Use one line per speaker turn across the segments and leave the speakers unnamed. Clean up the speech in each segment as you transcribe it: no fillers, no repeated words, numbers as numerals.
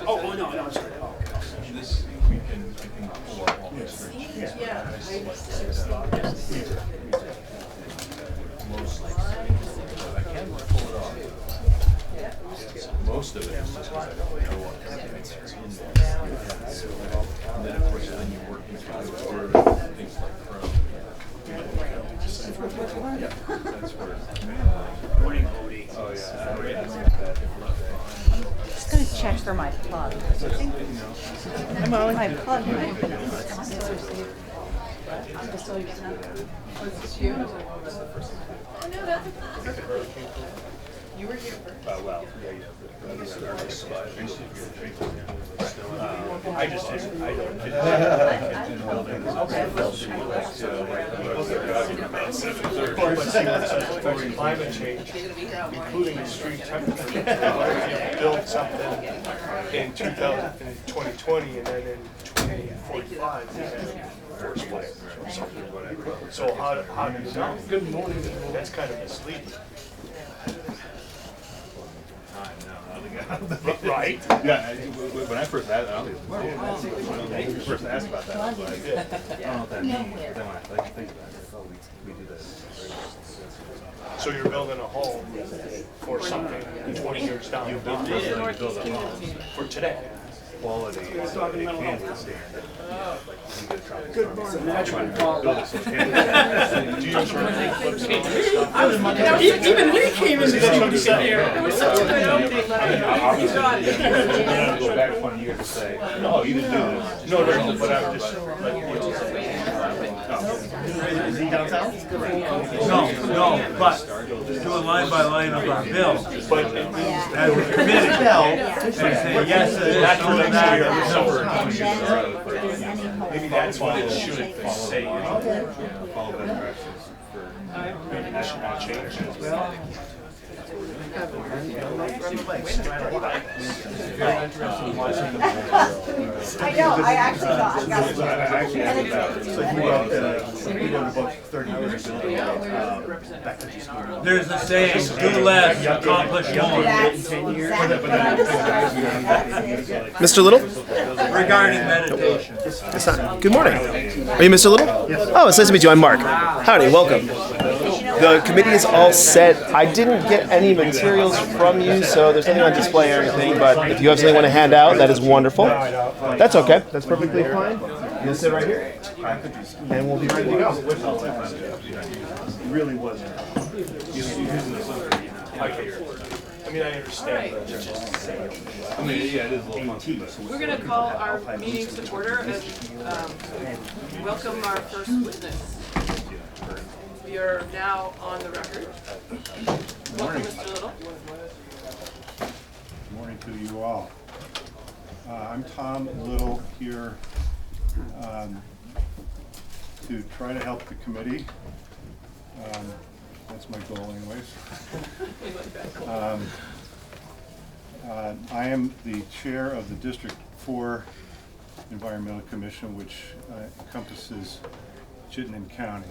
Oh, no, I'm sorry.
This, we can pull up all this.
Yeah.
Mostly. I can pull it off. Most of it is just because I don't know what happens in there. And then, of course, then you're working through Word, things like Chrome. Yeah, that's where.
Morning, Cody.
Oh, yeah.
Just gonna check for my plug.
Hi, Molly.
My plug.
You were here first.
Well, yeah. I just didn't. I don't.
Climate change, including extreme temperature. Build something in 2020 and then in 2045 forest fire or something, whatever. So how do you know? Good morning. That's kind of misleading. Right?
Yeah, when I first asked, first asked about that, I was like, I don't know what that means. But then when I think about it, oh, we do that.
So you're building a home for something 20 years down the line. For today.
Quality, it can withstand.
Good morning.
Build it so it can.
Do you turn flips on and stuff?
Even we came into the meeting here. It was such a good opening.
Go back 1 year to say, no, you didn't do this.
No, but I'm just letting you know.
Is he downtown?
No, but do a line by line of our bill.
But
As a committee, and say, yes, it is, no, that,
maybe that's what it should say.
Follow the directions for
Maybe that should not change as well.
I know, I actually got it.
So you wrote about 30 years ago, back to school.
there's a saying, do less, accomplish more,
That's exactly what I was trying.
Mr. Little?
regarding meditation.
It's not. Good morning. Are you Mr. Little? Yes. Oh, it's nice to meet you. I'm Mark. Howdy, welcome. The committee is all set. I didn't get any materials from you, so there's nothing on display or anything, but if you have something you want to hand out, that is wonderful. That's okay. That's perfectly fine. You'll sit right here, and we'll be ready to go.
It really wasn't.
I mean, I understand, but it's just
I mean, yeah, it is a little funky, but.
We're going to call our meeting to order and welcome our first witness. We are now on the record. Welcome, Mr. Little.
Good morning to you all. I'm Tom Little here to try to help the committee. That's my goal anyways. I am the chair of the District 4 Environmental Commission, which encompasses Chittenden County.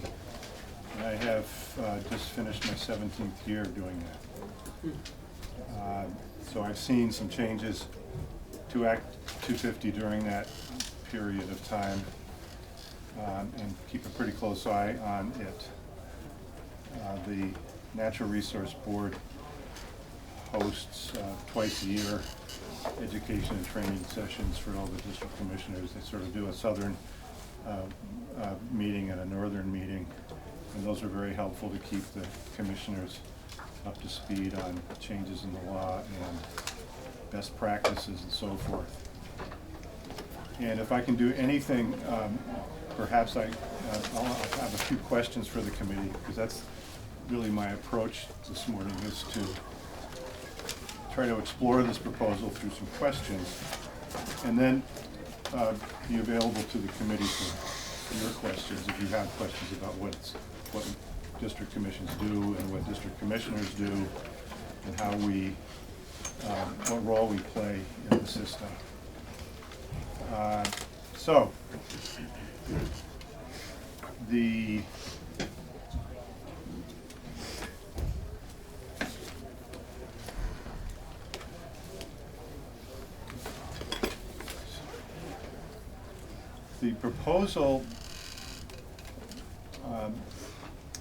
And I have just finished my 17th year doing that. So I've seen some changes to Act 250 during that period of time and keep a pretty close eye on it. The Natural Resource Board hosts twice a year education and training sessions for all the district commissioners. They sort of do a southern meeting and a northern meeting, and those are very helpful to keep the commissioners up to speed on changes in the law and best practices and so forth. And if I can do anything, perhaps I'll have a few questions for the committee, because that's really my approach this morning, is to try to explore this proposal through some questions, and then be available to the committee for your questions, if you have questions about what district commissions do and what district commissioners do, and how we, what role we play in the system. So, the the proposal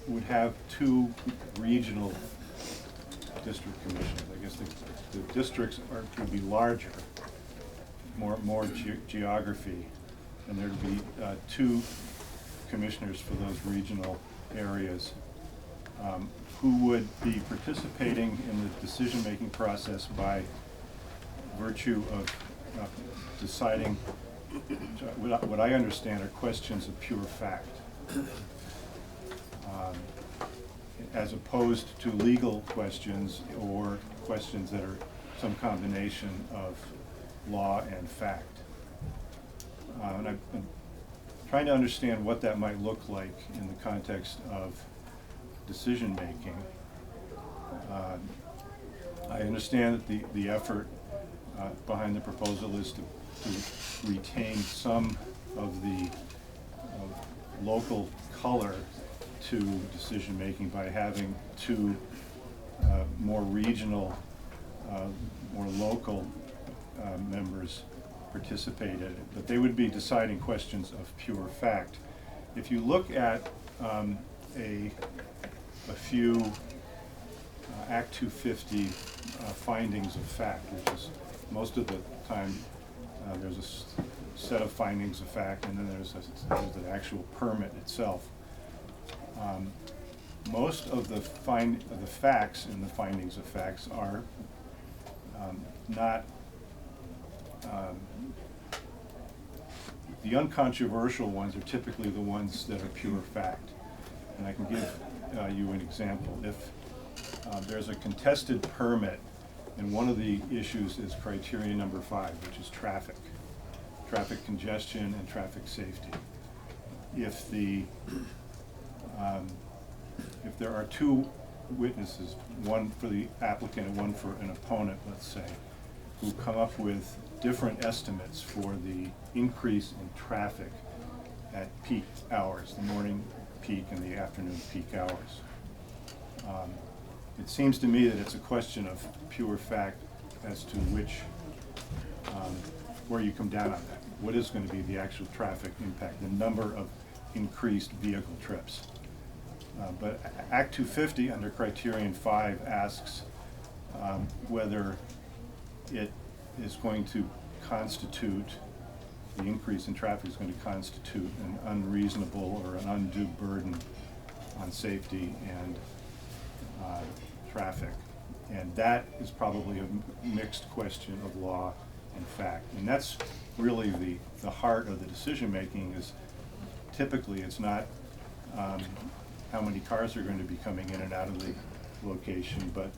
would have two regional district commissions. I guess the districts would be larger, more geography, and there'd be two commissioners for those regional areas who would be participating in the decision-making process by virtue of deciding what I understand are questions of pure fact, as opposed to legal questions or questions that are some combination of law and fact. And I'm trying to understand what that might look like in the context of decision-making. I understand that the effort behind the proposal is to retain some of the local color to decision-making by having two more regional, more local members participate in it, but they would be deciding questions of pure fact. If you look at a few Act 250 findings of fact, which is most of the time there's a set of findings of fact, and then there's the actual permit itself. Most of the facts in the findings of facts are not the uncontroversial ones are typically the ones that are pure fact. And I can give you an example. If there's a contested permit, and one of the issues is criteria number 5, which is traffic congestion and traffic safety. If there are two witnesses, one for the applicant and one for an opponent, let's say, who come up with different estimates for the increase in traffic at peak hours, the morning peak and the afternoon peak hours. It seems to me that it's a question of pure fact as to where you come down on that. What is going to be the actual traffic impact, the number of increased vehicle trips? But Act 250 under criterion 5 asks whether it is going to constitute, the increase in traffic is going to constitute an unreasonable or an undue burden on safety and traffic. And that is probably a mixed question of law and fact. And that's really the heart of the decision making. Is typically it's not how many cars are going to be coming in and out of the location, but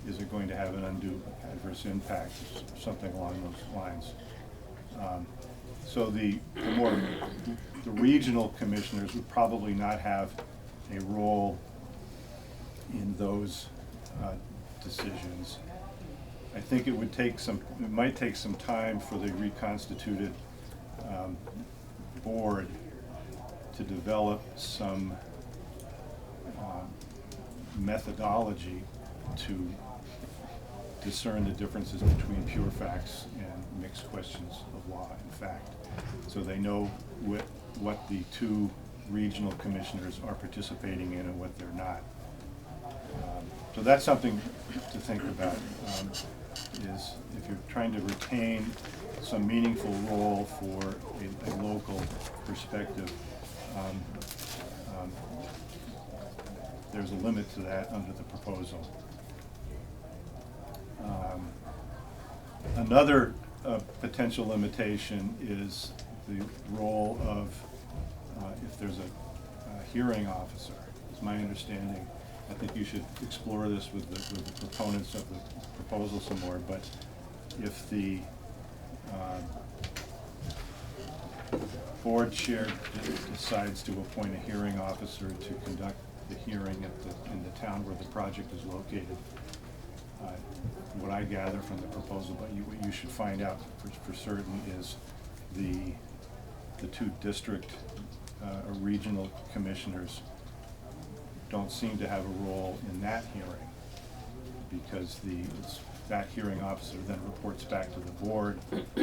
is it going to have an undue adverse impact, something along those lines. So the regional commissioners would probably not have a role in those decisions. I think it might take some time for the reconstituted board to develop some methodology to discern the differences between pure facts and mixed questions of law and fact. So they know what the two regional commissioners are participating in and what they're not. So that's something to think about, is if you're trying to retain some meaningful role for a local perspective, there's a limit to that under the proposal. Another potential limitation is the role of, if there's a hearing officer, is my understanding. I think you should explore this with the proponents of the proposal some more, but if the board chair decides to appoint a hearing officer to conduct the hearing in the town where the project is located, what I gather from the proposal, but what you should find out for certain is the two district or regional commissioners don't seem to have a role in that hearing, because that hearing officer then reports back to the board with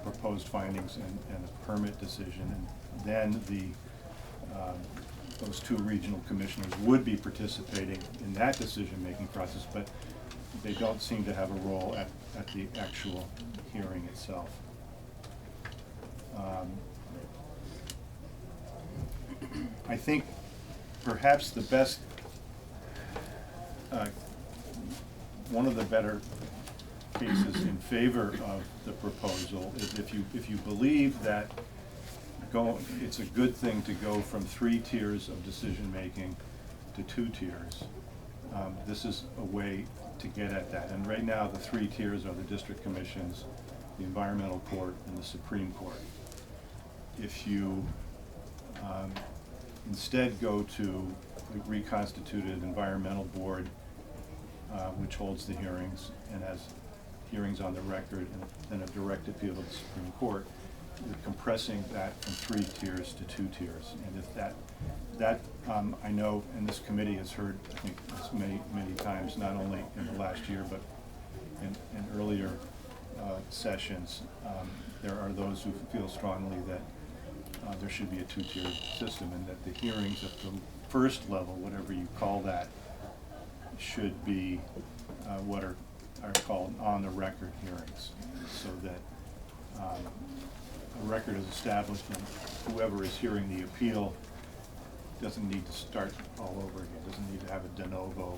a proposed findings and a permit decision, and then those two regional commissioners would be participating in that decision-making process, but they don't seem to have a role at the actual hearing itself. I think perhaps the best, one of the better cases in favor of the proposal is if you believe that it's a good thing to go from 3 tiers of decision-making to 2 tiers. This is a way to get at that. And right now, the 3 tiers are the district commissions, the environmental court, and the Supreme Court. If you instead go to the reconstituted environmental board, which holds the hearings and has hearings on the record, and then a direct appeal to the Supreme Court, you're compressing that from 3 tiers to 2 tiers. And if that I know, and this committee has heard, I think, this many times, not only in the last year, but in earlier sessions, there are those who feel strongly that there should be a 2-tier system, and that the hearings at the first level, whatever you call that, should be what are called on-the-record hearings, so that a record is established and whoever is hearing the appeal doesn't need to start all over again, doesn't need to have a de novo,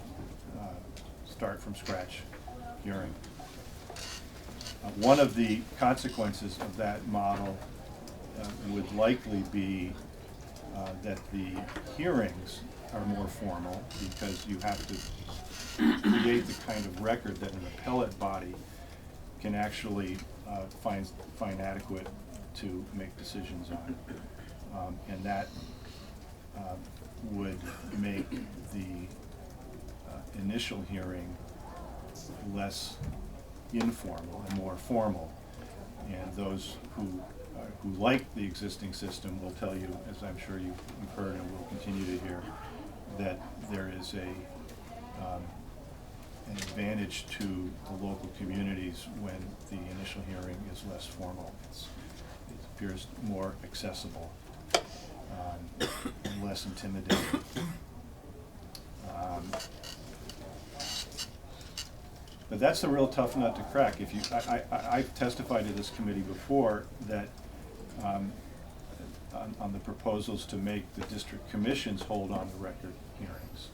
start from scratch hearing. One of the consequences of that model would likely be that the hearings are more formal, because you have to create the kind of record that an appellate body can actually find adequate to make decisions on. And that would make the initial hearing less informal and more formal. And those who like the existing system will tell you, as I'm sure you've heard and will continue to hear, that there is an advantage to the local communities when the initial hearing is less formal. It appears more accessible and less intimidating. But that's a real tough nut to crack. If you, I've testified to this committee before that on the proposals to make the district commissions hold on the record hearings.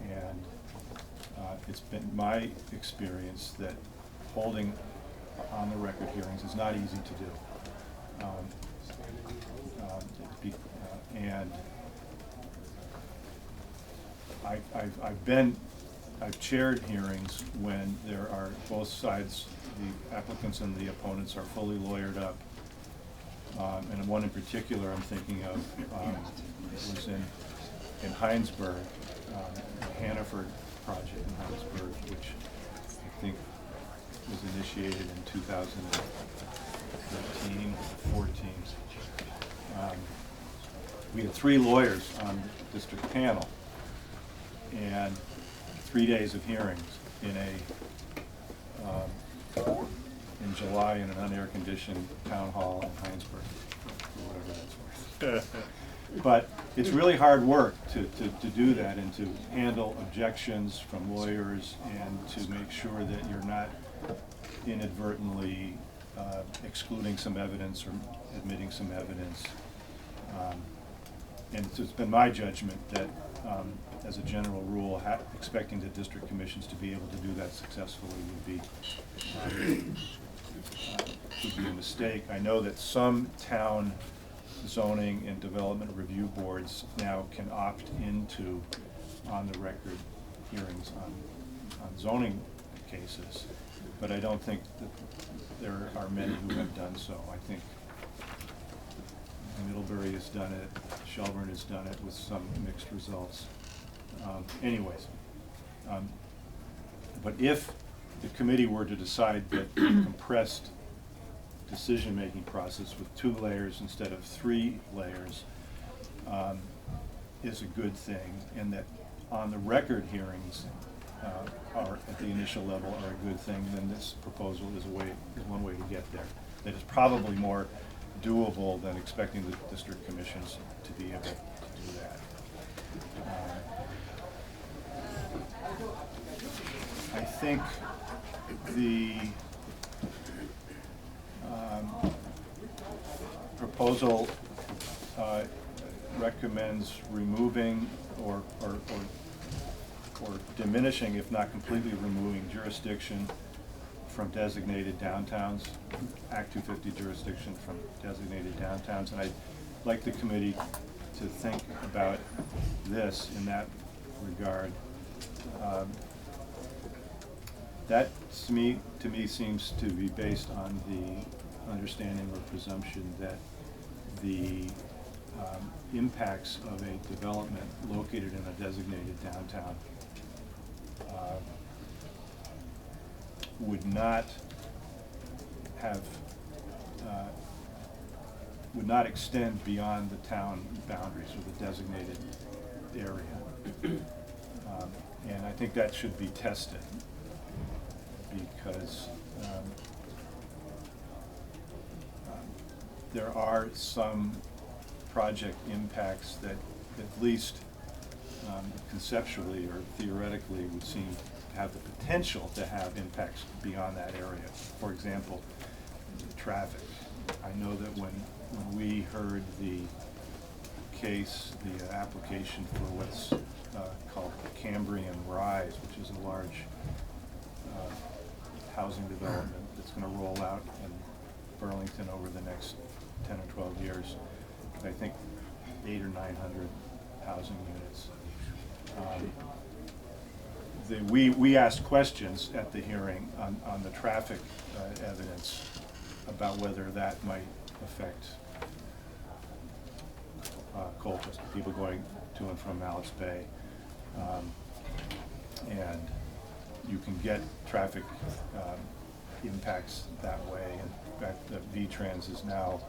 And it's been my experience that holding on the record hearings is not easy to do. And I've chaired hearings when there are both sides, the applicants and the opponents, are fully lawyered up. And one in particular I'm thinking of was in Heinsberg, the Hannaford project in Heinsberg, which I think was initiated in 2013 or 14. We had 3 lawyers on the district panel and 3 days of hearings in July in an unair-conditioned town hall in Heinsberg, or whatever that's worth. But it's really hard work to do that and to handle objections from lawyers and to make sure that you're not inadvertently excluding some evidence or admitting some evidence. And it's been my judgment that, as a general rule, expecting the district commissions to be able to do that successfully would be a mistake. I know that some town zoning and development review boards now can opt into on-the-record hearings on zoning cases, but I don't think that there are many who have done so. I think Middlebury has done it, Shelburne has done it with some mixed results. But if the committee were to decide that the compressed decision-making process with 2 layers instead of 3 layers is a good thing, and that on-the-record hearings are at the initial level are a good thing, then this proposal is one way to get there. that is probably more doable than expecting the district commissions to be able to do that. I think the proposal recommends removing or diminishing, if not completely removing, jurisdiction from designated downtowns, Act 250 jurisdiction from designated downtowns. And I'd like the committee to think about this in that regard. That to me seems to be based on the understanding or presumption that the impacts of a development located in a designated downtown would not extend beyond the town boundaries or the designated area. And I think that should be tested, because there are some project impacts that at least conceptually or theoretically would seem to have the potential to have impacts beyond that area. For example, traffic. I know that when we heard the case, the application for what's called the Cambrian Rise, which is a large housing development that's going to roll out in Burlington over the next 10 or 12 years. I think 800 or 900 housing units. We asked questions at the hearing on the traffic evidence about whether that might affect Colchester, people going to and from Malice Bay. And you can get traffic impacts that way. In fact, V-Trans is now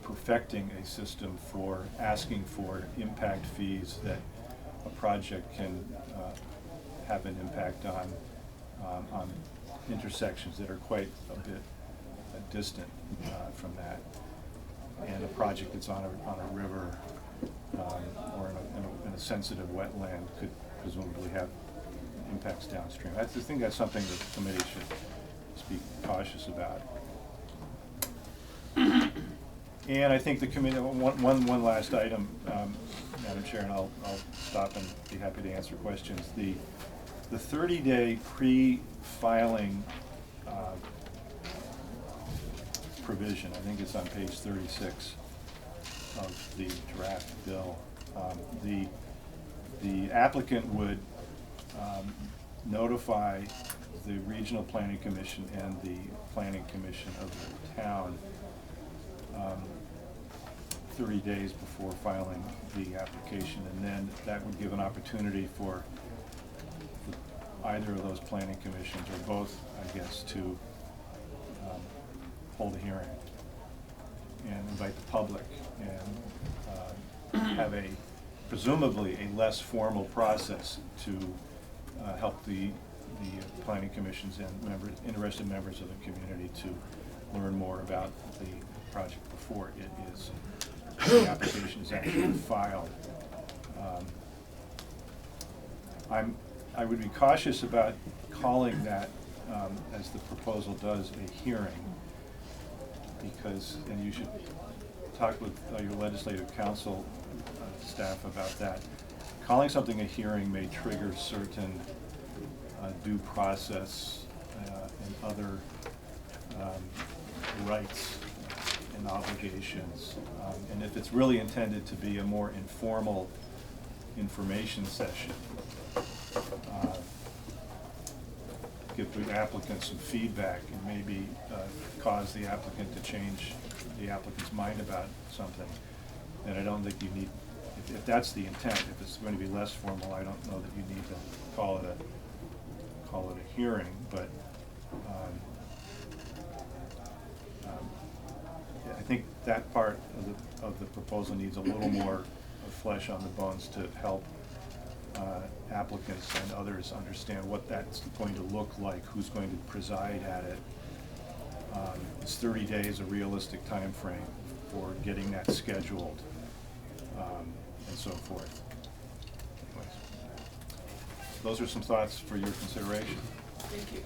perfecting a system for asking for impact fees that a project can have an impact on intersections that are quite a bit distant from that. And a project that's on a river or in a sensitive wetland could presumably have impacts downstream. I think that's something that the committee should be cautious about. And I think the committee, one last item, Madam Chair, and I'll stop and be happy to answer questions. The 30-day pre-filing provision, I think it's on page 36 of the draft bill. The applicant would notify the Regional Planning Commission and the Planning Commission of the town 30 days before filing the application, and then that would give an opportunity for either of those planning commissions, or both, I guess, to hold a hearing and invite the public and have presumably a less formal process to help the planning commissions and interested members of the community to learn more about the project before the application is actually filed. I would be cautious about calling that, as the proposal does, a hearing, because, and you should talk with your legislative counsel staff about that. Calling something a hearing may trigger certain due process and other rights and obligations. And if it's really intended to be a more informal information session, give the applicant some feedback and maybe cause the applicant to change the applicant's mind about something, then I don't think you need, if that's the intent, if it's going to be less formal, I don't know that you need to call it a hearing, but I think that part of the proposal needs a little more flesh on the bones to help applicants and others understand what that's going to look like, who's going to preside at it. Is 30 days a realistic time frame for getting that scheduled, and so forth. Anyways, those are some thoughts for your consideration.
Thank you.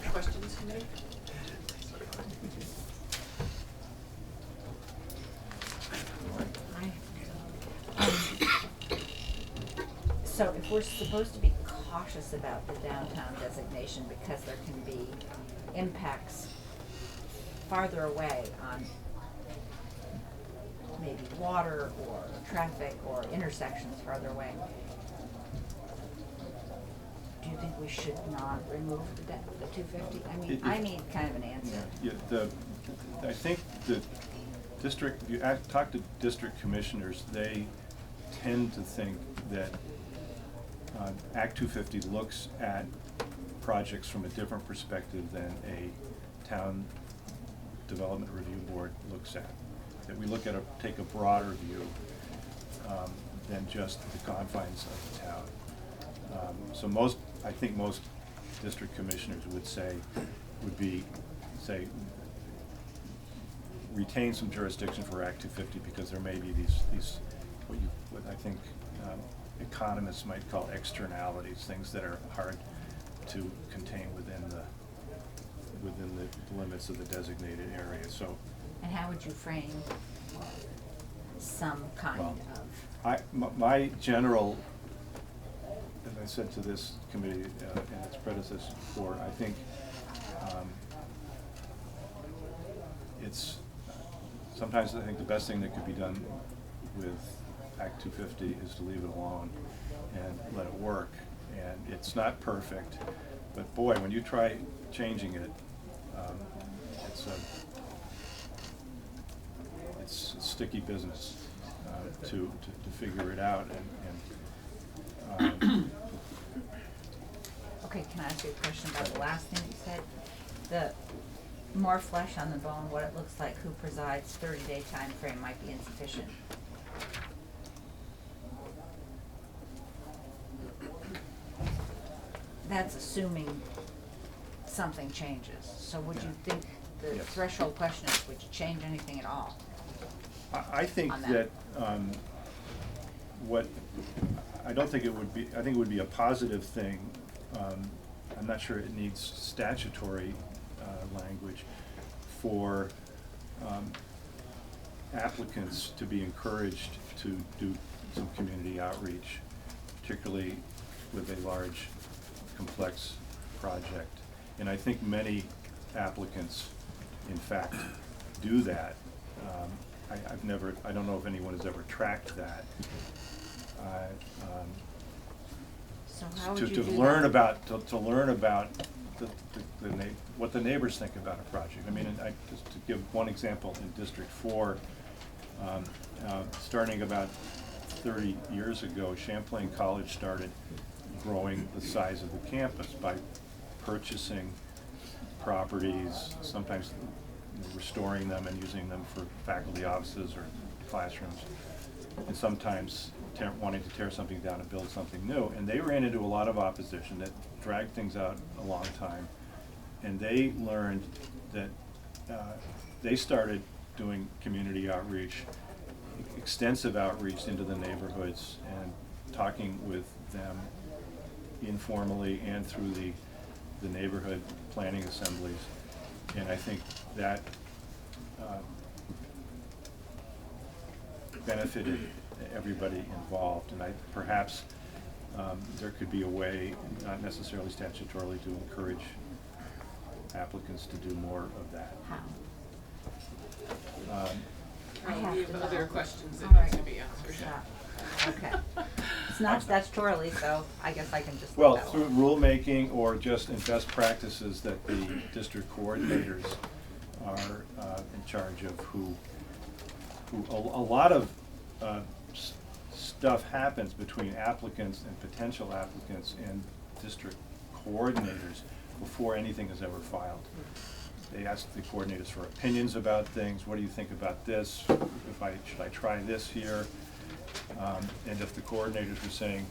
Questions, committee?
So if we're supposed to be cautious about the downtown designation because there can be impacts farther away on maybe water or traffic or intersections farther away, do you think we should not remove the 250? I need kind of an answer.
Yeah, I think the district, if you talk to district commissioners, they tend to think that Act 250 looks at projects from a different perspective than a town development review board looks at. That we look at take a broader view than just the confines of the town. So I think most district commissioners would say, retain some jurisdiction for Act 250 because there may be these what I think economists might call externalities, things that are hard to contain within the limits of the designated area. So.
And how would you frame some kind of?
My general, as I said to this committee and its predecessor before, I think sometimes I think the best thing that could be done with Act 250 is to leave it alone and let it work. And it's not perfect, but boy, when you try changing it, it's sticky business to figure it out.
Okay, can I ask you a question about the last thing you said? The more flesh on the bone, what it looks like, who presides, 30-day time frame might be insufficient. That's assuming something changes. So would you think the
Yes.
threshold question is, would you change anything at all?
I think
on that?
I don't think it would be, I think it would be a positive thing. I'm not sure it needs statutory language for applicants to be encouraged to do some community outreach, particularly with a large, complex project. And I think many applicants, in fact, do that. I don't know if anyone has ever tracked that.
So how would you do
To
that?
learn about what the neighbors think about a project. I mean, just to give one example, in District 4, starting about 30 years ago, Champlain College started growing the size of the campus by purchasing properties, sometimes restoring them and using them for faculty offices or classrooms, and sometimes wanting to tear something down and build something new. And they ran into a lot of opposition that dragged things out a long time. And they learned that they started doing community outreach, extensive outreach into the neighborhoods, and talking with them informally and through the neighborhood planning assemblies. And I think that benefited everybody involved. And perhaps there could be a way, not necessarily statutorily, to encourage applicants to do more of that.
How? I have
We have
to
other
know.
questions
All
that
right.
need to be answered.
Yeah. Okay. It's not statutorily, so I guess I can just.
Well,
leave that
through
alone.
rulemaking or just in best practices that the district coordinators are in charge of, a lot of stuff happens between applicants and potential applicants and district coordinators before anything is ever filed. They ask the coordinators for opinions about things. What do you think about this? Should I try this here? And if the coordinators were saying,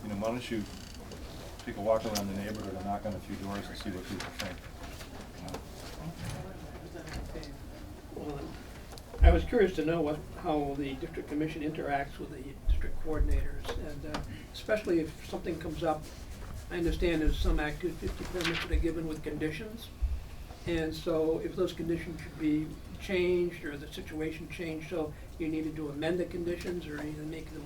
you know, why don't you take a walk around the neighborhood and knock on a few doors and see what people think.
Well, I was curious to know how the district commission interacts with the district coordinators, and especially if something comes up. I understand there's some Act 250 permits that are given with conditions, and so if those conditions should be changed or the situation changed, so you needed to amend the conditions or either make them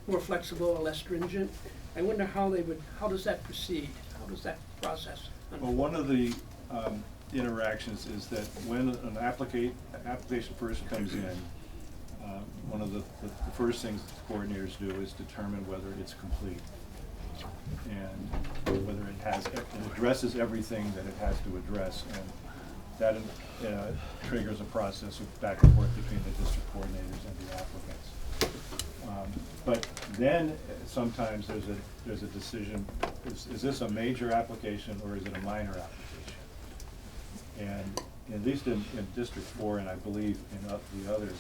more flexible or less stringent. I wonder how does that proceed? How does that process unfold?
Well, one of the interactions is that when an application first comes in, one of the first things that the coordinators do is determine whether it's complete and whether it addresses everything that it has to address, and that triggers a process of back and forth between the district coordinators and the applicants. But then sometimes there's a decision: is this a major application or is it a minor application? And at least in District 4, and I believe in the others,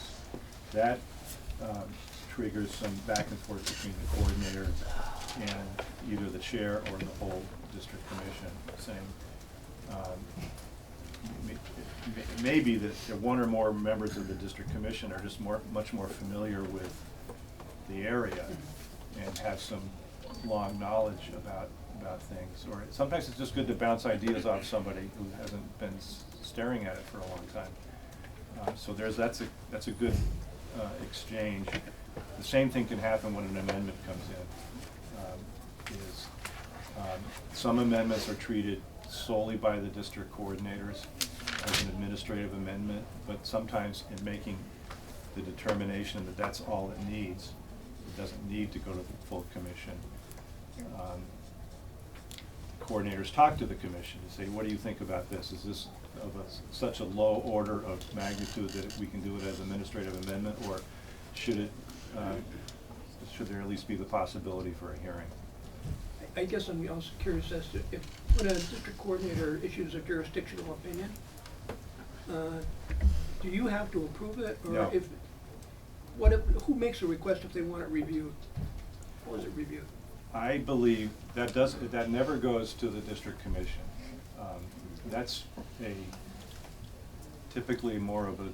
that triggers some back and forth between the coordinator and either the chair or the whole district commission, saying it may be that one or more members of the district commission are just much more familiar with the area and have some long knowledge about things, or sometimes it's just good to bounce ideas off somebody who hasn't been staring at it for a long time. So that's a good exchange. The same thing can happen when an amendment comes in. Some amendments are treated solely by the district coordinators as an administrative amendment, but sometimes in making the determination that that's all it needs, it doesn't need to go to the full commission. Coordinators talk to the commission and say, what do you think about this? Is this of such a low order of magnitude that we can do it as an administrative amendment, or should there at least be the possibility for a hearing?
I guess I'm also curious as to when a district coordinator issues a jurisdictional opinion, do you have to approve it, or
No.
who makes a request if they want it reviewed? Or is it reviewed?
I believe that never goes to the district commission. That's typically more of a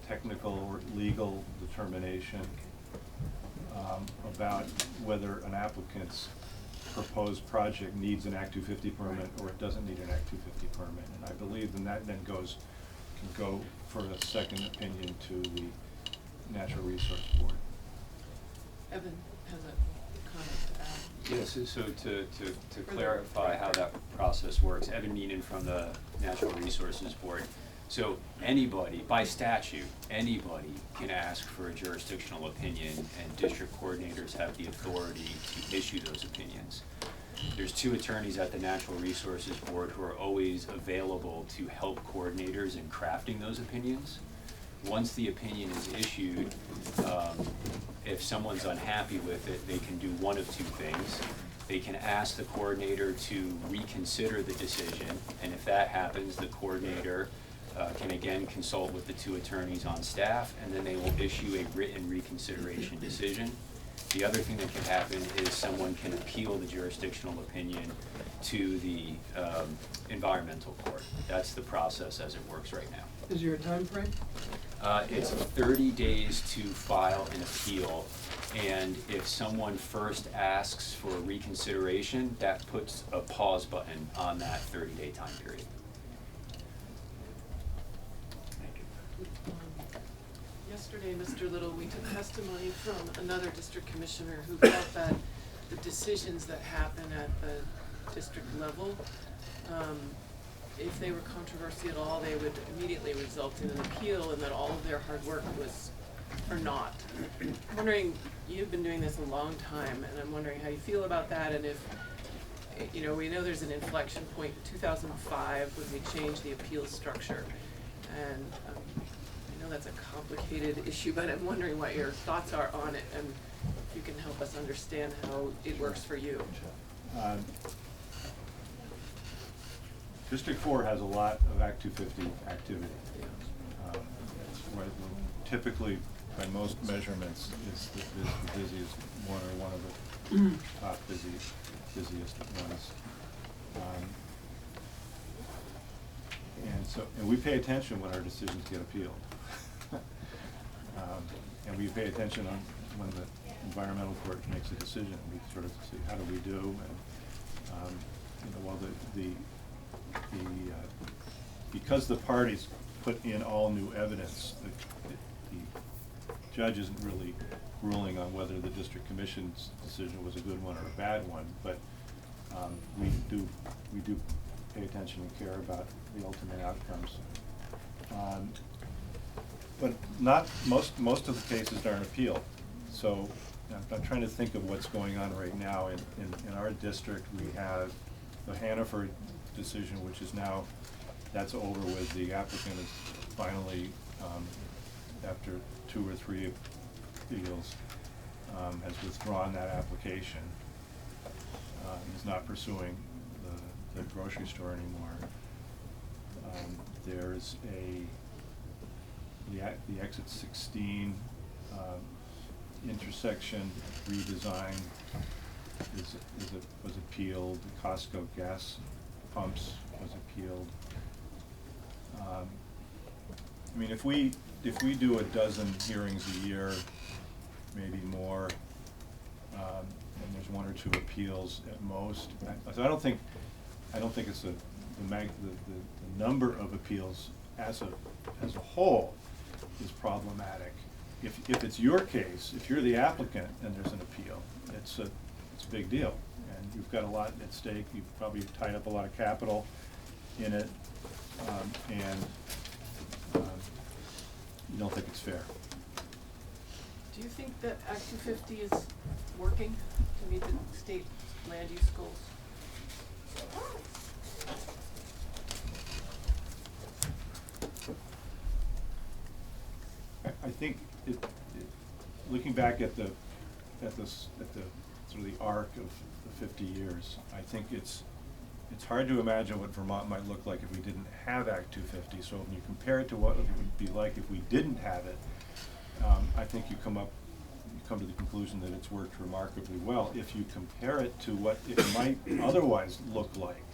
technical or legal determination about whether an applicant's proposed project needs an Act 250 permit or it doesn't need an Act 250 permit. And I believe that then can go for a second opinion to the Natural Resource Board.
Evan has a comment to add.
Yes, so to clarify how that process works, Evan Meenan from the Natural Resources Board. So anybody, by statute, anybody can ask for a jurisdictional opinion, and district coordinators have the authority to issue those opinions. There's 2 attorneys at the Natural Resources Board who are always available to help coordinators in crafting those opinions. Once the opinion is issued, if someone's unhappy with it, they can do one of 2 things. They can ask the coordinator to reconsider the decision, and if that happens, the coordinator can again consult with the 2 attorneys on staff, and then they will issue a written reconsideration decision. The other thing that can happen is someone can appeal the jurisdictional opinion to the environmental court. That's the process as it works right now.
Is there a time frame?
It's 30 days to file an appeal, and if someone first asks for reconsideration, that puts a pause button on that 30-day time period.
Yesterday, Mr. Little, we took testimony from another district commissioner who felt that the decisions that happen at the district level, if they were controversial at all, they would immediately result in an appeal, and that all of their hard work was for naught. I'm wondering, you've been doing this a long time, and I'm wondering how you feel about that, and if, we know there's an inflection point in 2005 when we changed the appeals structure, and I know that's a complicated issue, but I'm wondering what your thoughts are on it, and if you can help us understand how it works for you.
District 4 has a lot of Act 250 activity. Where typically by most measurements, is the busiest one, or one of the top busiest ones. And we pay attention when our decisions get appealed. And we pay attention on when the environmental court makes a decision. We sort of see, how do we do? And well, because the parties put in all new evidence, the judge isn't really ruling on whether the district commission's decision was a good one or a bad one, but we do pay attention and care about the ultimate outcomes. But not most of the cases aren't appealed. So I'm trying to think of what's going on right now. In our district, we have the Hannaford decision, which is now, that's over with. The applicant is finally, after 2 or 3 appeals, has withdrawn that application. Is not pursuing the grocery store anymore. There's the exit 16 intersection redesign was appealed. The Costco gas pumps was appealed. I mean, if we do a dozen hearings a year, maybe more, and there's 1 or 2 appeals at most. So I don't think it's the number of appeals as a whole is problematic. If it's your case, if you're the applicant and there's an appeal, it's a big deal, and you've got a lot at stake. You've probably tied up a lot of capital in it, and you don't think it's fair.
Do you think that Act 250 is working to meet the state land use goals?
I think looking back at the sort of the arc of the 50 years, I think it's hard to imagine what Vermont might look like if we didn't have Act 250. So when you compare it to what it would be like if we didn't have it, I think you come to the conclusion that it's worked remarkably well. If you compare it to what it might otherwise look like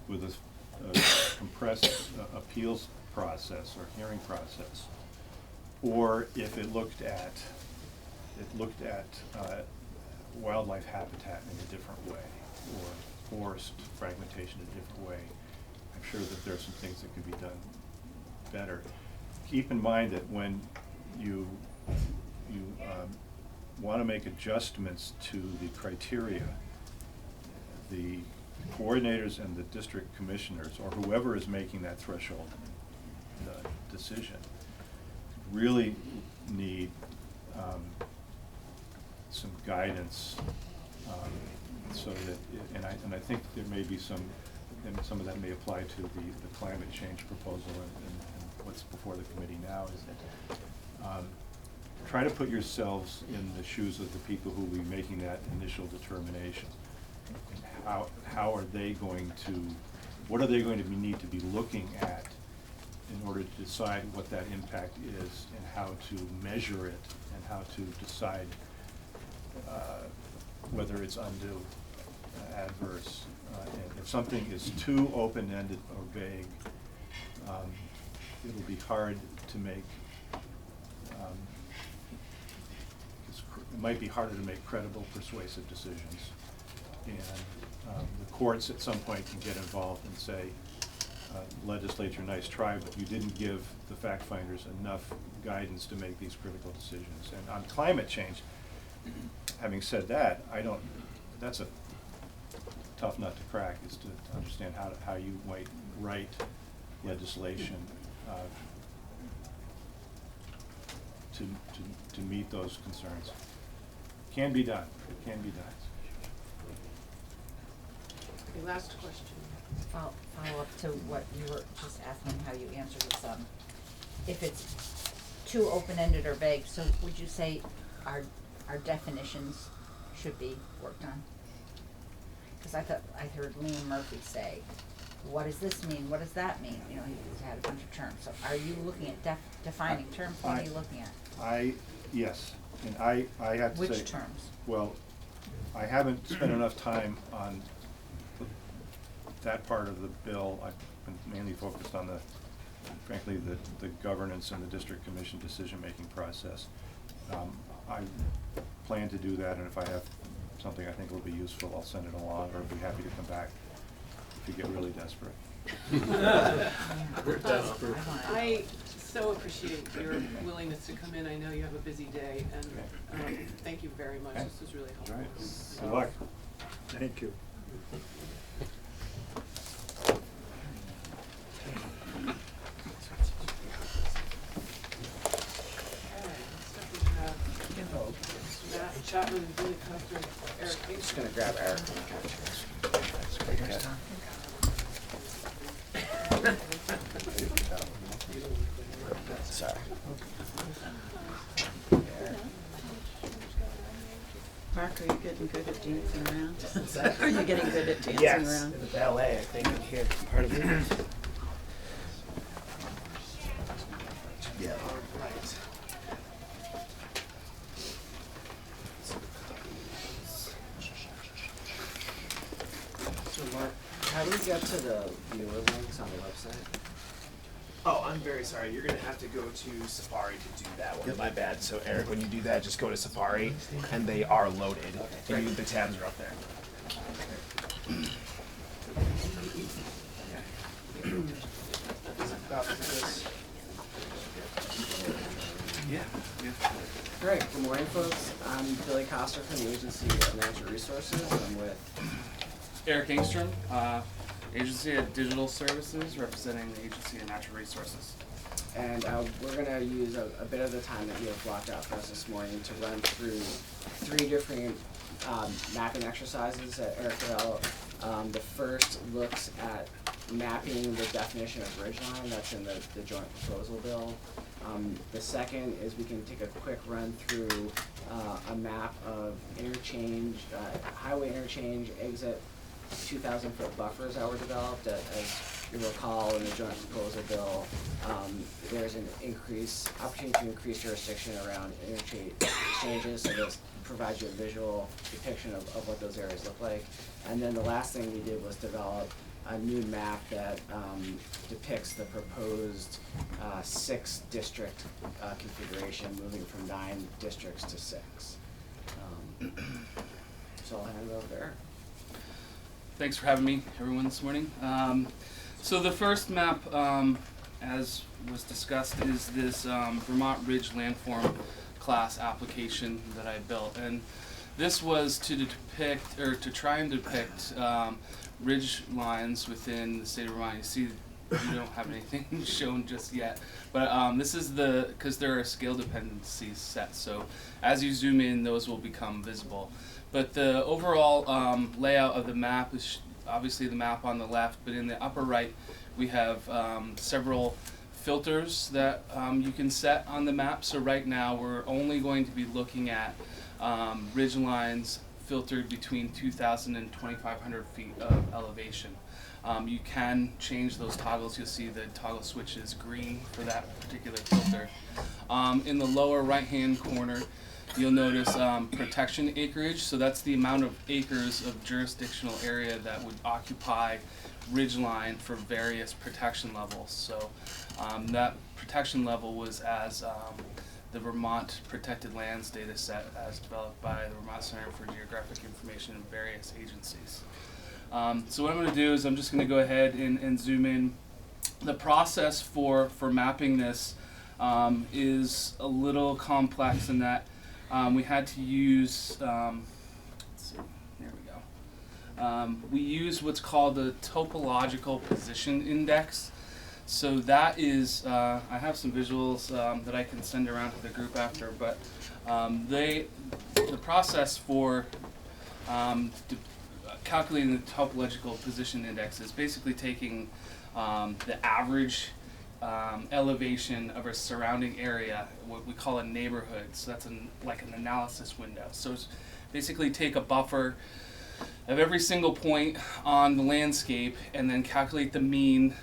with a compressed appeals process or hearing process, or if it looked at wildlife habitat in a different way, or forest fragmentation in a different way, I'm sure that there are some things that could be done better. Keep in mind that when you want to make adjustments to the criteria, the coordinators and the district commissioners, or whoever is making that threshold decision, really need some guidance, so that, and I think there may be some, and some of that may apply to the climate change proposal and what's before the committee now, is that try to put yourselves in the shoes of the people who will be making that initial determination. And how are they going to, what are they going to need to be looking at in order to decide what that impact is, and how to measure it, and how to decide whether it's undue, adverse. And if something is too open-ended or vague, it'll be hard to make, it might be harder to make credible, persuasive decisions. And the courts at some point can get involved and say, legislature, nice try, but you didn't give the fact finders enough guidance to make these critical decisions. And on climate change, having said that, that's a tough nut to crack, is to understand how you might write legislation to meet those concerns. Can be done. It can be done.
Okay, last question.
Follow up to what you were just asking, how you answered this, if it's too open-ended or vague, so would you say our definitions should be worked on? Because I heard Liam Murphy say what does this mean, what does that mean? You know, he's had a bunch of terms. So are you looking at defining terms? What are you looking at?
Yes, and I have to say.
Which terms?
Well, I haven't spent enough time on that part of the bill. I've been mainly focused on frankly, the governance and the district commission decision-making process. I plan to do that, and if I have something I think will be useful, I'll send it along, or I'll be happy to come back if you get really desperate.
We're desperate.
I so appreciate your willingness to come in. I know you have a busy day, and thank you very much. This was really helpful.
Good luck.
Thank you.
Matt Chapman, Billy Custer, Erik.
I'm just gonna grab Erik. Sorry.
Mark, are you getting good at dancing around? Are you getting good at dancing
Yes,
around?
in the ballet, I think I'm here, part of it. Yeah.
Right.
So Mark, how do we get to the viewer links on the website? Oh, I'm very sorry. You're gonna have to go to Safari to do that one. My bad. So Erik, when you do that, just go to Safari, and they are loaded. And the tabs are up there.
Yeah.
Great. Good morning, folks. I'm Billy Coster from the Agency of Natural Resources. I'm with
Erik Engstrom, Agency of Digital Services, representing the Agency of Natural Resources.
And we're going to use a bit of the time that you have blocked out for us this morning to run through 3 different mapping exercises that Erik developed. The first looks at mapping the definition of ridgeline that's in the joint proposal bill. The second is we can take a quick run through a map of interchange, highway interchange exit 2,000-foot buffers that were developed. As you recall, in the joint proposal bill, there's an opportunity to increase jurisdiction around interchanges, so this provides you a visual depiction of what those areas look like. And then the last thing we did was develop a new map that depicts the proposed 6-district configuration, moving from 9 districts to 6. So I'll hand it over there.
Thanks for having me, everyone, this morning. So the first map, as was discussed, is this Vermont Ridge Landform class application that I built, and this was to depict, or to try and depict, ridge lines within the state of Vermont. You see, you don't have anything shown just yet, but this is because there are scale dependencies set, so as you zoom in, those will become visible. But the overall layout of the map is obviously the map on the left, but in the upper right we have several filters that you can set on the map. So right now we're only going to be looking at ridge lines filtered between 2,000 and 2,500 feet of elevation. You can change those toggles. You'll see the toggle switch is green for that particular filter. In the lower right-hand corner, you'll notice protection acreage. So that's the amount of acres of jurisdictional area that would occupy ridgeline for various protection levels. So that protection level was as the Vermont Protected Lands data set as developed by the Vermont Center for Geographic Information and various agencies. So what I'm going to do is I'm just going to go ahead and zoom in. The process for mapping this is a little complex in that we had to use, let's see, there we go. We use what's called the topological position index. So that is, I have some visuals that I can send around to the group after, but the process for calculating the topological position index is basically taking the average elevation of a surrounding area, what we call a neighborhood. So that's like an analysis window. So it's basically take a buffer of every single point on the landscape, and then calculate the mean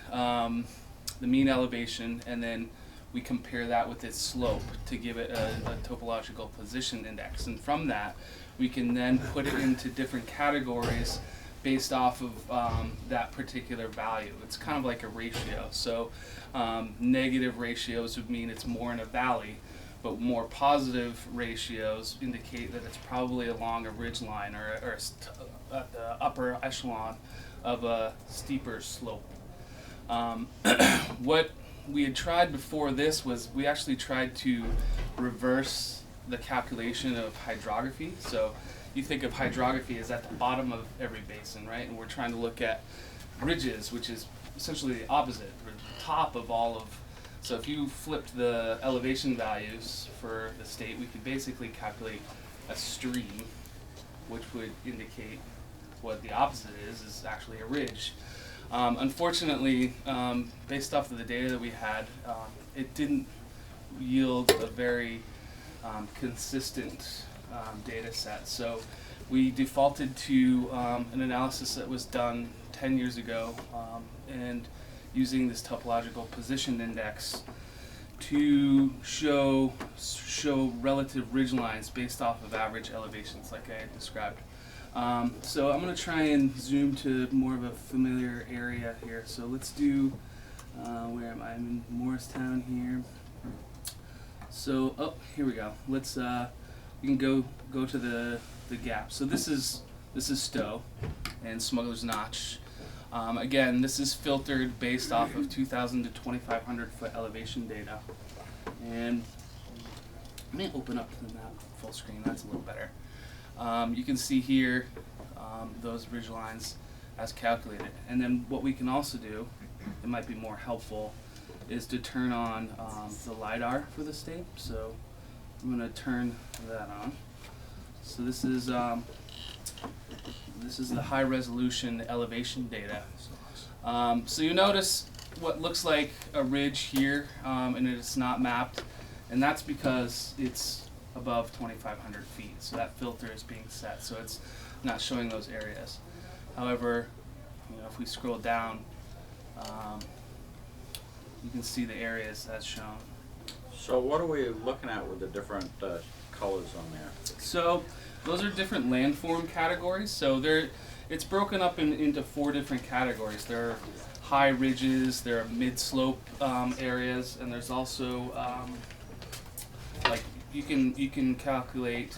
elevation, and then we compare that with its slope to give it a topological position index. And from that, we can then put it into different categories based off of that particular value. It's kind of like a ratio. So negative ratios would mean it's more in a valley, but more positive ratios indicate that it's probably along a ridge line or at the upper echelon of a steeper slope. What we had tried before this was we actually tried to reverse the calculation of hydrography. So you think of hydrography as at the bottom of every basin, right? And we're trying to look at ridges, which is essentially the opposite, or the top of all of. So if you flipped the elevation values for the state, we could basically calculate a stream, which would indicate what the opposite is actually a ridge. Unfortunately, based off of the data that we had, it didn't yield a very consistent data set. So we defaulted to an analysis that was done 10 years ago, and using this topological position index to show relative ridge lines based off of average elevations like I had described. So I'm going to try and zoom to more of a familiar area here. So let's do, where am I? I'm in Morristown here. So, oh, here we go. Let's, we can go to the gap. So this is Stowe and Smuggler's Notch. Again, this is filtered based off of 2,000 to 2,500 foot elevation data. And let me open up the map full screen, that's a little better. You can see here those ridge lines as calculated. And then what we can also do, it might be more helpful, is to turn on the LiDAR for the state. So I'm going to turn that on. So this is the high resolution elevation data. So you notice what looks like a ridge here, and it's not mapped, and that's because it's above 2,500 feet. So that filter is being set, so it's not showing those areas. However, if we scroll down, you can see the areas as shown.
So what are we looking at with the different colors on there?
So those are different landform categories. So it's broken up into 4 different categories. There are high ridges, there are mid-slope areas, and there's also like you can calculate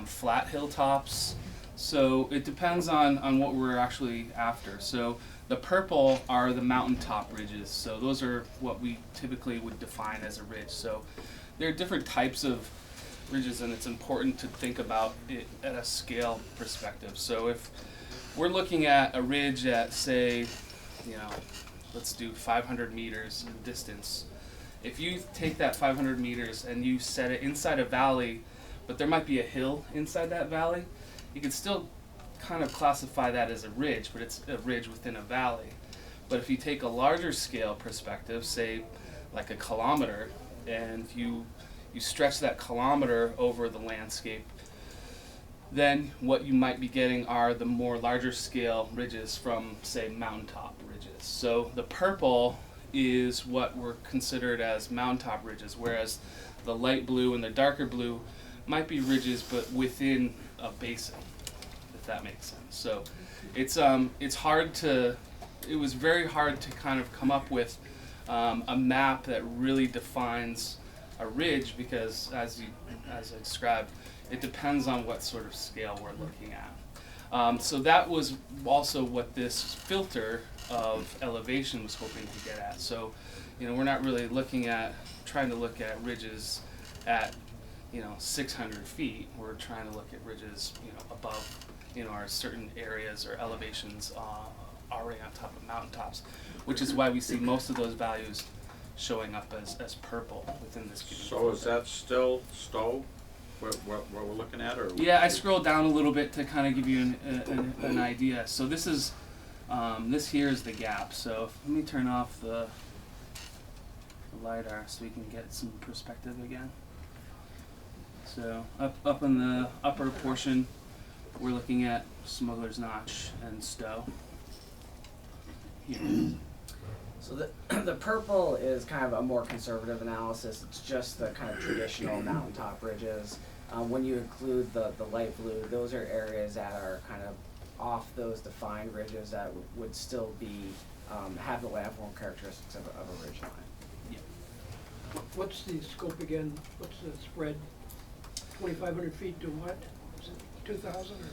flat hilltops. So it depends on what we're actually after. So the purple are the mountaintop ridges. So those are what we typically would define as a ridge. So there are different types of ridges, and it's important to think about it at a scale perspective. So if we're looking at a ridge at, say, let's do 500 meters in distance. If you take that 500 meters and you set it inside a valley, but there might be a hill inside that valley, you can still kind of classify that as a ridge, but it's a ridge within a valley. But if you take a larger scale perspective, say like a kilometer, and you stretch that kilometer over the landscape, then what you might be getting are the more larger scale ridges from, say, mountaintop ridges. So the purple is what were considered as mountaintop ridges, whereas the light blue and the darker blue might be ridges but within a basin, if that makes sense. So it was very hard to kind of come up with a map that really defines a ridge, because as I described, it depends on what sort of scale we're looking at. So that was also what this filter of elevation was hoping to get at. So, we're not really trying to look at ridges at 600 feet. We're trying to look at ridges above our certain areas or elevations already on top of mountaintops, which is why we see most of those values showing up as purple within this given
So
filter.
is that still Stowe, what we're looking at? Or
Yeah, I scrolled down a little bit to kind of give you an idea. So this is this here is the gap. So let me turn off the LiDAR so we can get some perspective again. So up in the upper portion, we're looking at Smuggler's Notch and Stowe. Here.
So the purple is kind of a more conservative analysis. It's just the kind of traditional mountaintop ridges. When you include the light blue, those are areas that are kind of off those defined ridges that would still be have the landform characteristics of a ridge line.
Yeah.
What's the scope again? What's the spread? 2,500 feet to what? Is it 2,000 or?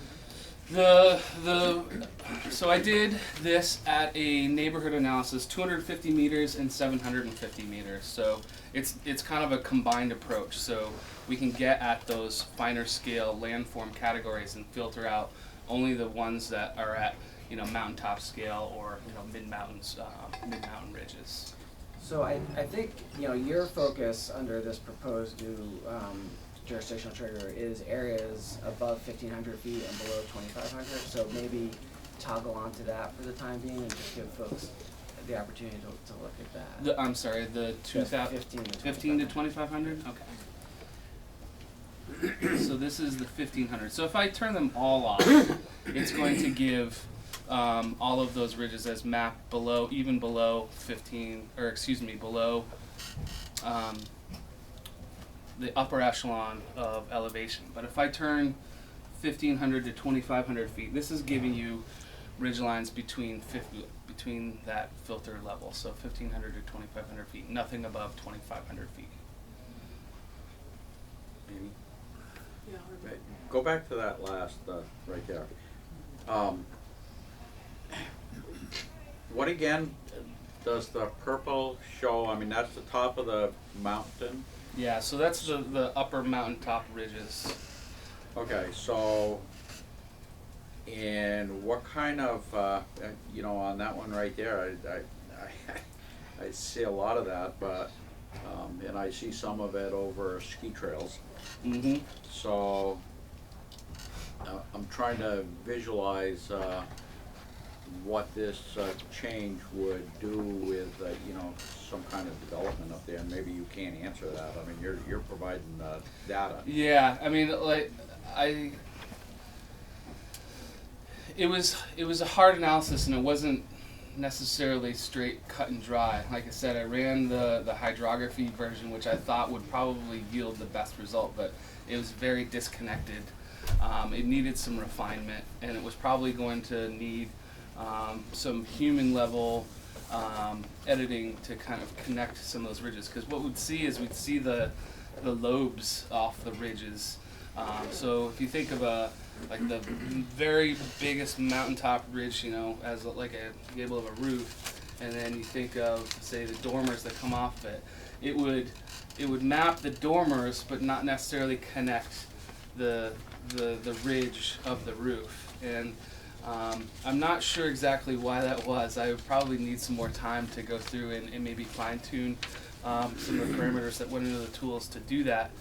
So I did this at a neighborhood analysis, 250 meters and 750 meters. So it's kind of a combined approach. So we can get at those finer scale landform categories and filter out only the ones that are at, you know, mountaintop scale or, you know, mid-mountain ridges.
So I think, you know, your focus under this proposed new jurisdictional trigger is areas above 1,500 feet and below 2,500. So maybe toggle onto that for the time being and just give folks the opportunity to look at that.
I'm sorry, the 15 to 2,500? Okay. So this is the 1,500. So if I turn them all off, it's going to give all of those ridges as mapped below, even below 15, or excuse me, below the upper echelon of elevation. But if I turn 1,500 to 2,500 feet, this is giving you ridge lines between that filter level. So 1,500 to 2,500 feet, nothing above 2,500 feet.
Amy?
Yeah,
Right. Go back to that last, right there. What again does the purple show? I mean, that's the top of the mountain.
Yeah, so that's the upper mountaintop ridges.
Okay, so, and what kind of, you know, on that one right there, I see a lot of that, but, and I see some of it over ski trails.
Mm-hmm.
So, I'm trying to visualize what this change would do with, you know, some kind of development up there, and maybe you can't answer that. I mean, you're providing data.
Yeah, I mean, like, it was a hard analysis, and it wasn't necessarily straight cut and dry. Like I said, I ran the hydrography version, which I thought would probably yield the best result, but it was very disconnected. It needed some refinement, and it was probably going to need some human level editing to kind of connect some of those ridges. Because what we'd see is we'd see the lobes off the ridges. So if you think of like the very biggest mountaintop ridge, you know, as like a gable of a roof, and then you think of, say, the dormers that come off of it, it would map the dormers, but not necessarily connect the ridge of the roof. And I'm not sure exactly why that was. I would probably need some more time to go through and maybe fine tune some of the parameters that went into the tools to do that.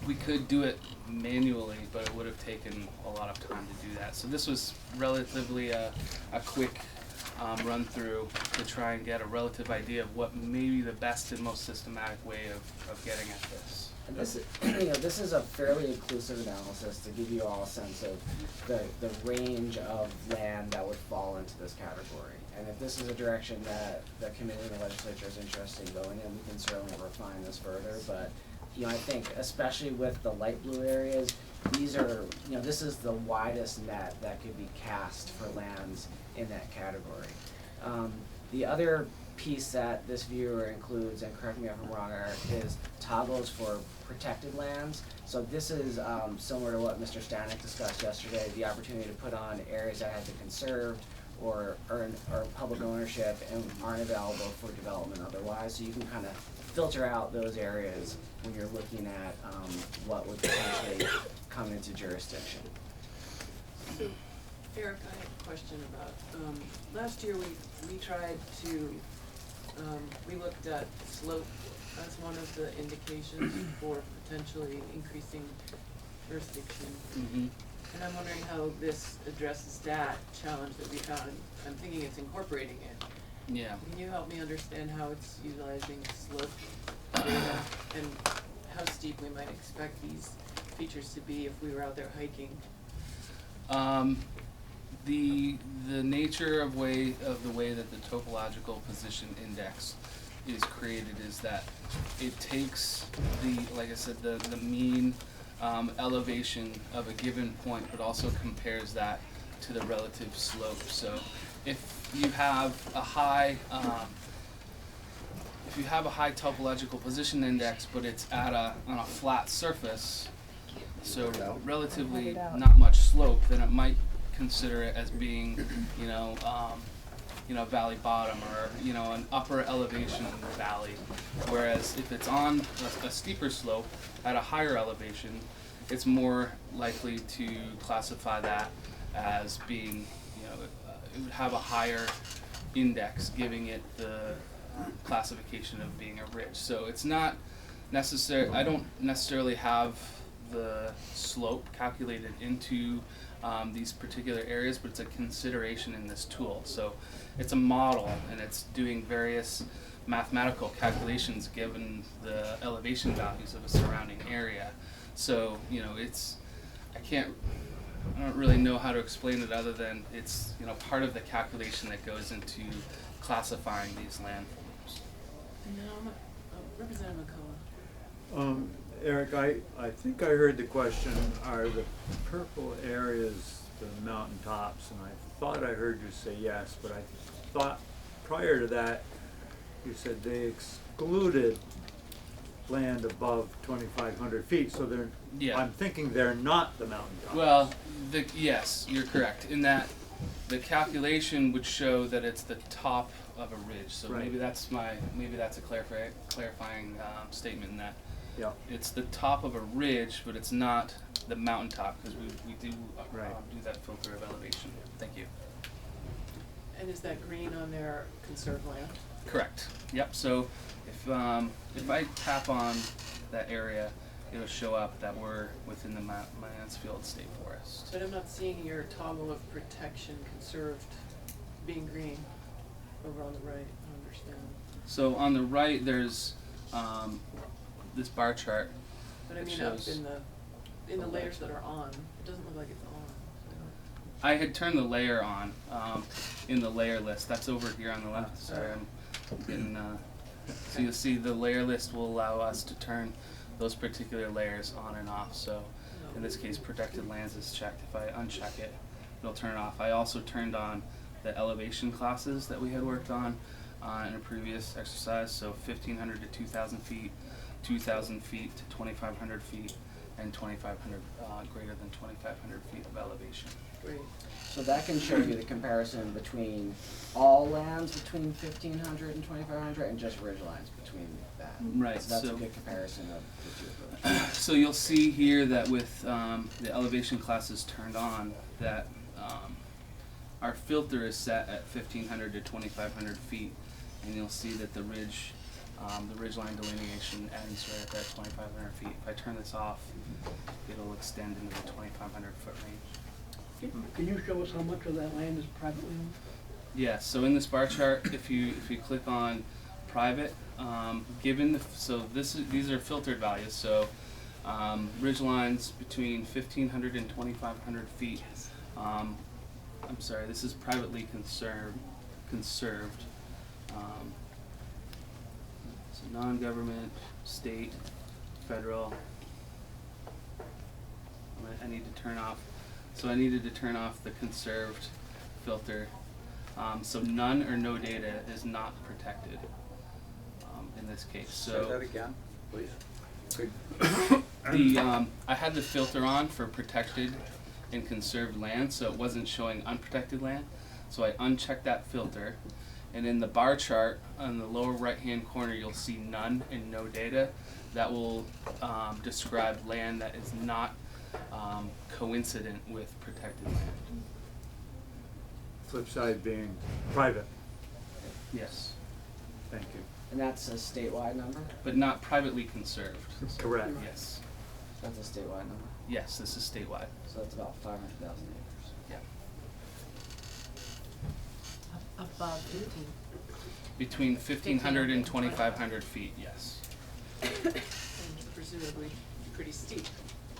We could do it manually, but it would have taken a lot of time to do that. So this was relatively a quick run through to try and get a relative idea of what may be the best and most systematic way of getting at this.
And this is a fairly inclusive analysis to give you all a sense of the range of land that would fall into this category. And if this is a direction that the committee and the legislature is interested in going in, we can certainly refine this further. But you know, I think especially with the light blue areas, these are, you know, this is the widest net that could be cast for lands in that category. The other piece that this viewer includes, and correct me if I'm wrong, Erik, is toggles for protected lands. So this is similar to what Mr. Stanek discussed yesterday, the opportunity to put on areas that have been conserved or public ownership and aren't available for development otherwise. So you can kind of filter out those areas when you're looking at what would potentially come into jurisdiction.
So, Erik, I have a question about, last year we tried to, we looked at slope as one of the indications for potentially increasing jurisdiction.
Mm-hmm.
And I'm wondering how this addresses that challenge that we found. I'm thinking it's incorporating it.
Yeah.
Can you help me understand how it's utilizing slope data and how steep we might expect these features to be if we were out there hiking?
The nature of the way that the topological position index is created is that it takes like I said, the mean elevation of a given point, but also compares that to the relative slope. So if you have a high topological position index, but it's on a flat surface, so relatively not much slope, then it might consider it as being, valley bottom, or an upper elevation valley. Whereas if it's on a steeper slope at a higher elevation, it's more likely to classify that as being, it would have a higher index, giving it the classification of being a ridge. So it's not necessary. I don't necessarily have the slope calculated into these particular areas, but it's a consideration in this tool. So it's a model, and it's doing various mathematical calculations given the elevation values of a surrounding area. So I don't really know how to explain it other than it's part of the calculation that goes into classifying these landforms.
No, Representative McCullough.
Eric, I think I heard the question, are the purple areas the mountaintops? And I thought I heard you say yes, but I thought prior to that you said they excluded land above 2,500 feet, so I'm thinking they're not the mountaintops.
Well, yes, you're correct in that the calculation would show that it's the top of a ridge. So
right.
maybe that's a clarifying statement in that.
Yeah.
It's the top of a ridge, but it's not the mountaintop, because we do do that filter of elevation. Thank you.
And is that green on their conserved land?
Correct. Yep. So if I tap on that area, it'll show up that we're within the Mansfield State Forest.
But I'm not seeing your toggle of protection conserved being green over on the right. I don't understand.
So on the right, there's this bar chart.
But I mean, up in the layers that are on, it doesn't look like it's on.
I had turned the layer on in the layer list. That's over here on the left. Sorry, I'm getting. So you'll see the layer list will allow us to turn those particular layers on and off. So in this case, protected lands is checked. If I uncheck it, it'll turn it off. I also turned on the elevation classes that we had worked on in a previous exercise. So 1,500 to 2,000 feet, 2,000 feet to 2,500 feet, and 2,500 greater than 2,500 feet of elevation.
Great.
So that can show you the comparison between all lands between 1,500 and 2,500 and just ridge lines between that.
Right.
So that's a good comparison of the two.
So you'll see here that with the elevation classes turned on, that our filter is set at 1,500 to 2,500 feet, and you'll see that the ridge line delineation ends right at that 2,500 feet. If I turn this off, it'll extend into the 2,500 foot range.
Can you show us how much of that land is privately owned?
Yeah, so in this bar chart, if you click on private, these are filtered values. So ridge lines between 1,500 and 2,500 feet. I'm sorry, this is privately conserved. So non-government, state, federal. I need to turn off. So I needed to turn off the conserved filter. So none or no data is not protected in this case. So
say that again, please.
I had the filter on for protected and conserved land, so it wasn't showing unprotected land. So I unchecked that filter, and in the bar chart on the lower right-hand corner, you'll see none and no data. That will describe land that is not coincident with protected land.
Flip side being private.
Yes.
Thank you.
And that's a statewide number?
But not privately conserved.
Correct.
Yes.
That's a statewide number?
Yes, this is statewide.
So that's about 500,000 acres.
Yeah.
Above 15.
Between 1,500 and 2,500 feet, yes.
And presumably pretty steep.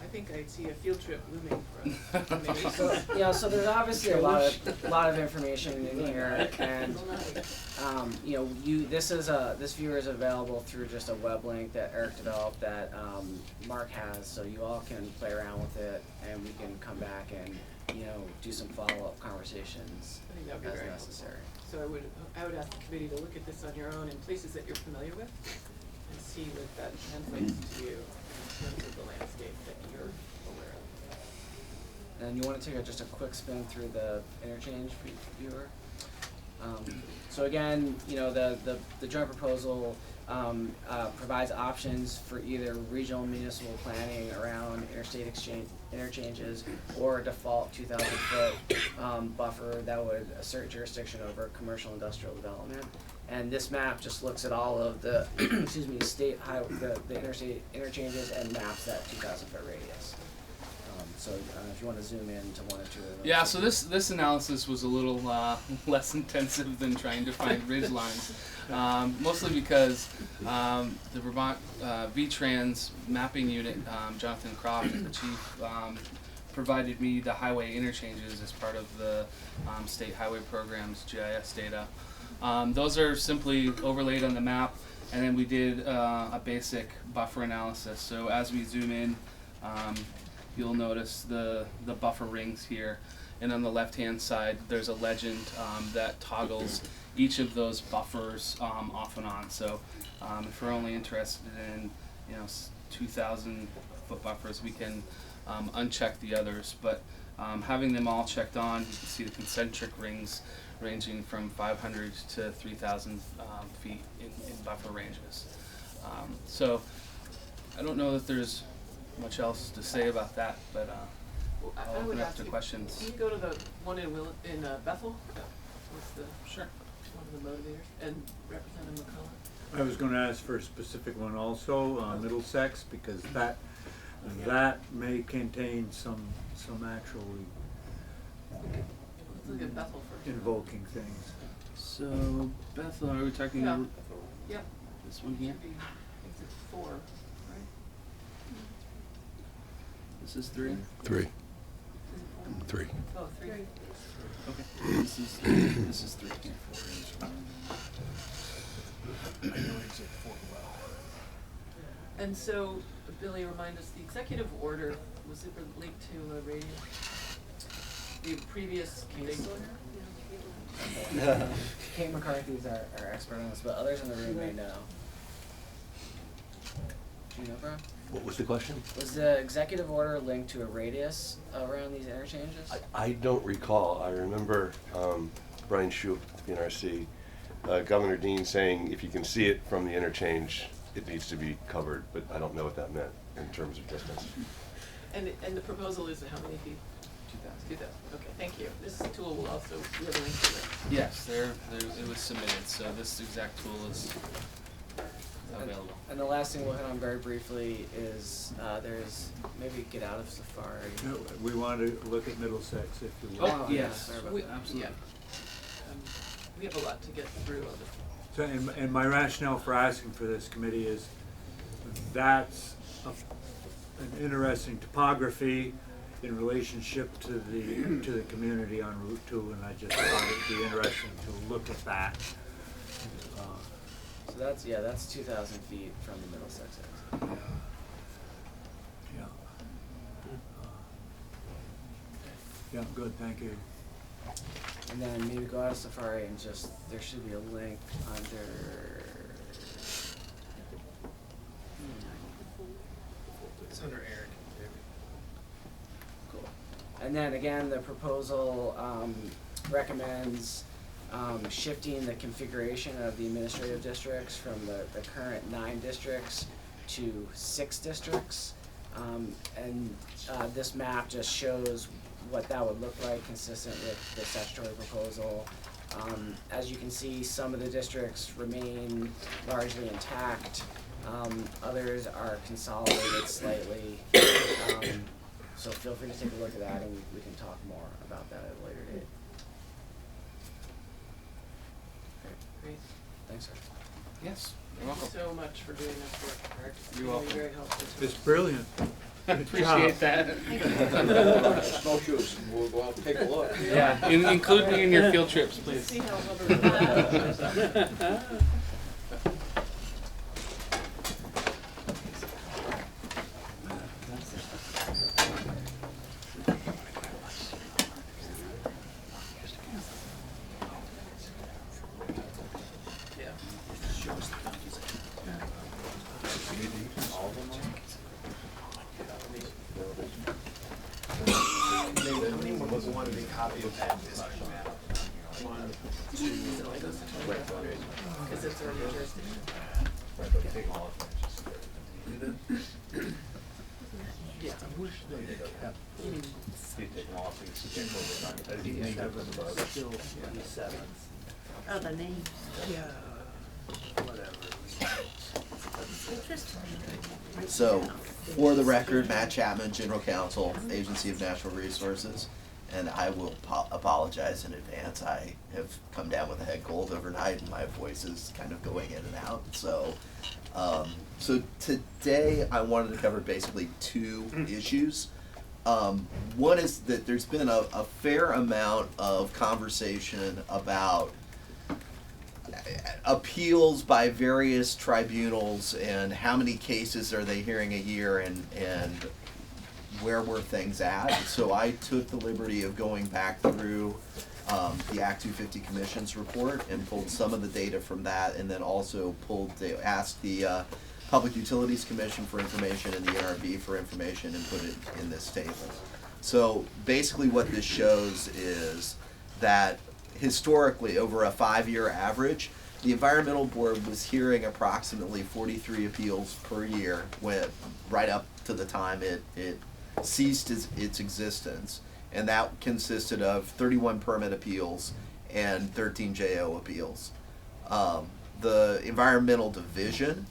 I think I see a field trip looming for us. Maybe.
So, so there's obviously a lot of information in here, and this viewer is available through just a web link that Erik developed that Mark has, so you all can play around with it, and we can come back and do some follow-up conversations
I think that would be
as
very
necessary.
So I would ask the committee to look at this on your own in places that you're familiar with and see what that translates to you in terms of the landscape that you're aware of.
And you want to take just a quick spin through the interchange viewer. So again, the joint proposal provides options for either regional municipal planning around interstate interchanges or a default 2,000 foot buffer that would assert jurisdiction over commercial industrial development. And this map just looks at all of the state highway, the interstate interchanges and maps that 2,000 foot radius. So if you want to zoom in to one or two of those.
Yeah, so this analysis was a little less intensive than trying to find ridge lines, mostly because the Vermont VTrans mapping unit, Jonathan Croft, the chief, provided me the highway interchanges as part of the state highway program's GIS data. Those are simply overlaid on the map, and then we did a basic buffer analysis. So as we zoom in, you'll notice the buffer rings here, and on the left-hand side there's a legend that toggles each of those buffers off and on. So if we're only interested in 2,000 foot buffers, we can uncheck the others. But having them all checked on, you can see the concentric rings ranging from 500 to 3,000 feet in buffer ranges. So I don't know that there's much else to say about that, but I'll
I would
open up
ask
to
you,
questions.
Can you go to the one in Bethel? What's the
Sure.
one of the motivators? And Representative McCullough?
I was going to ask for a specific one also, Middlesex, because that may contain some actually
Let's look at Bethel first.
invoking things.
So Bethel, are we talking
Yeah.
about
Yep.
this one here?
Should be, I think it's 4, right?
This is 3?
3.
Is it 4?
3.
Oh, 3.
Okay. This is 3.
And so, Billy, remind us, the executive order, was it linked to a radio? The previous case?
Kate McCarthy's our expert on this, but others in the room may know. Do you know, Brian?
What was the question?
Was the executive order linked to a radius around these interchanges?
I don't recall. I remember Brian Shoup, the NRC, Governor Dean saying if you can see it from the interchange, it needs to be covered, but I don't know what that meant in terms of distance.
And the proposal is how many feet? 2,000. 2,000, okay, thank you. This tool will also, we have a link to it.
Yes, it was submitted, so this exact tool is available.
And the last thing we'll hit on very briefly is there's maybe get out of Safari.
No, we want to look at Middlesex if you will.
Oh, yes,
sorry about that.
absolutely.
Yeah. We have a lot to get through on this.
So, and my rationale for asking for this committee is that's an interesting topography in relationship to the community on Route 2, and I just thought it'd be interesting to look at that.
So that's 2,000 feet from the Middlesex exit.
Yeah. Yeah, good, thank you.
And then maybe go out of Safari and just, there should be a link under.
It's under Erik.
Cool. And then again, the proposal recommends shifting the configuration of the administrative districts from the current 9 districts to 6 districts. And this map just shows what that would look like consistent with the statutory proposal. As you can see, some of the districts remain largely intact. Others are consolidated slightly. So feel free to take a look at that, and we can talk more about that at a later date.
Great.
Thanks, sir.
Yes, you're
Thank
welcome.
you so much for doing this work, Erik. It's
You're
really
welcome.
very helpful to
It's
us.
brilliant.
Appreciate that.
Snowshoes, we'll go out and take a look.
Yeah, include me in your field trips, please.
See how because it's already a jurisdiction. Yeah, I wish they had kept.
Oh, the name.
Yeah, whatever.
So, for the record, Matt Chapman, General Counsel, Agency of Natural Resources, and I will apologize in advance. I have come down with a head cold overnight, and my voice is kind of going in and out. So, so today I wanted to cover basically two issues. One is that there's been a fair amount of conversation about appeals by various tribunals and how many cases are they hearing a year and where were things at. So I took the liberty of going back through the Act 250 Commission's report and pulled some of the data from that, and then also asked the Public Utilities Commission for information and the NRB for information and put it in this table. So basically what this shows is that historically, over a 5-year average, the Environmental Board was hearing approximately 43 appeals per year right up to the time it ceased its existence. And that consisted of 31 permit appeals and 13 JO appeals. The Environmental Division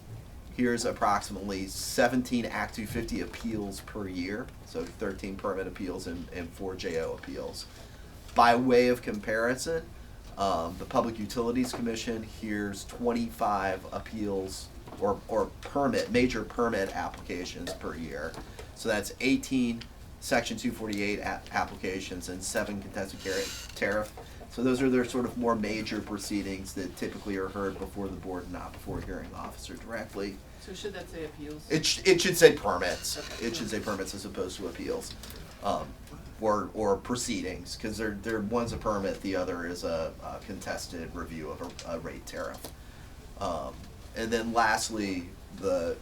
hears approximately 17 Act 250 appeals per year, so 13 permit appeals and 4 JO appeals. By way of comparison, the Public Utilities Commission hears 25 appeals or major permit applications per year. So that's 18 Section 248 applications and 7 contested tariff. So those are their sort of more major proceedings that typically are heard before the board, not before a hearing officer directly.
So should that say appeals?
It should say permits.
Okay.
It should say permits as opposed to appeals, or proceedings, because they're one's a permit, the other is a contested review of a rate tariff. And then lastly, the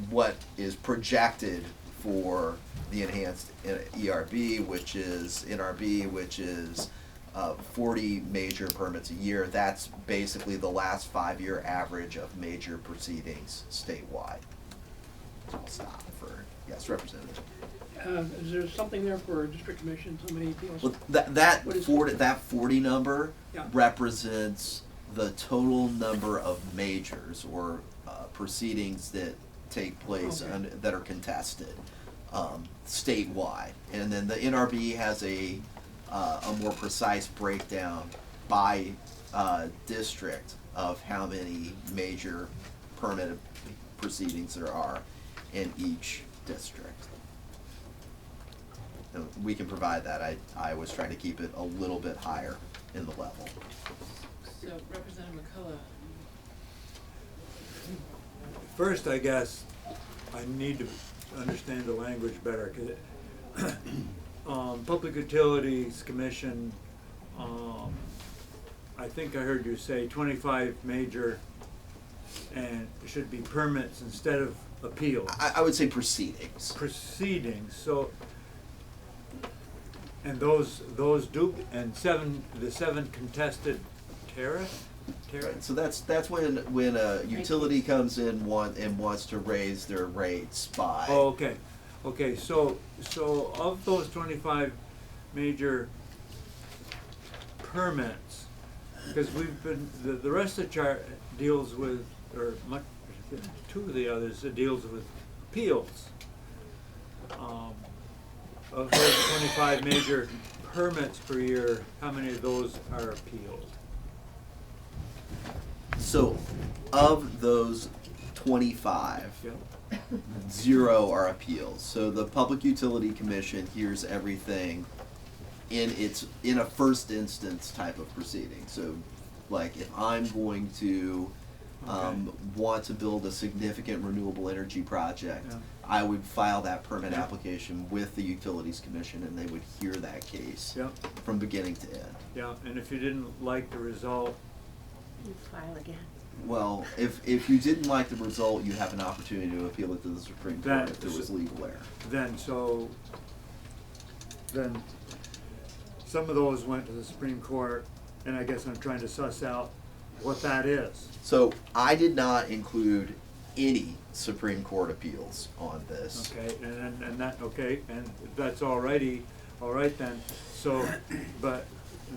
what is projected for the enhanced NRB, which is 40 major permits a year. That's basically the last 5-year average of major proceedings statewide. So I'll stop for, yes, Representative.
Is there something there for district commissions, how many appeals?
Well, that
What is-
40 number
Yeah.
represents the total number of majors or proceedings that take place
Okay.
that are contested statewide, and then the NRB has a more precise breakdown by district of how many major permit proceedings there are in each district. And we can provide that. I was trying to keep it a little bit higher in the level.
So Representative McCullough.
First, I guess, I need to understand the language better, cause Public Utilities Commission, I think I heard you say 25 major, and it should be permits instead of appeals.
I would say proceedings.
Proceedings, so, and those and the 7 contested tariff?
Right, so that's when a utility comes in and wants to raise their rates by.
Oh, okay, so of those 25 major permits, because we've been, the rest of the chart deals with, or much, 2 of the others, it deals with appeals. Of those 25 major permits per year, how many of those are appealed?
So, of those 25,
Yeah.
0 are appeals. So the Public Utility Commission hears everything in a first instance type of proceeding. So, like, if I'm going to want to build a significant renewable energy project,
Yeah.
I would file that permit application with the Utilities Commission, and they would hear that case
Yep.
from beginning to end.
Yeah, and if you didn't like the result,
You file again.
Well, if you didn't like the result, you have an opportunity to appeal it to the Supreme Court if there was legal error.
then some of those went to the Supreme Court, and I guess I'm trying to suss out what that is.
So I did not include any Supreme Court appeals on this.
Okay, and that's all right then. So, but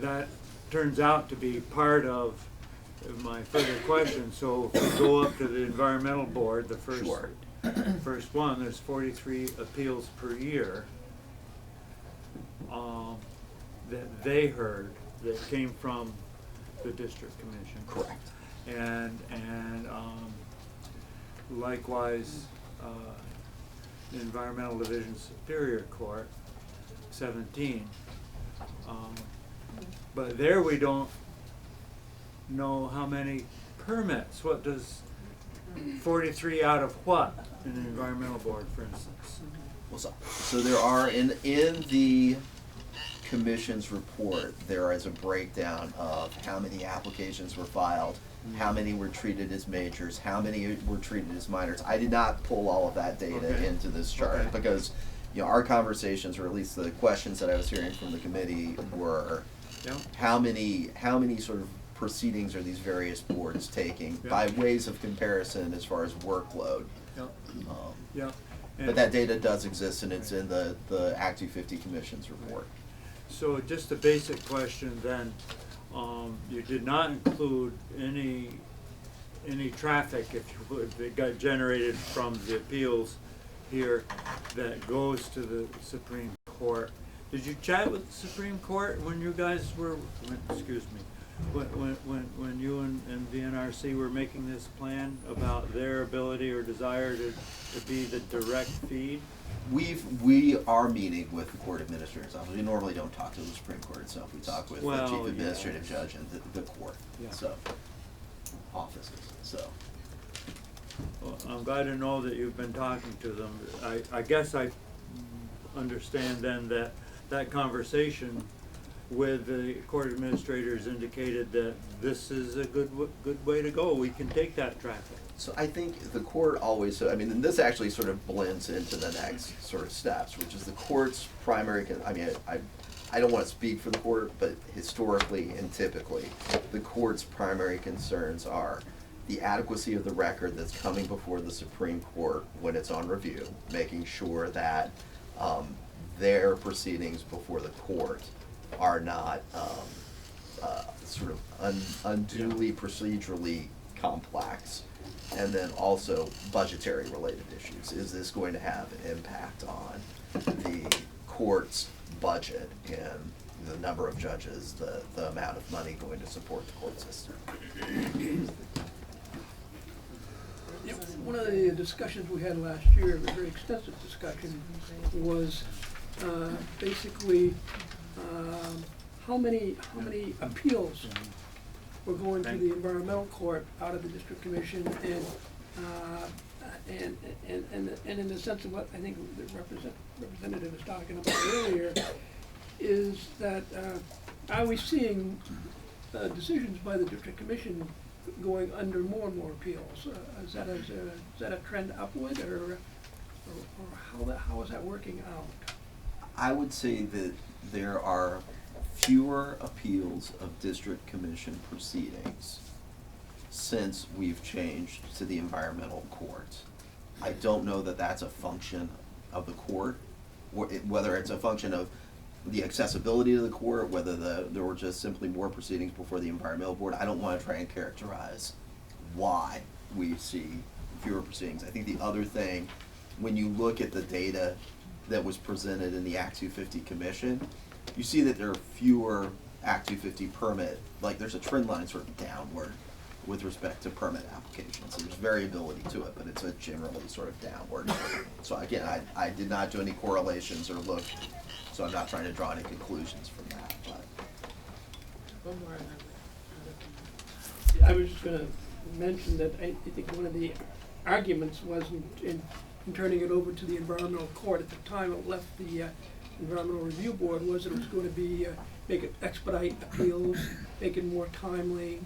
that turns out to be part of my further question. So if we go up to the environmental board, the first
Sure.
first one, there's 43 appeals per year that they heard that came from the district commission.
Correct.
And likewise, the Environmental Division Superior Court, 17. But there we don't know how many permits. What does 43 out of what in the Environmental Board, for instance?
Well, so there are in the commission's report, there is a breakdown of how many applications were filed, how many were treated as majors, how many were treated as minors. I did not pull all of that data into this chart because, you know, our conversations, or at least the questions that I was hearing from the committee, were how many sort of proceedings are these various boards taking by ways of comparison as far as workload. But that data does exist, and it's in the Act 250 Commission's report.
So just a basic question then, you did not include any traffic, if you would, that got generated from the appeals here that goes to the Supreme Court. Did you chat with the Supreme Court when you guys were, when you and VNRC were making this plan about their ability or desire to be the direct feed?
We are meeting with the court administrator's office. We normally don't talk to the Supreme Court itself. We talk with the chief administrative judge and the court, so offices. So.
Well, I'm glad to know that you've been talking to them. I guess I understand then that conversation with the court administrators indicated that this is a good way to go. We can take that traffic.
So I think the court always, I mean, and this actually sort of blends into the next sort of steps, which is the court's primary, I don't want to speak for the court, but historically and typically, the court's primary concerns are the adequacy of the record that's coming before the Supreme Court when it's on review, making sure that their proceedings before the court are not sort of unduly procedurally complex. And then also budgetary related issues. Is this going to have an impact on the court's budget and the number of judges, the amount of money going to support the court system?
One of the discussions we had last year, a very extensive discussion, was basically how many appeals were going to the environmental court out of the district commission, and in the sense of what I think the representative was talking about earlier, is that are we seeing decisions by the district commission going under more and more appeals? Is that a trend upward, or how is that working out?
I would say that there are fewer appeals of district commission proceedings since we've changed to the environmental court. I don't know that that's a function of the court, or whether it's a function of the accessibility to the court, whether there were just simply more proceedings before the environmental board. I don't want to try and characterize why we see fewer proceedings. I think the other thing, when you look at the data that was presented in the Act 250 Commission, you see that there are fewer Act 250 permit, like there's a trend line sort of downward with respect to permit applications. There's variability to it, but it's a generally sort of downward. So again, I did not do any correlations or look, so I'm not trying to draw any conclusions from that. But
One more, and then
I was just gonna mention that I think one of the arguments was in turning it over to the environmental court at the time it left the environmental review board was that it was going to be make it expedite appeals, make it more timely,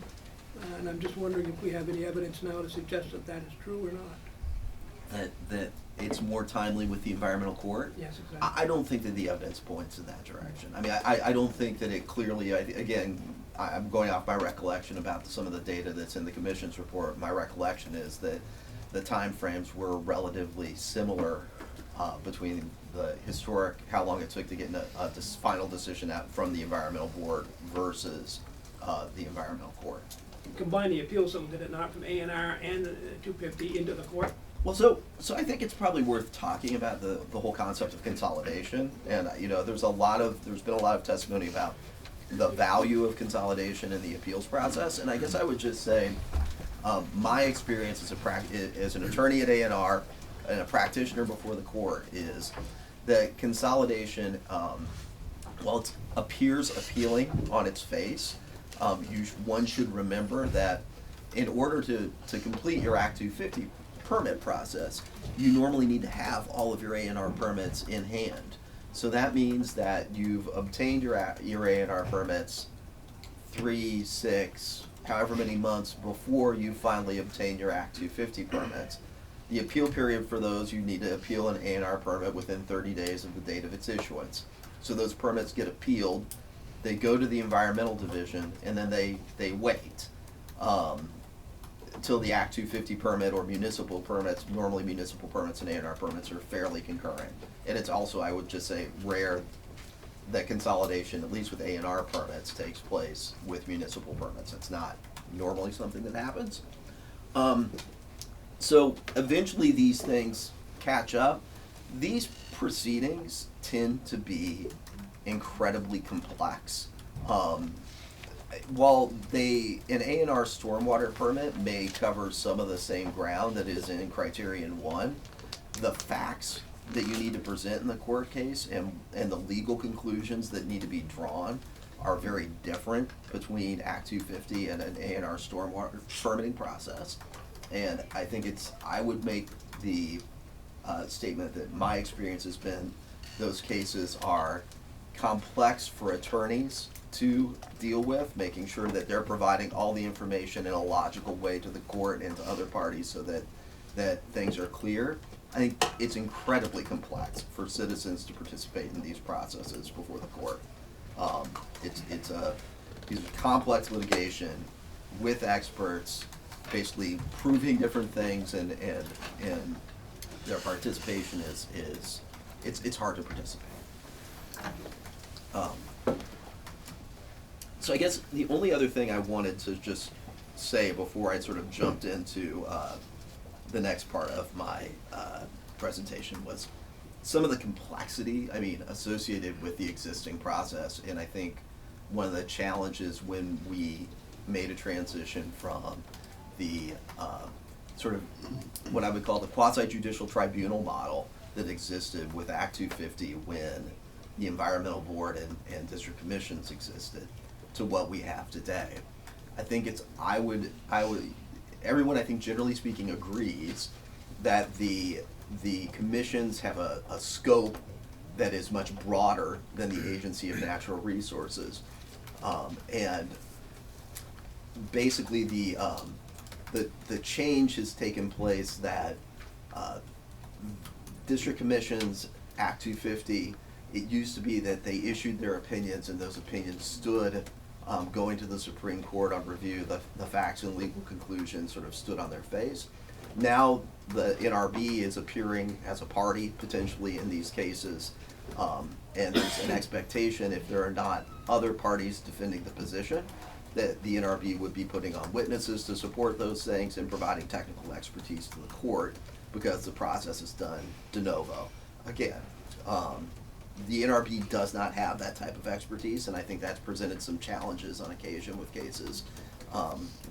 and I'm just wondering if we have any evidence now to suggest that that is true or not.
that it's more timely with the environmental court.
Yes, exactly.
I don't think that the evidence points in that direction. I mean, I don't think that it clearly, again, I'm going off my recollection about some of the data that's in the commission's report. My recollection is that the timeframes were relatively similar between the historic, how long it took to get a final decision out from the environmental board versus the environmental court.
Combine the appeals, so did it not, from A&R and the 250 into the court?
Well, so I think it's probably worth talking about the whole concept of consolidation. And, you know, there's been a lot of testimony about the value of consolidation in the appeals process. And I guess I would just say, my experience as an attorney at A&R and a practitioner before the court is that consolidation, while it appears appealing on its face, one should remember that in order to complete your Act 250 permit process, you normally need to have all of your A&R permits in hand. So that means that you've obtained your A&R permits 3, 6, however many months before you finally obtain your Act 250 permits. The appeal period for those, you need to appeal an A&R permit within 30 days of the date of its issuance. So those permits get appealed, they go to the environmental division, and then they wait until the Act 250 permit or municipal permits. Normally municipal permits and A&R permits are fairly concurrent. And it's also, I would just say, rare that consolidation, at least with A&R permits, takes place with municipal permits. It's not normally something that happens. So eventually these things catch up. These proceedings tend to be incredibly complex. While an A&R stormwater permit may cover some of the same ground that is in Criterion 1, the facts that you need to present in the court case and the legal conclusions that need to be drawn are very different between Act 250 and an A&R stormwater permitting process. And I think I would make the statement that my experience has been those cases are complex for attorneys to deal with, making sure that they're providing all the information in a logical way to the court and to other parties so that things are clear. I think it's incredibly complex for citizens to participate in these processes before the court. It's a complex litigation with experts, basically proving different things, and their participation it's hard to participate. So I guess the only other thing I wanted to just say before I sort of jumped into the next part of my presentation was some of the complexity, associated with the existing process. And I think one of the challenges when we made a transition from the sort of what I would call the quasi-judicial tribunal model that existed with Act 250 when the environmental board and district commissions existed to what we have today. I think everyone, I think generally speaking, agrees that the commissions have a scope that is much broader than the Agency of Natural Resources. And basically the change has taken place that district commissions, Act 250, it used to be that they issued their opinions and those opinions stood going to the Supreme Court on review. The facts and legal conclusions sort of stood on their face. Now the NRB is appearing as a party potentially in these cases, and there's an expectation, if there are not other parties defending the position, that the NRB would be putting on witnesses to support those things and providing technical expertise to the court because the process is done de novo. Again, the NRB does not have that type of expertise, and I think that's presented some challenges on occasion with cases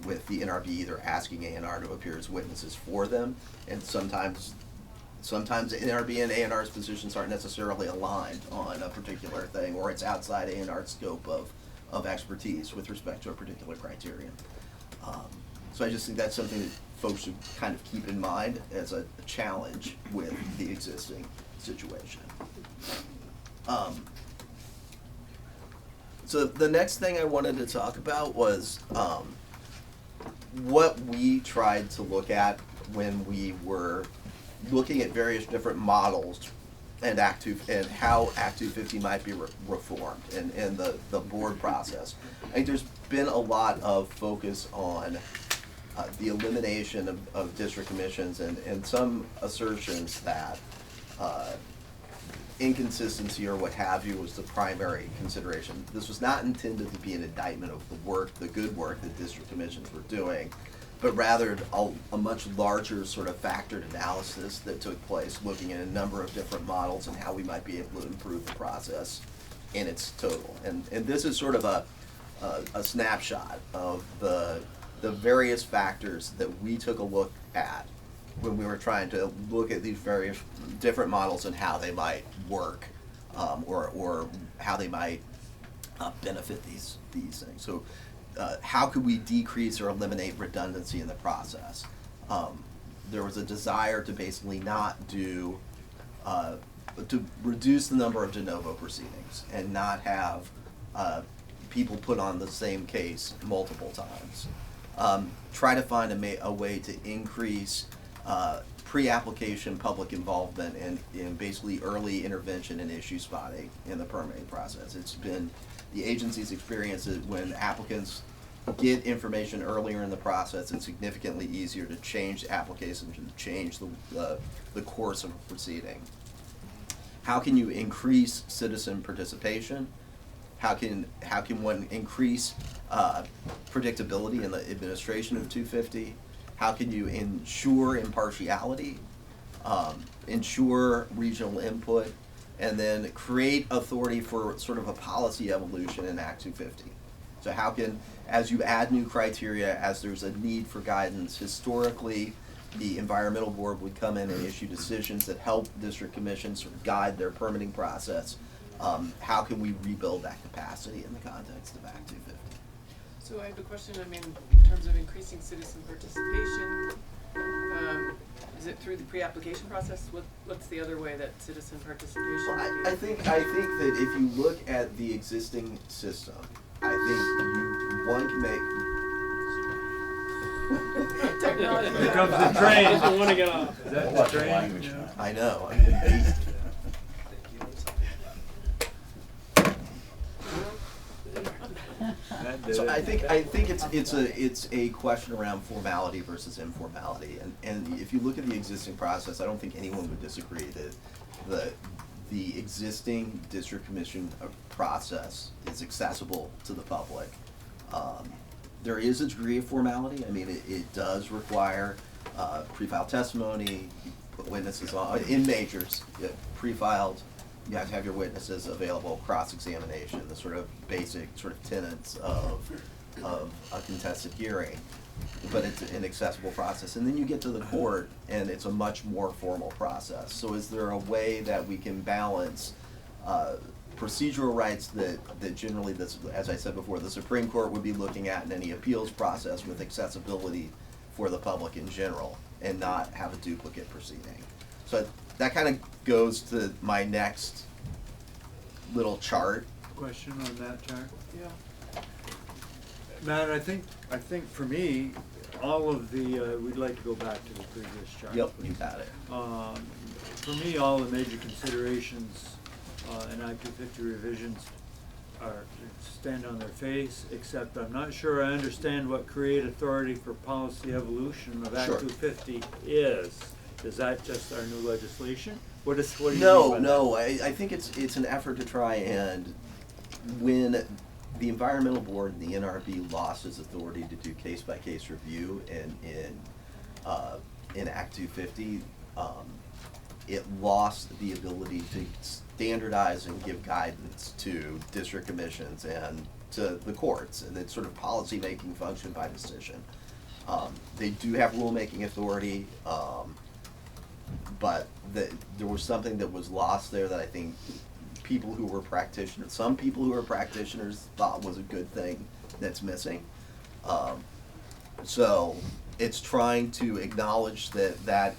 with the NRB either asking A&R to appear as witnesses for them, and sometimes NRB and A&R's positions aren't necessarily aligned on a particular thing, or it's outside A&R's scope of expertise with respect to a particular criterion. So I just think that's something that folks should kind of keep in mind as a challenge with the existing situation. So the next thing I wanted to talk about was what we tried to look at when we were looking at various different models and and how Act 250 might be reformed and the board process. I think there's been a lot of focus on the elimination of district commissions and some assertions that inconsistency or what have you was the primary consideration. This was not intended to be an indictment of the good work that district commissions were doing, but rather a much larger sort of factored analysis that took place, looking at a number of different models and how we might be able to improve the process in its total. And this is sort of a snapshot of the various factors that we took a look at when we were trying to look at these various different models and how they might work, or how they might benefit these things. So how could we decrease or eliminate redundancy in the process? There was a desire to basically not do, to reduce the number of de novo proceedings and not have people put on the same case multiple times. Try to find a way to increase pre-application public involvement in basically early intervention and issue spotting in the permitting process. It's been the agency's experience that when applicants get information earlier in the process, it's significantly easier to change the application, to change the course of a proceeding. How can you increase citizen participation? How can one increase predictability in the administration of 250? How can you ensure impartiality, ensure regional input, and then create authority for sort of a policy evolution in Act 250? So how can, as you add new criteria, as there's a need for guidance, historically the environmental board would come in and issue decisions that help district commissions sort of guide their permitting process. How can we rebuild that capacity in the context of Act 250?
So I have a question, I mean, in terms of increasing citizen participation, is it through the pre-application process? What's the other way that citizen participation would be?
I think that if you look at the existing system, I think one can make...
Technology.
Here comes the train.
I want to get off.
Is that the train? Yeah.
I know, I'm amazed. So I think it's a question around formality versus informality, and if you look at the existing process, I don't think anyone would disagree that the existing district commission process is accessible to the public. There is a degree of formality. I mean, it does require pre-filed testimony, put witnesses on in majors, pre-filed. You have to have your witnesses available, cross-examination, the sort of basic sort of tenets of a contested hearing, but it's an accessible process. And then you get to the court, and it's a much more formal process. So is there a way that we can balance procedural rights that generally, as I said before, the Supreme Court would be looking at in any appeals process with accessibility for the public in general, and not have a duplicate proceeding? So that kind of goes to my next little chart.
Question on that chart?
Yeah.
Matt, I think for me, all of the, we'd like to go back to the previous chart.
Yep, you got it.
For me, all the major considerations in Act 250 revisions stand on their face, except I'm not sure I understand what create authority for policy evolution of Act 250 is. Is that just our new legislation? What do you mean by that?
No. I think it's an effort to try and, when the environmental board and the NRB lost its authority to do case-by-case review in Act 250, it lost the ability to standardize and give guidance to district commissions and to the courts, and it's sort of policy-making function by decision. They do have rulemaking authority, but there was something that was lost there that I think some people who were practitioners thought was a good thing that's missing. So it's trying to acknowledge that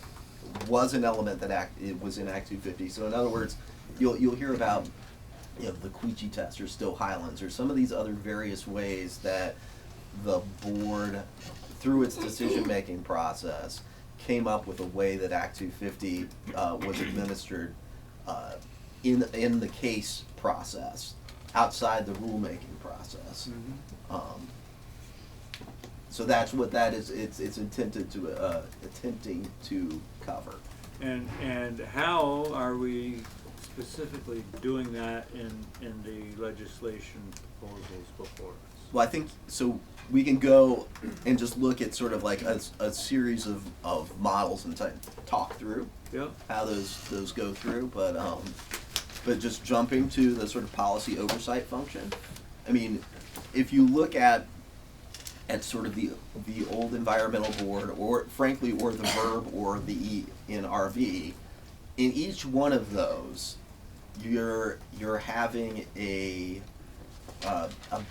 was an element that it was in Act 250. So in other words, you'll hear about the Queechy test or Still Highlands or some of these other various ways that the board, through its decision-making process, came up with a way that Act 250 was administered in the case process, outside the rulemaking process. So that's what that is. It's intended to attempting to cover.
And how are we specifically doing that in the legislation proposals before us?
Well, I think so. We can go and just look at sort of like a series of models and talk through how those go through, but just jumping to the sort of policy oversight function. I mean, if you look at sort of the old environmental board, or frankly, or the verb, or the NRV, in each one of those, you're having a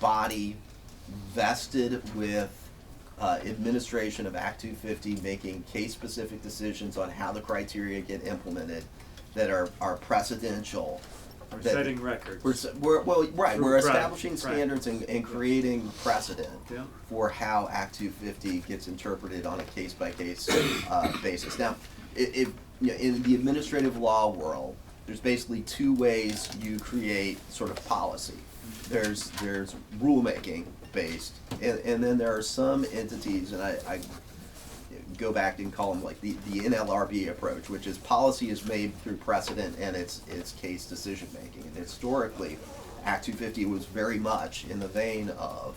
body vested with administration of Act 250, making case-specific decisions on how the criteria get implemented that are precedential.
We're setting records.
We're establishing standards and creating precedent for how Act 250 gets interpreted on a case-by-case basis. Now, in the administrative law world, there's basically two ways you create sort of policy. There's rulemaking based, and then there are some entities, and I go back and call them like the NLRB approach, which is policy is made through precedent and it's case decision making. And historically, Act 250 was very much in the vein of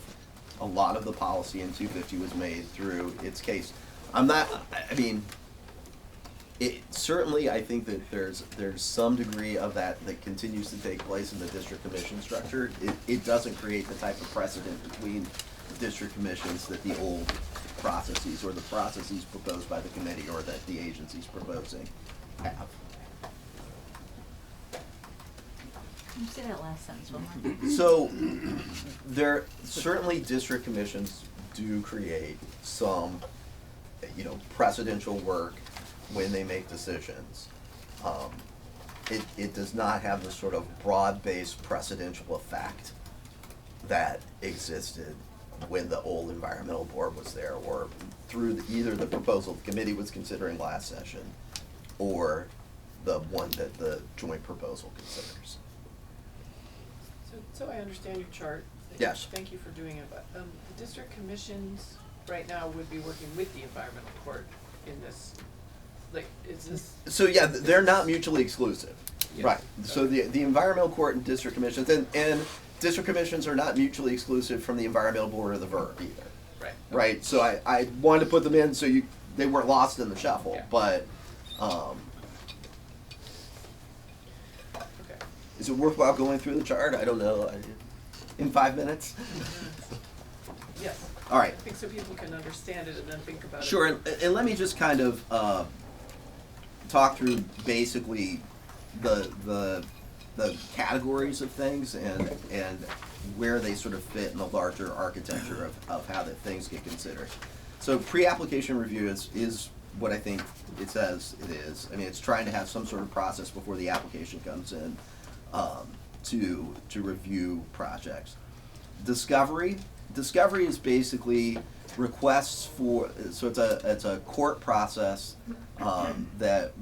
a lot of the policy in 250 was made through its case. Certainly I think that there's some degree of that continues to take place in the district commission structure. It doesn't create the type of precedent between district commissions that the old processes or the processes proposed by the committee or that the agency's proposing have.
Can you say that last sentence one more time?
So, there certainly district commissions do create some, precedential work when they make decisions. It does not have the sort of broad-based precedential effect that existed when the old environmental board was there, or through either the proposal the committee was considering last session, or the one that the joint proposal considers.
So I understand your chart.
Yes.
Thank you for doing it. But the district commissions right now would be working with the environmental court in this. Like, is this?
So yeah, they're not mutually exclusive.
Yes.
Right. So the environmental court and district commissions and district commissions are not mutually exclusive from the environmental board or the verb either.
Right.
Right. So I wanted to put them in so they weren't lost in the shuffle.
Yeah.
But
Okay.
is it worthwhile going through the chart? I don't know. In 5 minutes?
Yes.
All right.
I think so people can understand it and then think about it.
Sure, and let me just kind of talk through basically the categories of things and where they sort of fit in the larger architecture of how that things get considered. So pre-application review is what I think it says it is. I mean, it's trying to have some sort of process before the application comes in to review projects. Discovery is basically requests for, so it's a court process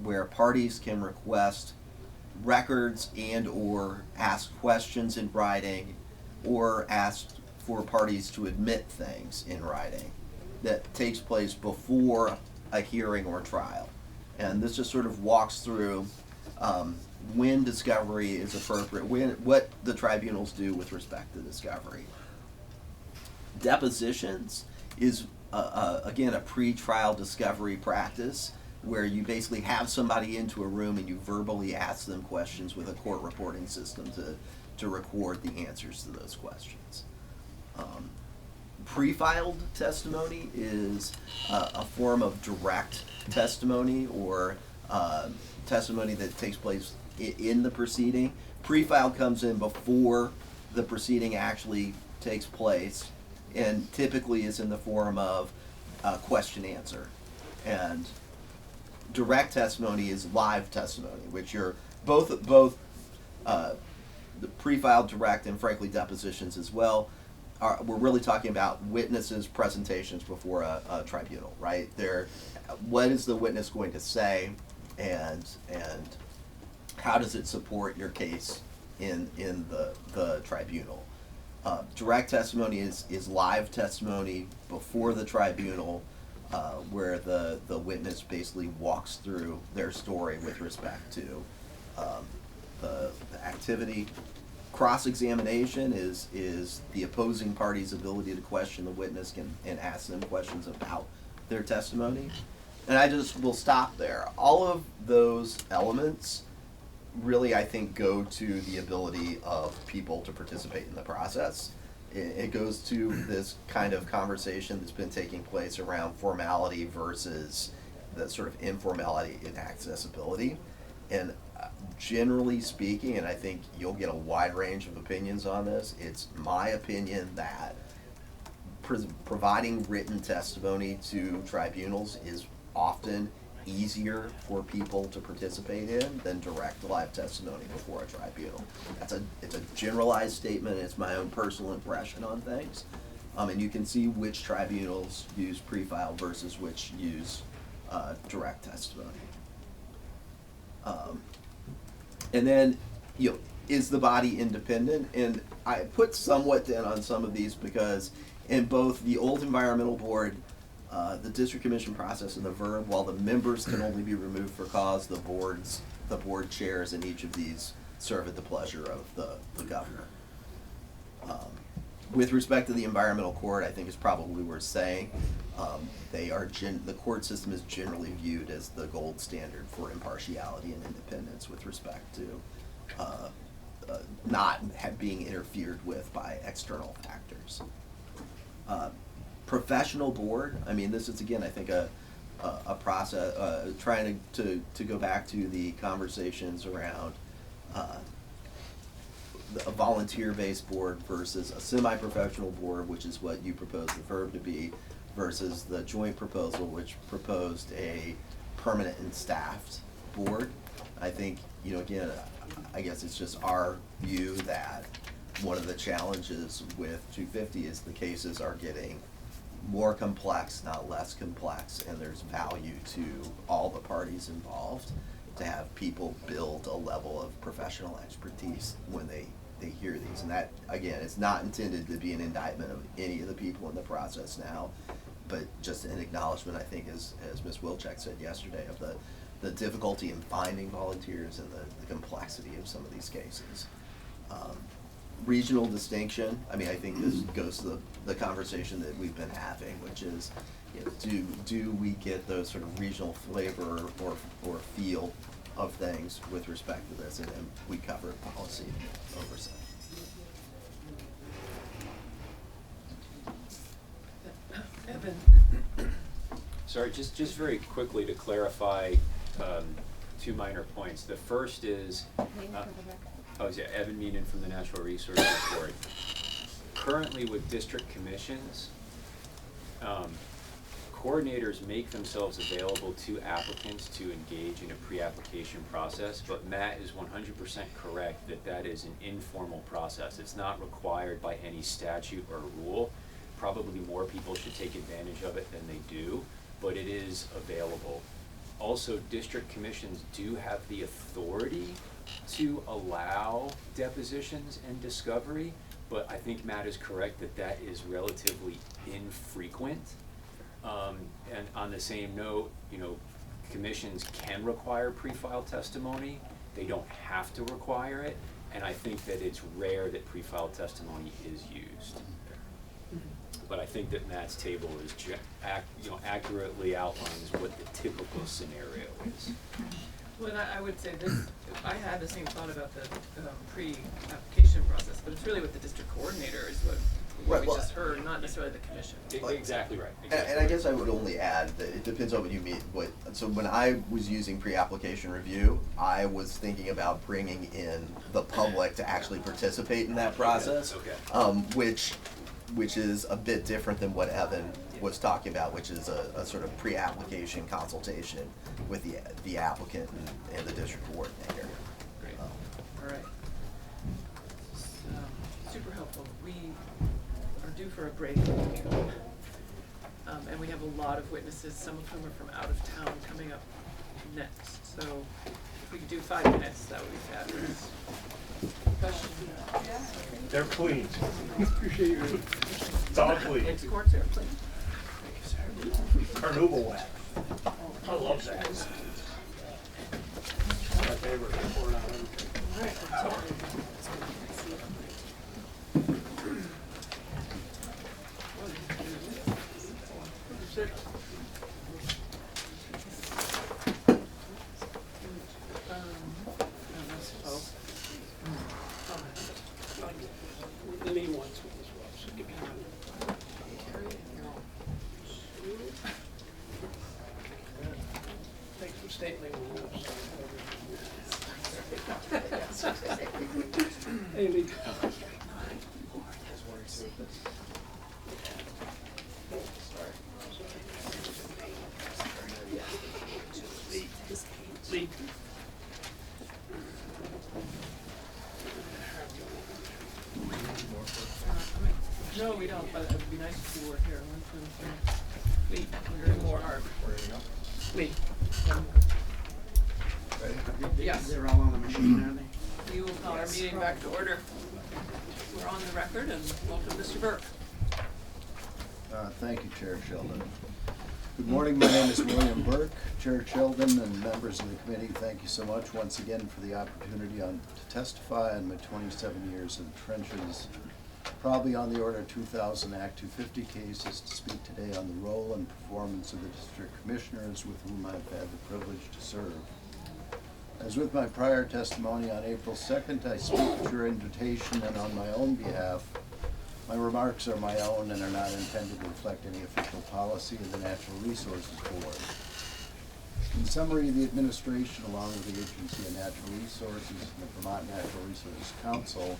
where parties can request records and or ask questions in writing or ask for parties to admit things in writing that takes place before a hearing or trial. And this just sort of walks through when discovery is appropriate, what the tribunals do with respect to discovery. Depositions is, again, a pre-trial discovery practice where you basically have somebody into a room and you verbally ask them questions with a court reporting system to record the answers to those questions. Pre-filed testimony is a form of direct testimony or testimony that takes place in the proceeding. Pre-filed comes in before the proceeding actually takes place and typically is in the form of question-answer. And direct testimony is live testimony, which you're both the pre-filed direct and frankly depositions as well. We're really talking about witnesses' presentations before a tribunal, right? What is the witness going to say, and how does it support your case in the tribunal? Direct testimony is live testimony before the tribunal, where the witness basically walks through their story with respect to the activity. Cross-examination is the opposing party's ability to question the witness and ask them questions about their testimony. And I just will stop there. All of those elements really, I think, go to the ability of people to participate in the process. It goes to this kind of conversation that's been taking place around formality versus the sort of informality in accessibility. And generally speaking, and I think you'll get a wide range of opinions on this, it's my opinion that providing written testimony to tribunals is often easier for people to participate in than direct live testimony before a tribunal. It's a generalized statement. It's my own personal impression on things. And you can see which tribunals use pre-file versus which use direct testimony. And then, is the body independent? And I put somewhat in on some of these because in both the old environmental board, the district commission process, and the VERB, while the members can only be removed for cause, the board chairs in each of these serve at the pleasure of the governor. With respect to the environmental court, I think it's probably worth saying the court system is generally viewed as the gold standard for impartiality and independence with respect to not being interfered with by external factors. Professional board, I mean, this is again, I think a process, trying to go back to the conversations around a volunteer-based board versus a semi-professional board, which is what you propose the VERB to be, versus the joint proposal, which proposed a permanent and staffed board. I think, again, I guess it's just our view that one of the challenges with 250 is the cases are getting more complex, not less complex, and there's value to all the parties involved to have people build a level of professional expertise when they hear these. And that, again, it's not intended to be an indictment of any of the people in the process now, but just an acknowledgement, I think, as Ms. Wilczek said yesterday, of the difficulty in finding volunteers and the complexity of some of these cases. Regional distinction, I mean, I think this goes to the conversation that we've been having, which is, do we get those sort of regional flavor or feel of things with respect to this, and then we cover policy oversight.
Evan.
Sorry, just very quickly to clarify two minor points. The first is, Evan Meenan from the Natural Resources Board. Currently with district commissions, coordinators make themselves available to applicants to engage in a pre-application process, but Matt is 100% correct that is an informal process. It's not required by any statute or rule. Probably more people should take advantage of it than they do, but it is available. Also, district commissions do have the authority to allow depositions and discovery, but I think Matt is correct that is relatively infrequent. And on the same note, commissions can require pre-file testimony. They don't have to require it, and I think that it's rare that pre-file testimony is used. But I think that Matt's table is accurately outlines what the typical scenario is.
Well, and I would say this, I had the same thought about the pre-application process, but it's really what the district coordinator is what what
Right,
we
well,
just heard, not necessarily the commission.
Exactly right.
And I guess I would only add that it depends on what you mean. So when I was using pre-application review, I was thinking about bringing in the public to actually participate in that process, which is a bit different than what Evan was talking about, which is a sort of pre-application consultation with the applicant and the district coordinator.
Great. All right. Super helpful. We are due for a break in June. And we have a lot of witnesses, some of whom are from out of town, coming up next. So if we could do 5 minutes, that would be fabulous. Questions?
They're clean.
Appreciate your.
It's all clean.
Next courts are clean.
Carnauba wax. I love that. My favorite.
All right.
The main ones as well, so give me one. Thanks for stapling the rules. Hey, Lee. Lee.
No, we don't, but it would be nice if you were here. Lee, we're doing more hard. Lee. Yes.
They're all on the machine, are they?
We will call our meeting back to order. We're on the record and welcome Mr. Burke.
Thank you, Chair Sheldon. Good morning, my name is William Burke. Chair Sheldon and members of the committee, thank you so much once again for the opportunity to testify on my 27 years in the trenches. Probably on the order of 2,000 Act 250 cases to speak today on the role and performance of the district commissioners with whom I've had the privilege to serve. As with my prior testimony on April 2nd, I speak at your invitation and on my own behalf. My remarks are my own and are not intended to reflect any official policy of the Natural Resources Board. In summary, the administration, along with the Agency of Natural Resources and the Vermont Natural Resources Council,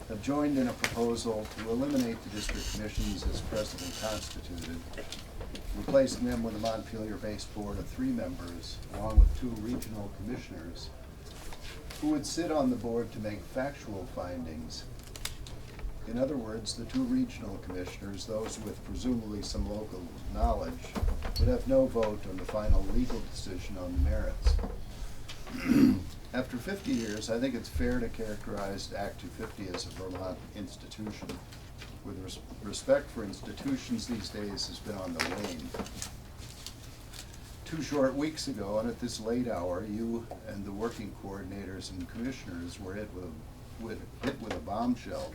have joined in a proposal to eliminate the district commissions as presently constituted, replacing them with a Montpelier-based board of 3 members, along with 2 regional commissioners, who would sit on the board to make factual findings. In other words, the 2 regional commissioners, those with presumably some local knowledge, would have no vote on the final legal decision on the merits. After 50 years, I think it's fair to characterize Act 250 as a Vermont institution. With respect for institutions these days has been on the wane. 2 short weeks ago, and at this late hour, you and the working coordinators and commissioners were hit with a bombshell.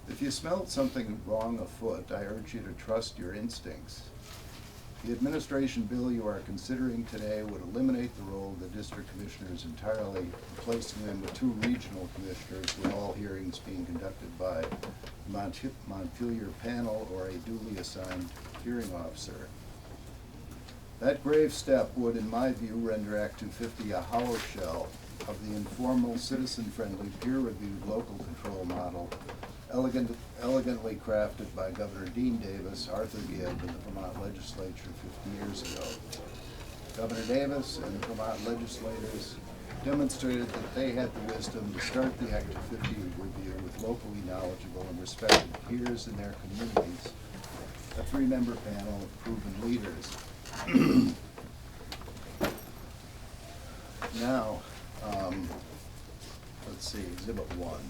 If you smelled something wrong afoot, I urge you to trust your instincts. The administration bill you are considering today would eliminate the role of the district commissioners entirely, replacing them with 2 regional commissioners, with all hearings being conducted by a Montpelier panel or a duly assigned hearing officer. That grave step would, in my view, render Act 250 a hollow shell of the informal, citizen-friendly, peer-reviewed local control model elegantly crafted by Governor Dean Davis, Arthur Gibb, and the Vermont legislature 50 years ago. Governor Davis and the Vermont legislators demonstrated that they had the wisdom to start the Act 250 review with locally knowledgeable and respected peers in their communities, a 3-member panel of proven leaders. Now, let's see, Exhibit 1.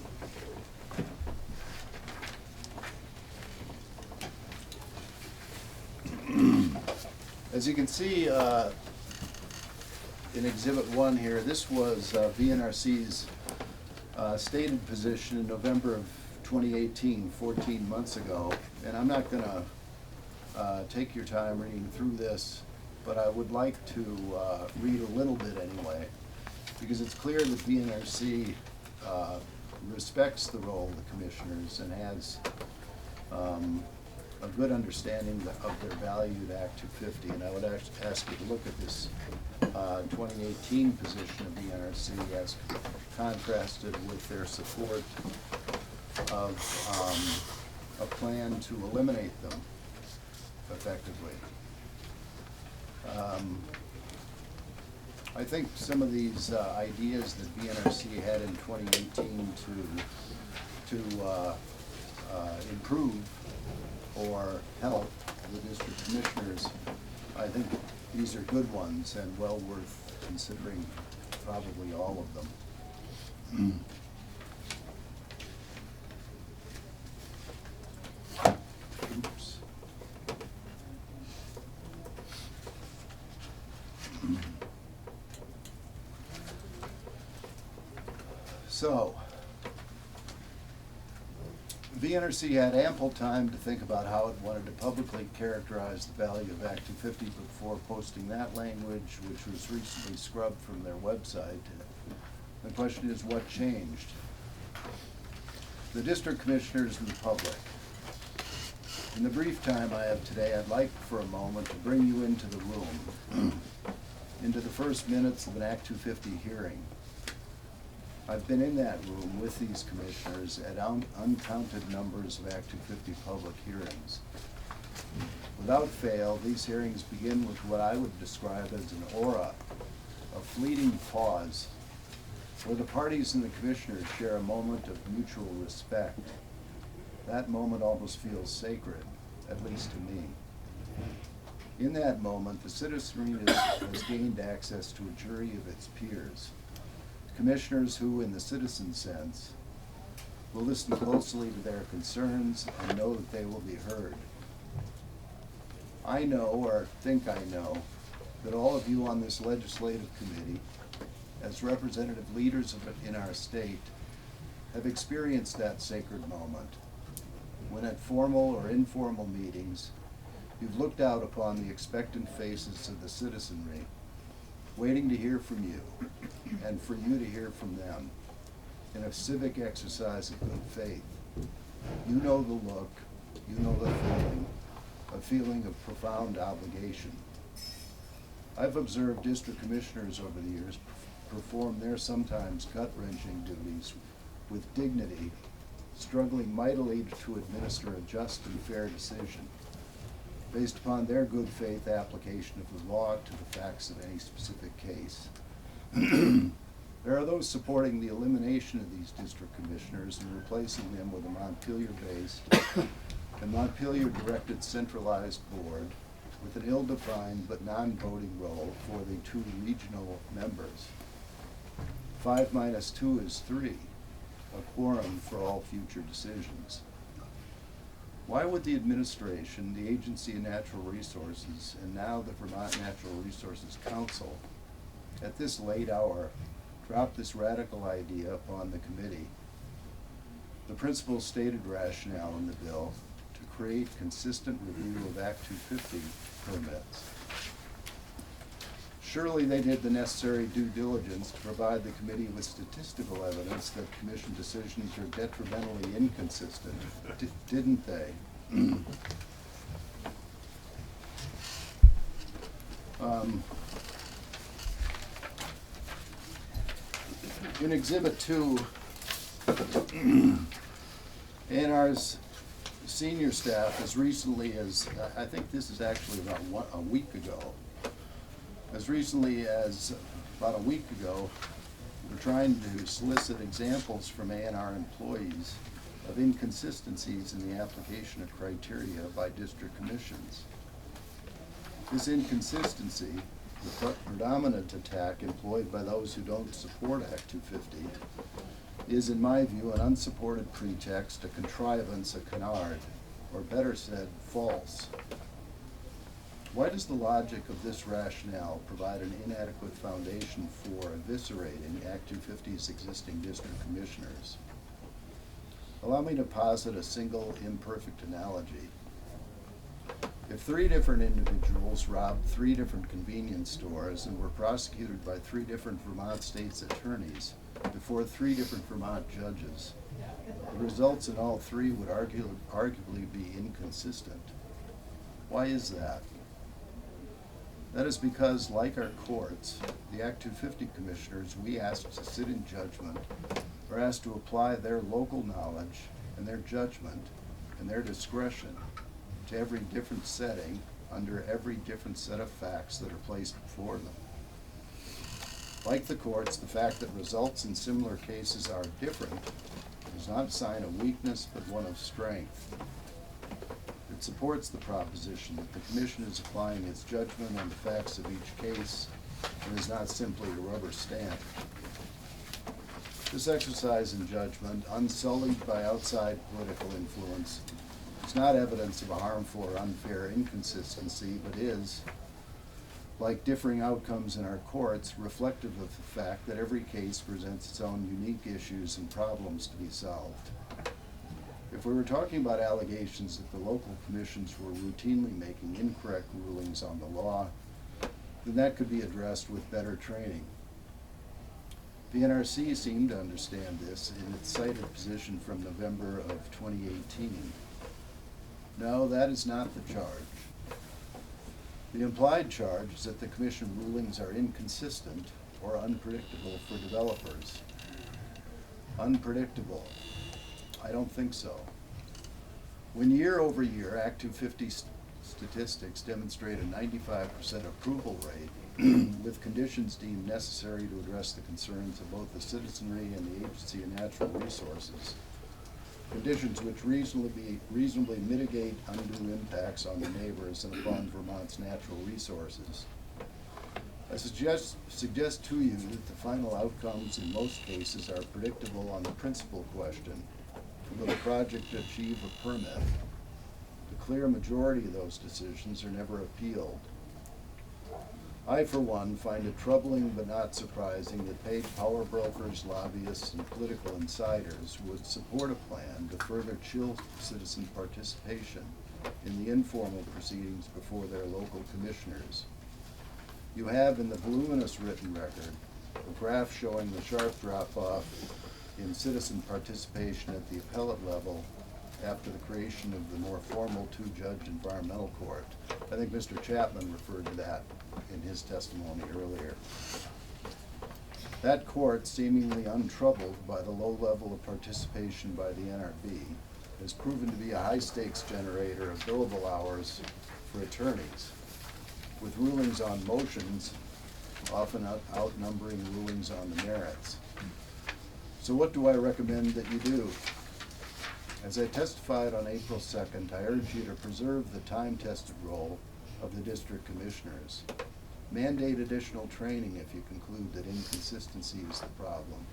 As you can see in Exhibit 1 here, this was VNRC's stated position in November of 2018, 14 months ago. And I'm not going to take your time reading through this, but I would like to read a little bit anyway, because it's clear that VNRC respects the role of the commissioners and has a good understanding of their value to Act 250, and I would ask you to look at this 2018 position of the NRC as contrasted with their support of a plan to eliminate them effectively. I think some of these ideas that VNRC had in 2018 to improve or help the district commissioners, I think these are good ones and well worth considering probably all of them. Oops. So, VNRC had ample time to think about how it wanted to publicly characterize the value of Act 250 before posting that language, which was recently scrubbed from their website. The question is, what changed? The district commissioners and the public. In the brief time I have today, I'd like for a moment to bring you into the room, into the first minutes of an Act 250 hearing. I've been in that room with these commissioners at uncounted numbers of Act 250 public hearings. Without fail, these hearings begin with what I would describe as an aura, a fleeting pause, where the parties and the commissioners share a moment of mutual respect. That moment almost feels sacred, at least to me. In that moment, the citizenry has gained access to a jury of its peers. Commissioners who, in the citizen sense, will listen closely to their concerns and know that they will be heard. I know, or think I know, that all of you on this legislative committee, as representative leaders in our state, have experienced that sacred moment, when at formal or informal meetings, you've looked out upon the expectant faces of the citizenry, waiting to hear from you, and for you to hear from them, in a civic exercise of good faith. You know the look, you know the feeling, a feeling of profound obligation. I've observed district commissioners over the years perform their sometimes gut-wrenching duties with dignity, struggling mightily to administer a just and fair decision, based upon their good faith application of the law to the facts of any specific case. There are those supporting the elimination of these district commissioners and replacing them with a Montpelier-based and Montpelier-directed centralized board with an ill-defined but non-voting role for the 2 regional members. 5 minus 2 is 3, a quorum for all future decisions. Why would the administration, the Agency of Natural Resources, and now the Vermont Natural Resources Council, at this late hour, drop this radical idea upon the committee? The principal stated rationale in the bill to create consistent review of Act 250 permits. Surely they did the necessary due diligence to provide the committee with statistical evidence that commission decisions are detrimentally inconsistent, didn't they? In Exhibit 2, ANR's senior staff, as recently as, I think this is actually about a week ago, as recently as about a week ago, we're trying to solicit examples from ANR employees of inconsistencies in the application of criteria by district commissions. This inconsistency, the predominant attack employed by those who don't support Act 250, is, in my view, an unsupported pretext, a contrivance, a canard, or better said, false. Why does the logic of this rationale provide an inadequate foundation for eviscerating Act 250's existing district commissioners? Allow me to posit a single imperfect analogy. If 3 different individuals robbed 3 different convenience stores and were prosecuted by 3 different Vermont state's attorneys before 3 different Vermont judges, The results in all three would arguably be inconsistent. Why is that? That is because, like our courts, the Act 250 commissioners we ask to sit in judgment are asked to apply their local knowledge and their judgment and their discretion to every different setting under every different set of facts that are placed before them. Like the courts, the fact that results in similar cases are different is not a sign of weakness, but one of strength. It supports the proposition that the Commission is applying its judgment on the facts of each case and is not simply a rubber stamp. This exercise in judgment, unsullied by outside political influence, is not evidence of a harmful or unfair inconsistency, but is, like differing outcomes in our courts, reflective of the fact that every case presents its own unique issues and problems to be solved. If we were talking about allegations that the local commissions were routinely making incorrect rulings on the law, then that could be addressed with better training. The NRC seemed to understand this in its cited position from November of 2018. No, that is not the charge. The implied charge is that the Commission rulings are inconsistent or unpredictable for developers. Unpredictable. I don't think so. When year over year, Act 250 statistics demonstrate a 95% approval rate with conditions deemed necessary to address the concerns of both the citizenry and the Agency of Natural Resources, conditions which reasonably mitigate undue impacts on the neighbors and upon Vermont's natural resources. I suggest to you that the final outcomes in most cases are predictable on the principal question: will the project achieve a permit? The clear majority of those decisions are never appealed. I, for one, find it troubling but not surprising that paid power brokers, lobbyists, and political insiders would support a plan to further chill citizen participation in the informal proceedings before their local commissioners. You have in the voluminous written record a graph showing the sharp drop-off in citizen participation at the appellate level after the creation of the more formal two-judge environmental court. I think Mr. Chapman referred to that in his testimony earlier. That court, seemingly untroubled by the low level of participation by the NRB, has proven to be a high-stakes generator of billable hours for attorneys, with rulings on motions often outnumbering rulings on the merits. So what do I recommend that you do? As I testified on April 2nd, I urge you to preserve the time-tested role of the district commissioners. Mandate additional training if you conclude that inconsistency is the problem.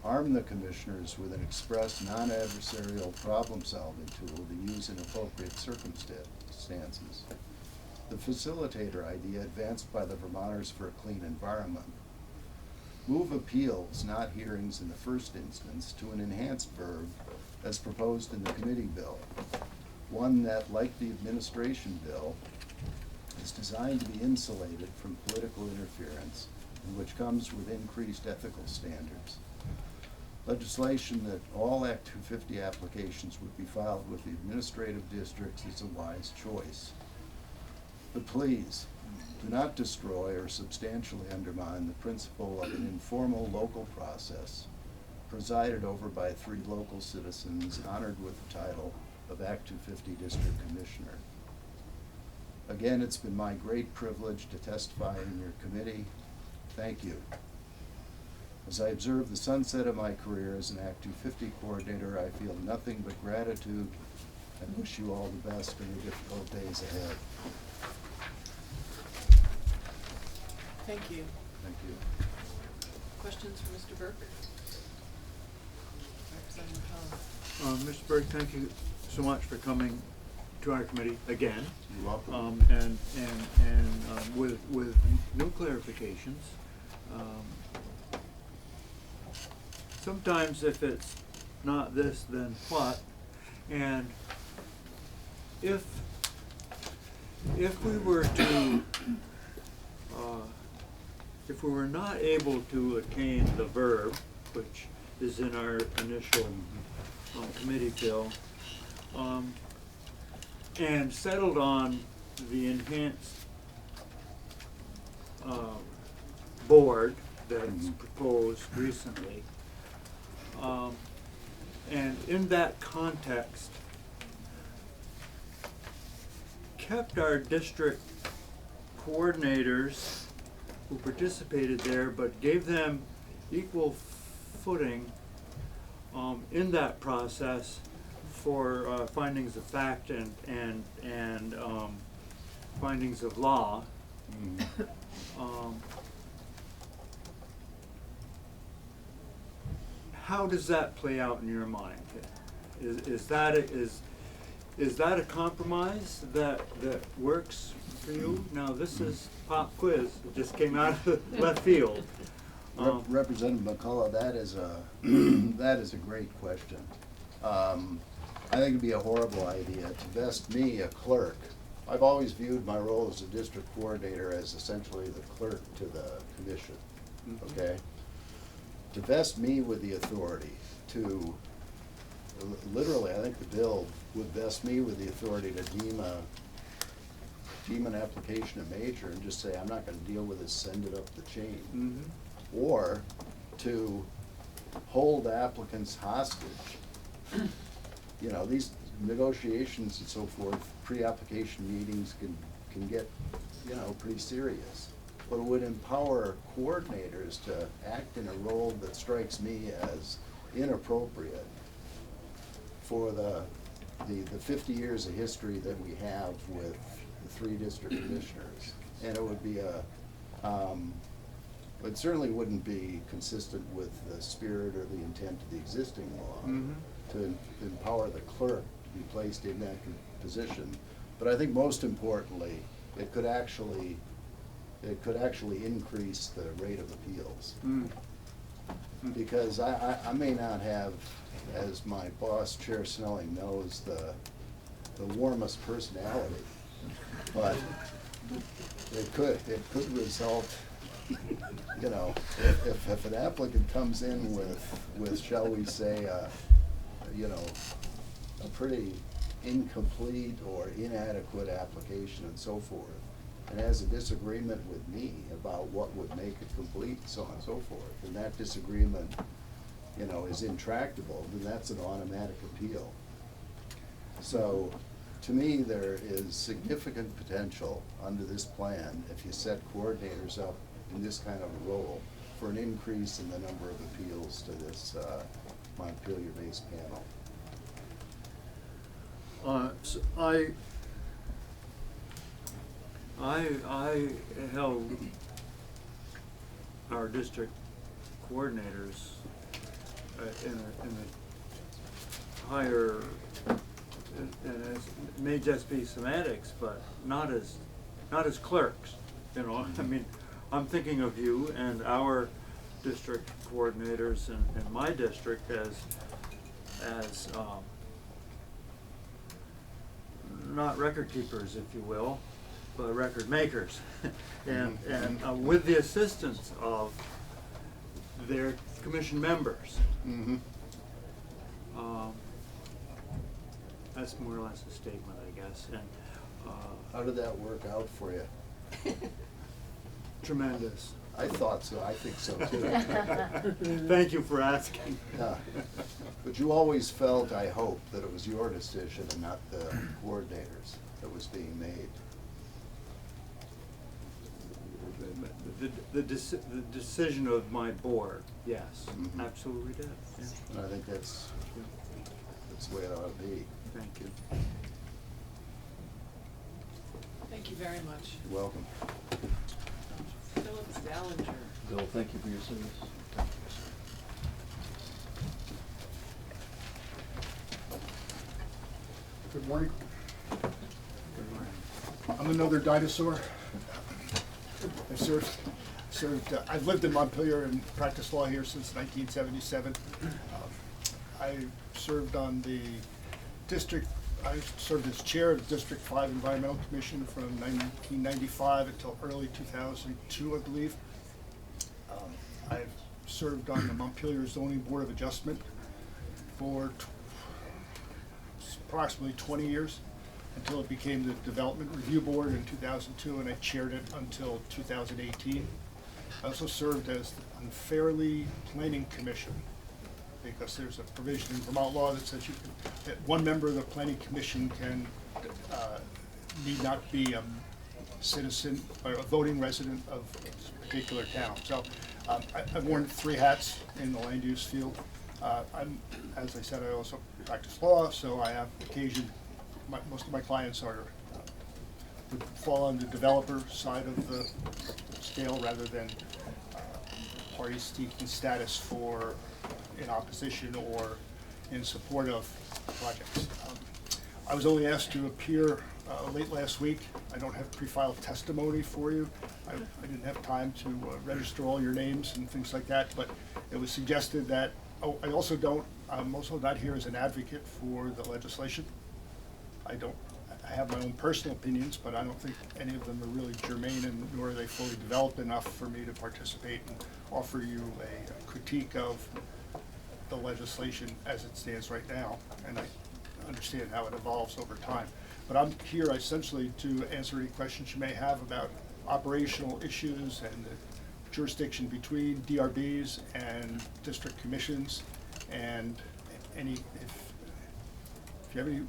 Arm the commissioners with an express, non-adversarial problem-solving tool to use in appropriate circumstances. The facilitator idea advanced by the Vermonters for a Clean Environment. Move appeals, not hearings in the first instance, to an enhanced verb as proposed in the committee bill, one that, like the administration bill, is designed to be insulated from political interference and which comes with increased ethical standards. Legislation that all Act 250 applications would be filed with the administrative districts is a wise choice. But please, do not destroy or substantially undermine the principle of an informal local process presided over by 3 local citizens honored with the title of Act 250 District Commissioner. Again, it's been my great privilege to testify in your committee. Thank you. As I observe the sunset of my career as an Act 250 coordinator, I feel nothing but gratitude and wish you all the best in the difficult days ahead.
Thank you.
Thank you.
Questions for Mr. Burke? Representative Hall.
Mr. Berg, thank you so much for coming to our committee again.
You're welcome.
With new clarifications. Sometimes if it's not this, then what? And if we were to if we were not able to attain the verb, which is in our initial committee bill, and settled on the enhanced board that's proposed recently. And in that context, kept our district coordinators who participated there, but gave them equal footing in that process for findings of fact and findings of law. How does that play out in your mind? Is that a compromise that works for you? Now this is pop quiz. It just came out of left field.
Representative McCullough, that is a that is a great question. I think it'd be a horrible idea to vest me, a clerk. I've always viewed my role as a district coordinator as essentially the clerk to the commission. Okay. To vest me with the authority to, literally, I think the bill would vest me with the authority to deem an application a major and just say, I'm not gonna deal with this, send it up the chain. Or to hold applicants hostage. You know, these negotiations and so forth, pre-application meetings can get, you know, pretty serious. But it would empower coordinators to act in a role that strikes me as inappropriate for the 50 years of history that we have with the 3 district commissioners. And it would be it certainly wouldn't be consistent with the spirit or the intent of the existing law to empower the clerk to be placed in that position. But I think most importantly, it could actually increase the rate of appeals. Because I may not have, as my boss, Chair Snelling, knows, the warmest personality, but it could result, you know, if an applicant comes in with shall we say, you know, a pretty incomplete or inadequate application and so forth, and has a disagreement with me about what would make it complete, so on and so forth, and that disagreement, you know, is intractable, then that's an automatic appeal. So, to me, there is significant potential under this plan, if you set coordinators up in this kind of a role, for an increase in the number of appeals to this Montpelier-based panel.
So I held our district coordinators in a higher, and it may just be semantics, but not as clerks, you know. I mean, I'm thinking of you and our district coordinators in my district as not record keepers, if you will, but record makers, and with the assistance of their commission members. That's more or less a statement, I guess. And
how did that work out for you?
Tremendous.
I thought so. I think so too.
Thank you for asking.
Yeah. But you always felt, I hope, that it was your decision and not the coordinators that was being made.
The decision of my board, yes, absolutely did. Yeah.
And I think that's the way it ought to be.
Thank you.
Thank you very much.
You're welcome.
Philip Salinger.
Bill, thank you for your service.
Good morning.
Good morning.
I'm another dinosaur. I've lived in Montpelier and practiced law here since 1977. I served on the district. I served as chair of the District 5 Environmental Commission from 1995 until early 2002, I believe. I've served on the Montpelier Zoning Board of Adjustment for approximately 20 years until it became the Development Review Board in 2002, and I chaired it until 2018. I also served as on the Fairleigh Planning Commission, because there's a provision in Vermont law that says that one member of the Planning Commission can need not be a citizen or a voting resident of a particular town. So I've worn 3 hats in the land use field. As I said, I also practice law, so I have occasion. Most of my clients are would fall on the developer side of the scale rather than parties seeking status for in opposition or in support of projects. I was only asked to appear late last week. I don't have pre-filed testimony for you. I didn't have time to register all your names and things like that, but it was suggested that, I'm also not here as an advocate for the legislation. I have my own personal opinions, but I don't think any of them are really germane, and nor are they fully developed enough for me to participate and offer you a critique of the legislation as it stands right now. And I understand how it evolves over time. But I'm here essentially to answer any questions you may have about operational issues and the jurisdiction between DRBs and district commissions, and if you have any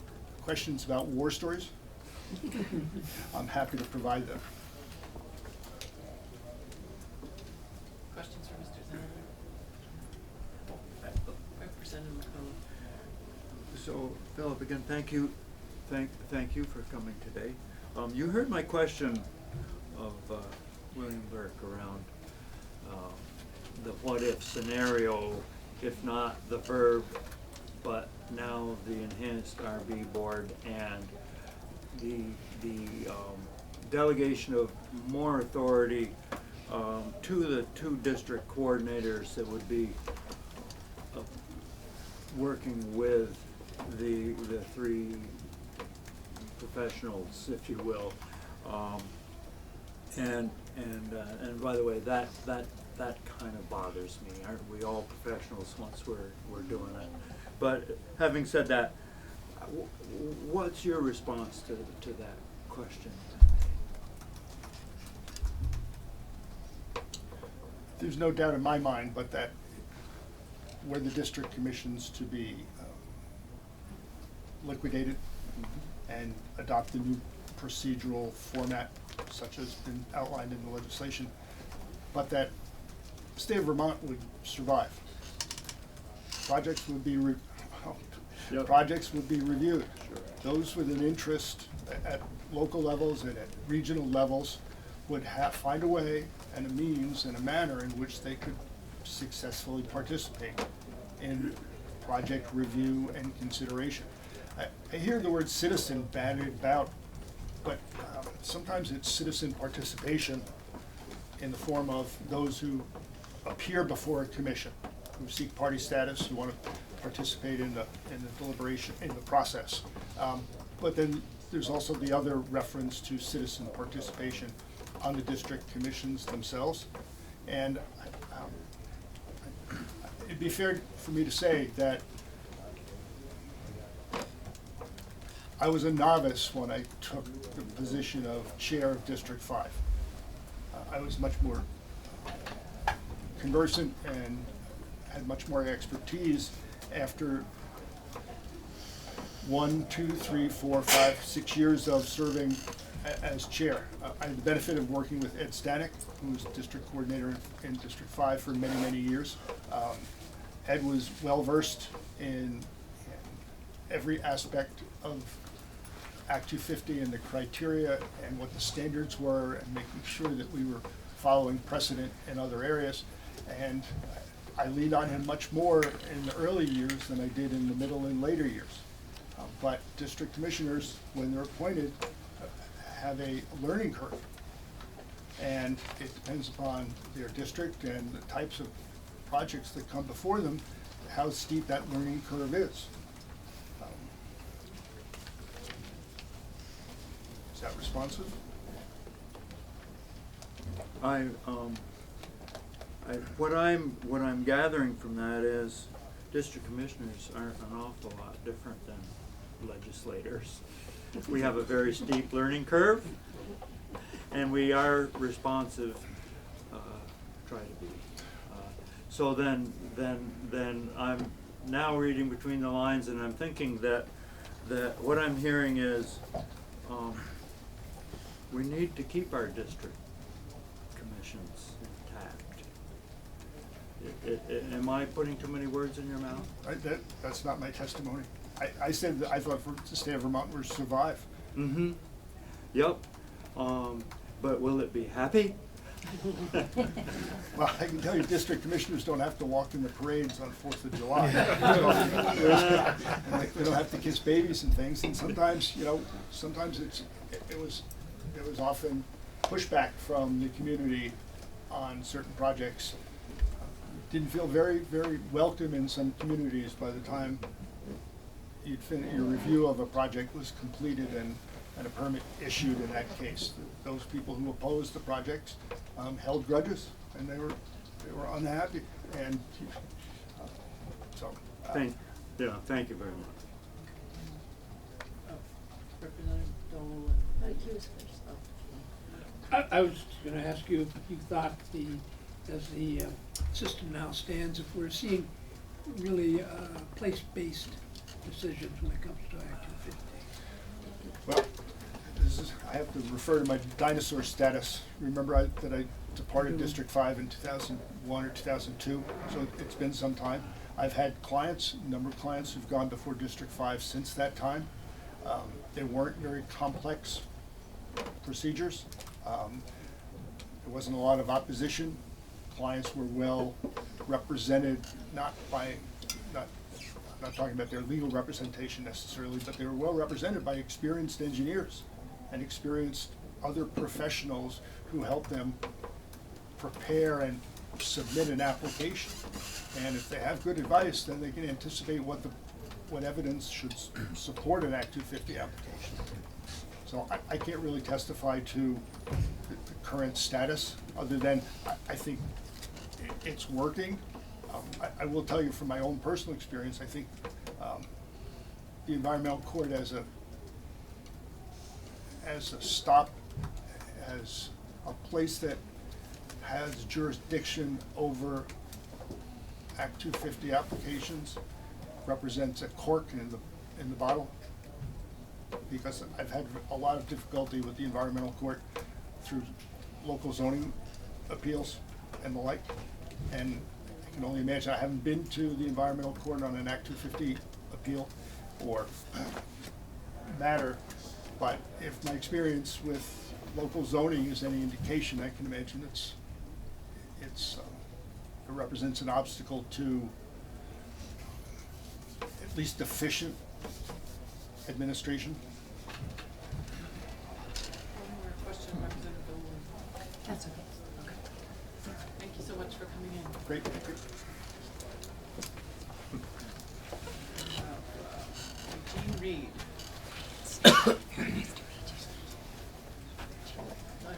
questions about war stories, I'm happy to provide them.
Questions for Mr. Zimmerman? Representative McCollum.
So, Philip, again, thank you for coming today. You heard my question of William Burke around the what-if scenario, if not the verb, but now the enhanced RB board and the delegation of more authority to the 2 district coordinators that would be working with the 3 professionals, if you will, and by the way, that kind of bothers me. Aren't we all professionals once we're doing it? But having said that, what's your response to that question?
There's no doubt in my mind, but that were the district commissions to be liquidated and adopt the new procedural format such as been outlined in the legislation, but that the state of Vermont would survive. Projects would be reviewed. Sure. Those with an interest at local levels and at regional levels would find a way and a means and a manner in which they could successfully participate in project review and consideration. I hear the word citizen bandied about, but sometimes it's citizen participation in the form of those who appear before a commission, who seek party status, who want to participate in the deliberation, in the process. But then there's also the other reference to citizen participation on the district commissions themselves. And it'd be fair for me to say that I was a novice when I took the position of chair of District 5. I was much more conversant and had much more expertise after 1, 2, 3, 4, 5, 6 years of serving as chair. I had the benefit of working with Ed Stanek, who was district coordinator in District 5 for many, many years. Ed was well-versed in every aspect of Act 250 and the criteria and what the standards were, and making sure that we were following precedent in other areas. And I leaned on him much more in the early years than I did in the middle and later years. But district commissioners, when they're appointed, have a learning curve. And it depends upon their district and the types of projects that come before them, how steep that learning curve is. Is that responsive?
What I'm gathering from that is district commissioners aren't an awful lot different than legislators. We have a very steep learning curve, and we are responsive, try to be. So then I'm now reading between the lines, and I'm thinking that what I'm hearing is we need to keep our district commissions intact. Am I putting too many words in your mouth?
That's not my testimony. I said that I thought for the state of Vermont would survive.
Mm-hmm. Yep. But will it be happy?
Well, I can tell you, district commissioners don't have to walk in the parades on 4th of July. They don't have to kiss babies and things. And sometimes, sometimes it was often pushback from the community on certain projects. Didn't feel very, very welcome in some communities by the time your review of a project was completed and a permit issued in that case. Those people who opposed the projects held grudges, and they were unhappy. And so.
Thank you very much.
Representative Dole and. He was first.
I was going to ask you if you thought as the system now stands, if we're seeing really place-based decisions when it comes to Act 250.
Well, I have to refer to my dinosaur status. Remember that I departed District 5 in 2001 or 2002, so it's been some time. I've had a number of clients who've gone before District 5 since that time. They weren't very complex procedures. There wasn't a lot of opposition. Clients were well represented, not talking about their legal representation necessarily, but they were well represented by experienced engineers and experienced other professionals who helped them prepare and submit an application. And if they have good advice, then they can anticipate what evidence should support an Act 250 application. So I can't really testify to the current status, other than I think it's working. I will tell you from my own personal experience, I think the environmental court as a stop, as a place that has jurisdiction over Act 250 applications, represents a cork in the bottle, because I've had a lot of difficulty with the environmental court through local zoning appeals and the like, and I can only imagine. I haven't been to the environmental court on an Act 250 appeal or matter, but if my experience with local zoning is any indication, I can imagine it represents an obstacle to at least efficient administration.
One more question, Representative Dole.
That's okay.
Thank you so much for coming in.
Great.
Eugene Reed.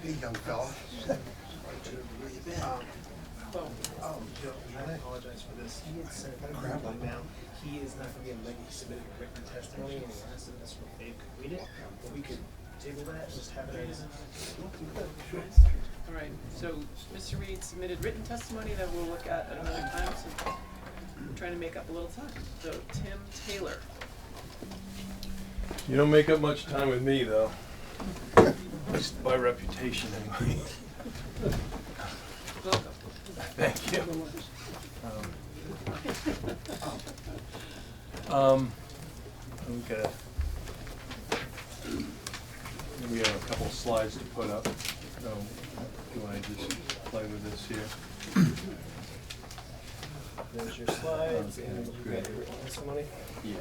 Hey, young fella. Where you been?
I apologize for this. He had sent an email. He is not going to be able to make it. He submitted a written testimony, and he asked us if Dave could read it. But we could table that and just have it as.
All right, so Mr. Reed submitted written testimony that we'll look at another time, so we're trying to make up a little time. So Tim Taylor.
You don't make up much time with me, though. At least by reputation, anyway.
Welcome.
Thank you. We have a couple slides to put up. So, do I just play with this here?
There's your slides, and you got your written testimony.
Yes.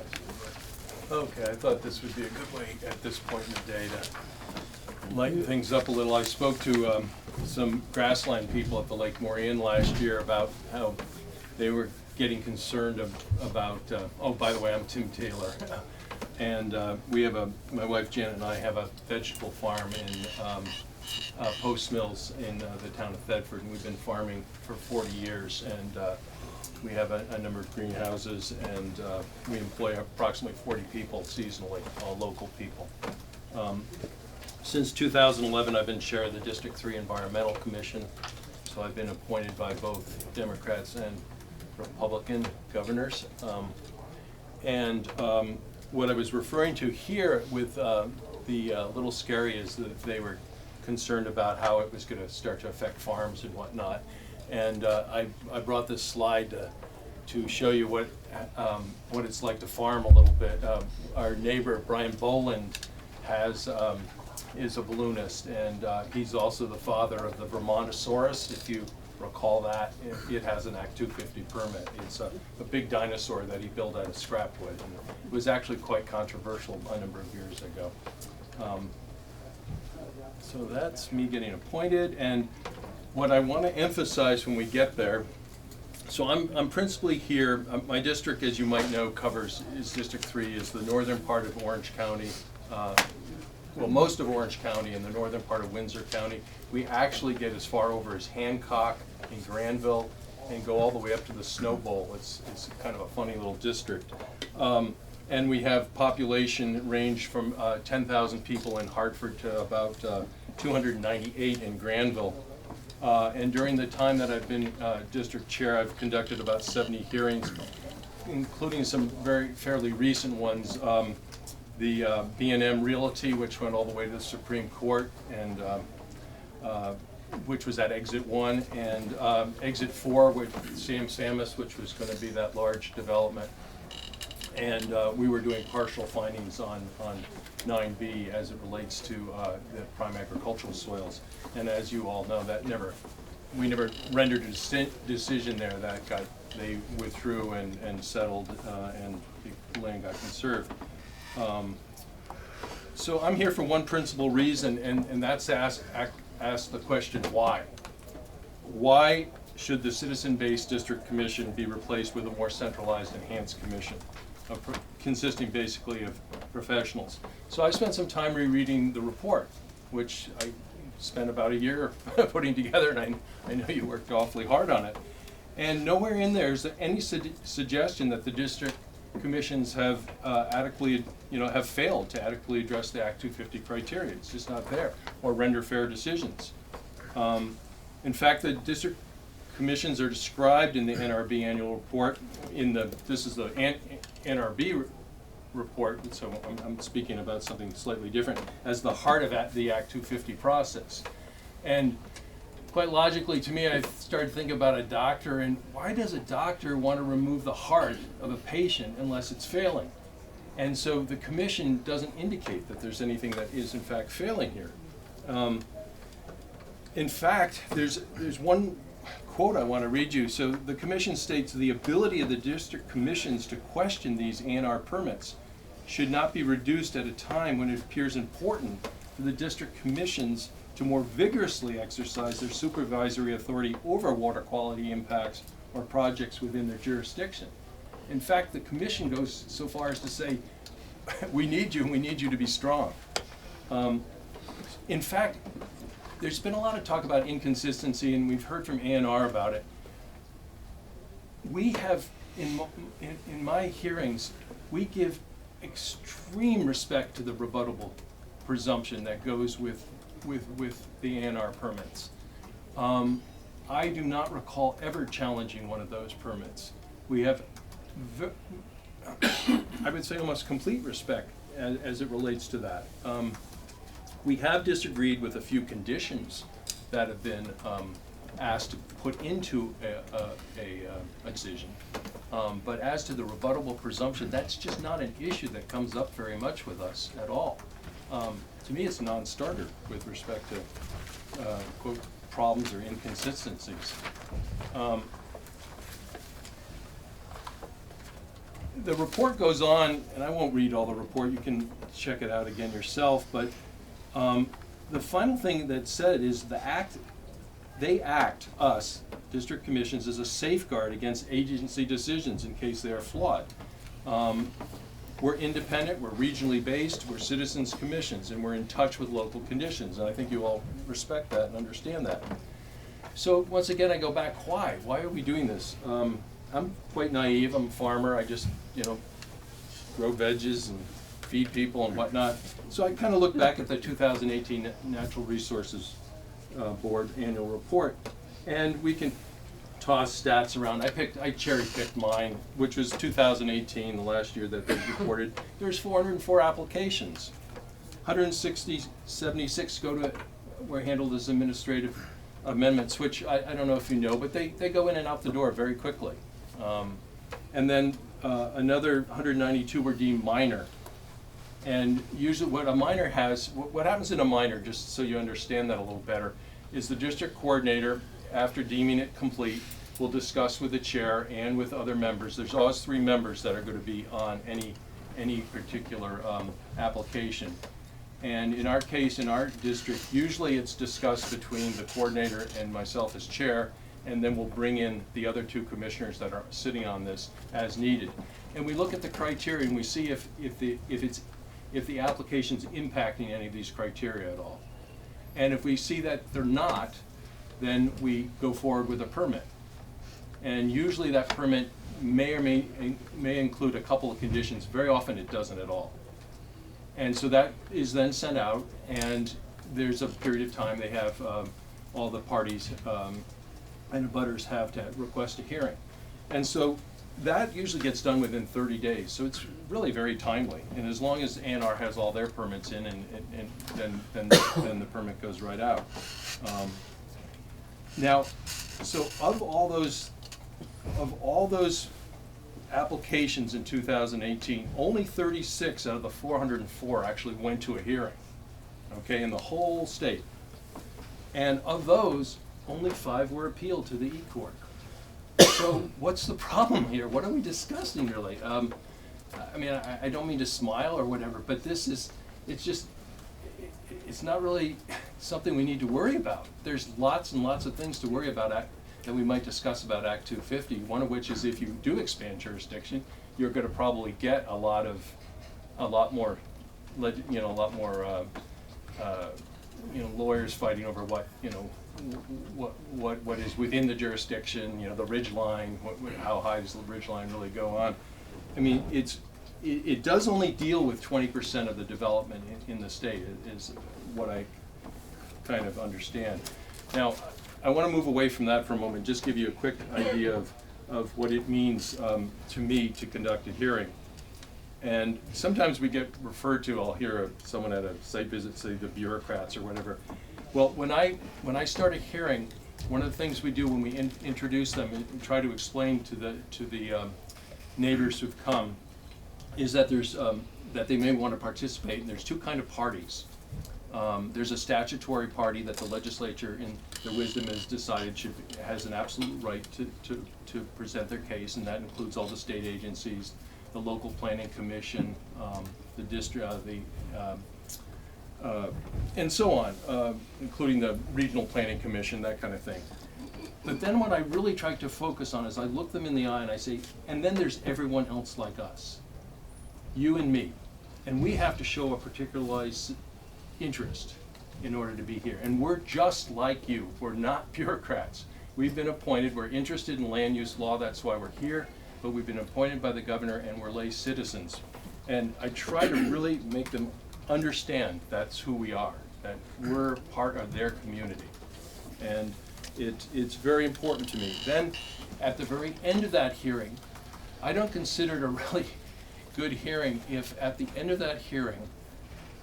Okay, I thought this would be a good way at this point in the day to lighten things up a little. I spoke to some grassland people at the Lake Moraine last year about how they were getting concerned about, oh, by the way, I'm Tim Taylor. And we have my wife Janet and I have a vegetable farm in post mills in the town of Thetford, and we've been farming for 40 years, and we have a number of greenhouses, and we employ approximately 40 people seasonally, all local people. Since 2011, I've been chair of the District 3 Environmental Commission, so I've been appointed by both Democrats and Republican governors. What I was referring to here with the little scary is that they were concerned about how it was going to start to affect farms and whatnot. And I brought this slide to show you what it's like to farm a little bit. Our neighbor, Brian Boland, is a balloonist, and he's also the father of the Vermontosaurus. If you recall that, it has an Act 250 permit. It's a big dinosaur that he built out of scrap wood, and it was actually quite controversial a number of years ago. So that's me getting appointed, and what I want to emphasize when we get there, so I'm principally here, my district, as you might know, is District 3, is the northern part of Orange County, well, most of Orange County and the northern part of Windsor County. We actually get as far over as Hancock and Granville and go all the way up to the Snow Bowl. It's kind of a funny little district. And we have population range from 10,000 people in Hartford to about 298 in Granville. And during the time that I've been district chair, I've conducted about 70 hearings, including some fairly recent ones. The B&M Realty, which went all the way to the Supreme Court, and which was at Exit 1, and Exit 4 with Sam Samus, which was going to be that large development. And we were doing partial findings on 9B as it relates to the prime agricultural soils. And as you all know, we never rendered a decision there. They withdrew and settled, and the land got conserved. So I'm here for one principal reason, and that's to ask the question, why? Why should the citizen-based district commission be replaced with a more centralized enhanced commission, consisting basically of professionals? So I spent some time rereading the report, which I spent about a year putting together, and I know you worked awfully hard on it. And nowhere in there is there any suggestion that the district commissions have have failed to adequately address the Act 250 criteria. It's just not there, or render fair decisions. In fact, the district commissions are described in the NRB annual report. This is the NRB report, so I'm speaking about something slightly different, as the heart of the Act 250 process. And quite logically, to me, I started thinking about a doctor, and why does a doctor want to remove the heart of a patient unless it's failing? And so the commission doesn't indicate that there's anything that is in fact failing here. In fact, there's one quote I want to read you. So the commission states, the ability of the district commissions to question these A&R permits should not be reduced at a time when it appears important for the district commissions to more vigorously exercise their supervisory authority over water quality impacts or projects within their jurisdiction. In fact, the commission goes so far as to say, we need you, and we need you to be strong. In fact, there's been a lot of talk about inconsistency, and we've heard from A&R about it. We have, in my hearings, we give extreme respect to the rebuttable presumption that goes with the A&R permits. I do not recall ever challenging one of those permits. We have, I would say, almost complete respect as it relates to that. We have disagreed with a few conditions that have been asked to put into a decision. But as to the rebuttable presumption, that's just not an issue that comes up very much with us at all. To me, it's a non-starter with respect to quote, problems or inconsistencies. The report goes on, and I won't read all the report, you can check it out again yourself, but the final thing that's said is they act, us, district commissions, as a safeguard against agency decisions in case they are flawed. we're independent, we're regionally based, we're citizens commissions, and we're in touch with local conditions. And I think you all respect that and understand that. So once again, I go back, why? Why are we doing this? I'm quite naive. I'm a farmer. I just, grow veggies and feed people and whatnot. So I kind of look back at the 2018 Natural Resources Board annual report, and we can toss stats around. I cherry-picked mine, which was 2018, the last year that they reported. There's 404 applications. 76 were handled as administrative amendments, which I don't know if you know, but they go in and out the door very quickly. And then another 192 were deemed minor. And usually what a minor has, what happens in a minor, just so you understand that a little better, is the district coordinator, after deeming it complete, will discuss with the chair and with other members. There's always 3 members that are going to be on any particular application. And in our case, in our district, usually it's discussed between the coordinator and myself as chair, and then we'll bring in the other 2 commissioners that are sitting on this as needed. And we look at the criteria and we see if the application's impacting any of these criteria at all. And if we see that they're not, then we go forward with a permit. And usually that permit may or may include a couple of conditions. Very often it doesn't at all. And so that is then sent out, and there's a period of time they have all the parties and abutters have to request a hearing. And so that usually gets done within 30 days. So it's really very timely. And as long as ANR has all their permits in, then the permit goes right out. Now, so of all those applications in 2018, only 36 out of the 404 actually went to a hearing, okay, in the whole state. And of those, only 5 were appealed to the E-Court. So what's the problem here? What are we discussing really? I mean, I don't mean to smile or whatever, but it's not really something we need to worry about. There's lots and lots of things to worry about that we might discuss about Act 250, one of which is if you do expand jurisdiction, you're going to probably get a lot more lawyers fighting over what is within the jurisdiction, the ridge line, how high does the ridge line really go on. I mean, it does only deal with 20% of the development in the state, is what I kind of understand. Now, I want to move away from that for a moment, just give you a quick idea of what it means to me to conduct a hearing. And sometimes we get referred to, I'll hear someone at a site visit say the bureaucrats or whatever. Well, when I start a hearing, one of the things we do when we introduce them and try to explain to the neighbors who've come is that that they may want to participate, and there's 2 kinds of parties. There's a statutory party that the legislature, in their wisdom, has decided has an absolute right to present their case, and that includes all the state agencies, the local planning commission, the district, and so on, including the regional planning commission, that kind of thing. But then what I really try to focus on is I look them in the eye and I say, and then there's everyone else like us, you and me, and we have to show a particularized interest in order to be here. And we're just like you. We're not bureaucrats. We've been appointed, we're interested in land use law, that's why we're here, but we've been appointed by the governor and we're lay citizens. And I try to really make them understand that's who we are, that we're part of their community. And it's very important to me. Then at the very end of that hearing, I don't consider it a really good hearing if at the end of that hearing,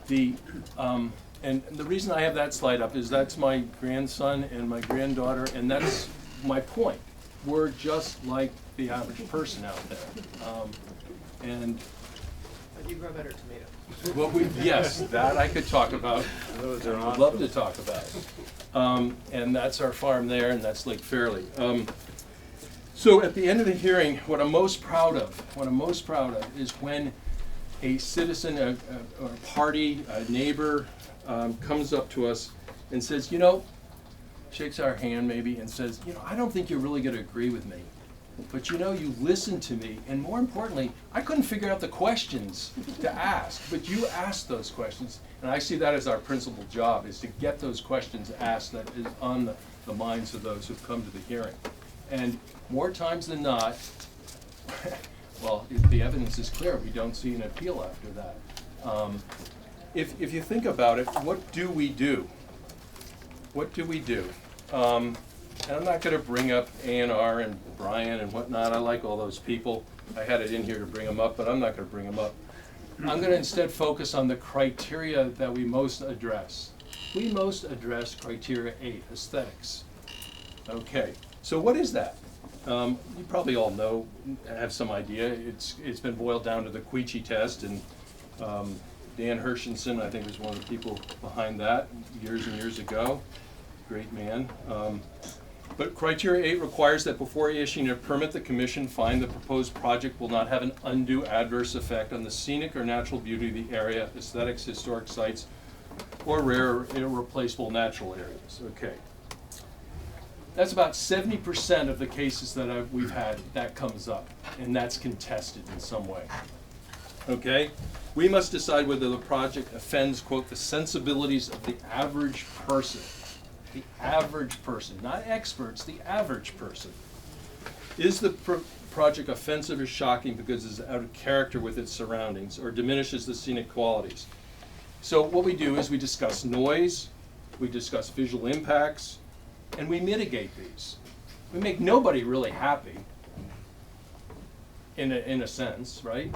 and the reason I have that slide up is that's my grandson and my granddaughter, and that's my point. We're just like the average person out there.
But you grow better tomatoes.
Well, yes, that I could talk about. Those are I'd love to talk about. And that's our farm there, and that's Lake Fairley. So at the end of the hearing, what I'm most proud of is when a citizen, a party, a neighbor comes up to us and says, shakes our hand maybe and says, I don't think you're really going to agree with me. but you know, you listened to me, and more importantly, I couldn't figure out the questions to ask, but you asked those questions, and I see that as our principal job, is to get those questions asked that is on the minds of those who've come to the hearing. And more times than not, well, the evidence is clear, we don't see an appeal after that. If you think about it, what do we do? What do we do? And I'm not going to bring up A&R and Brian and whatnot. I like all those people. I had it in here to bring them up, but I'm not going to bring them up. I'm going to instead focus on the criteria that we most address. We most address criteria 8, aesthetics. Okay, so what is that? You probably all know, have some idea. It's been boiled down to the Queechy test, and Dan Hershenson, I think, was one of the people behind that years and years ago. Great man. But criteria 8 requires that before issuing a permit, the commission find the proposed project will not have an undue adverse effect on the scenic or natural beauty of the area, aesthetics, historic sites, or rare, irreplaceable natural areas. Okay. That's about 70% of the cases that we've had that comes up, and that's contested in some way. Okay? We must decide whether the project offends, quote, the sensibilities of the average person. The average person, not experts, the average person. Is the project offensive or shocking because it's out of character with its surroundings or diminishes the scenic qualities? So what we do is we discuss noise, we discuss visual impacts, and we mitigate these. We make nobody really happy, in a sense, right?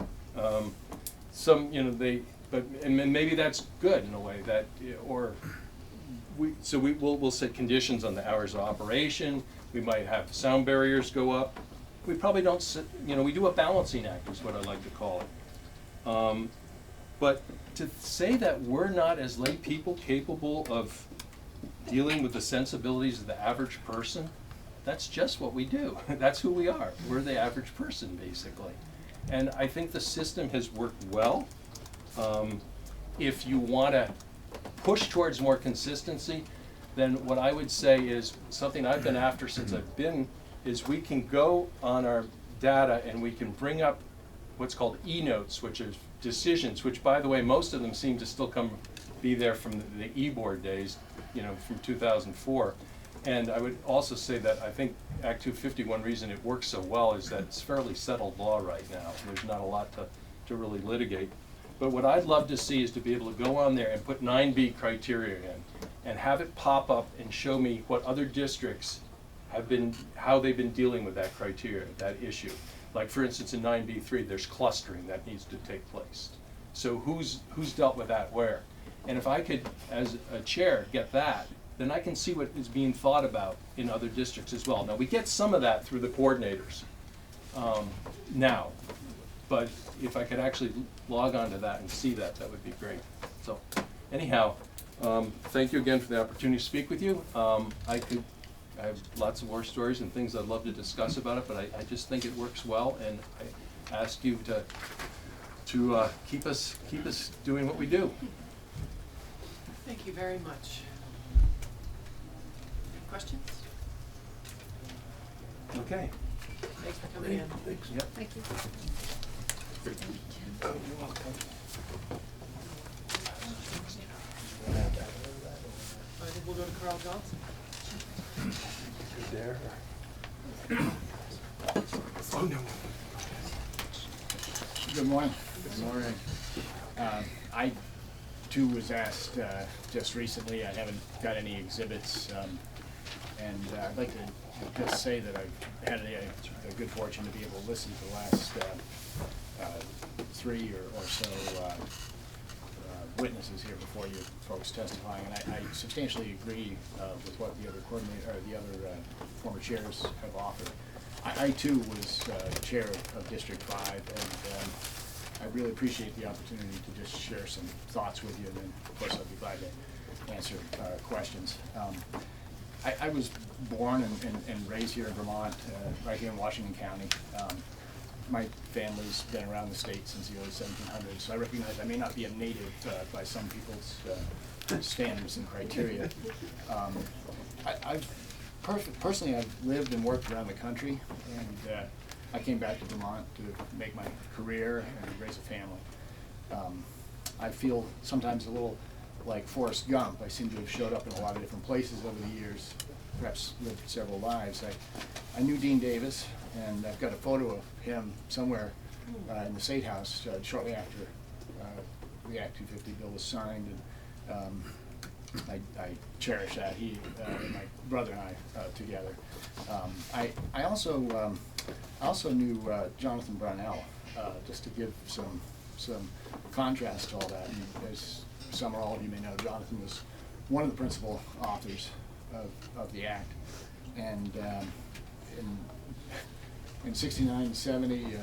Some, you know, and maybe that's good in a way that, or. We'll set conditions on the hours of operation. We might have sound barriers go up. We probably don't sit, you know, we do a balancing act is what I like to call it. But to say that we're not as lay people capable of dealing with the sensibilities of the average person, that's just what we do. That's who we are. We're the average person, basically. And I think the system has worked well. If you want to push towards more consistency, then what I would say is something I've been after since I've been, is we can go on our data and we can bring up what's called e-notes, which are decisions, which by the way, most of them seem to still be there from the e-board days, you know, from 2004. And I would also say that I think Act 250, one reason it works so well is that it's fairly settled law right now. There's not a lot to really litigate. But what I'd love to see is to be able to go on there and put 9B criteria in and have it pop up and show me what other districts have been, how they've been dealing with that criteria, that issue. Like for instance in 9B3, there's clustering that needs to take place. So who's dealt with that where? And if I could, as a chair, get that, then I can see what is being thought about in other districts as well. Now we get some of that through the coordinators now, but if I could actually log on to that and see that, that would be great. So anyhow, thank you again for the opportunity to speak with you. I have lots of war stories and things I'd love to discuss about it, but I just think it works well, and I ask you to keep us doing what we do.
Thank you very much. Questions?
Okay.
Thanks for coming in.
Thanks. Yep.
Thank you.
Oh, you're welcome. I think we'll go to Carl Johnson.
There.
Oh, no.
Good morning.
Good morning.
I too was asked just recently. I haven't got any exhibits, and I'd like to just say that I've had a good fortune to be able to listen to the last 3 or so witnesses here before you folks testifying, and I substantially agree with what the other former chairs have offered. I too was chair of District 5, and I really appreciate the opportunity to just share some thoughts with you, and then of course I'd be glad to answer questions. I was born and raised here in Vermont, right here in Washington County. My family's been around the state since the early 1700s, so I recognize I may not be a native by some people's standards and criteria. I've Personally, I've lived and worked around the country, and I came back to Vermont to make my career and raise a family. I feel sometimes a little like Forrest Gump. I seem to have showed up in a lot of different places over the years, perhaps lived several lives. I knew Dean Davis, and I've got a photo of him somewhere in the State House shortly after the Act 250 bill was signed, and I cherish that. He and my brother and I together. I also knew Jonathan Brownell, just to give some contrast to all that. And as some or all of you may know, Jonathan was one of the principal authors of the Act, and in '69 and '70,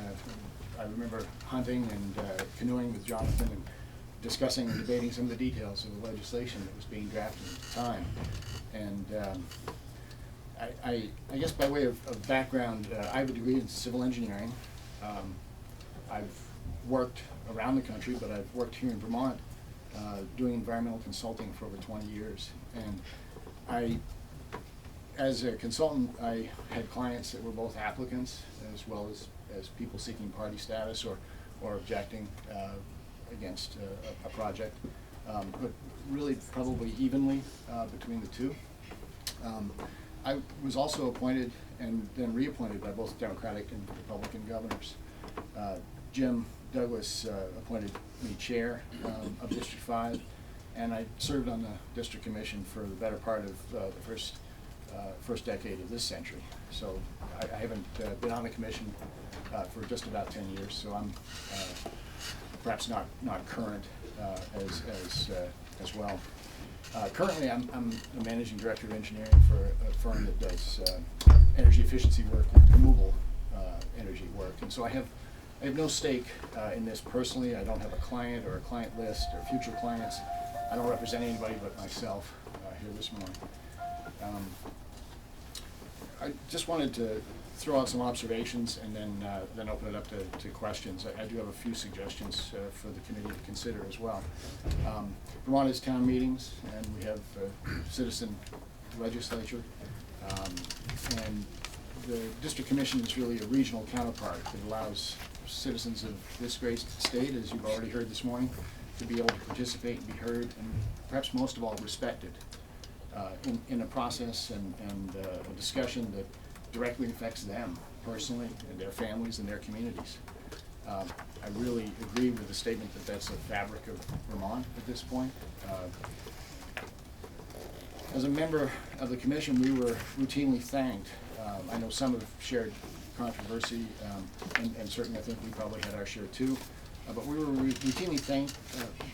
I remember hunting and canoeing with Jonathan and discussing and debating some of the details of the legislation that was being drafted at the time. And I guess by way of background, I have a degree in civil engineering. I've worked around the country, but I've worked here in Vermont doing environmental consulting for over 20 years. And as a consultant, I had clients that were both applicants as well as people seeking party status or objecting against a project, but really probably evenly between the two. I was also appointed and then reappointed by both Democratic and Republican governors. Jim Douglas appointed me chair of District 5, and I served on the District Commission for the better part of the first decade of this century. So I haven't been on the commission for just about 10 years, so I'm perhaps not current as well. Currently, I'm the managing director of engineering for a firm that does energy efficiency work and renewable energy work, and so I have no stake in this personally. I don't have a client or a client list or future clients. I don't represent anybody but myself here this morning. I just wanted to throw out some observations and then open it up to questions. I do have a few suggestions for the committee to consider as well. Vermont has town meetings, and we have a citizen legislature, and the District Commission is really a regional counterpart. It allows citizens of this great state, as you've already heard this morning, to be able to participate and be heard, and perhaps most of all respected in a process and a discussion that directly affects them personally and their families and their communities. I really agree with the statement that that's the fabric of Vermont at this point. As a member of the commission, we were routinely thanked. I know some have shared controversy, and certainly I think we probably had our share too, but we were routinely thanked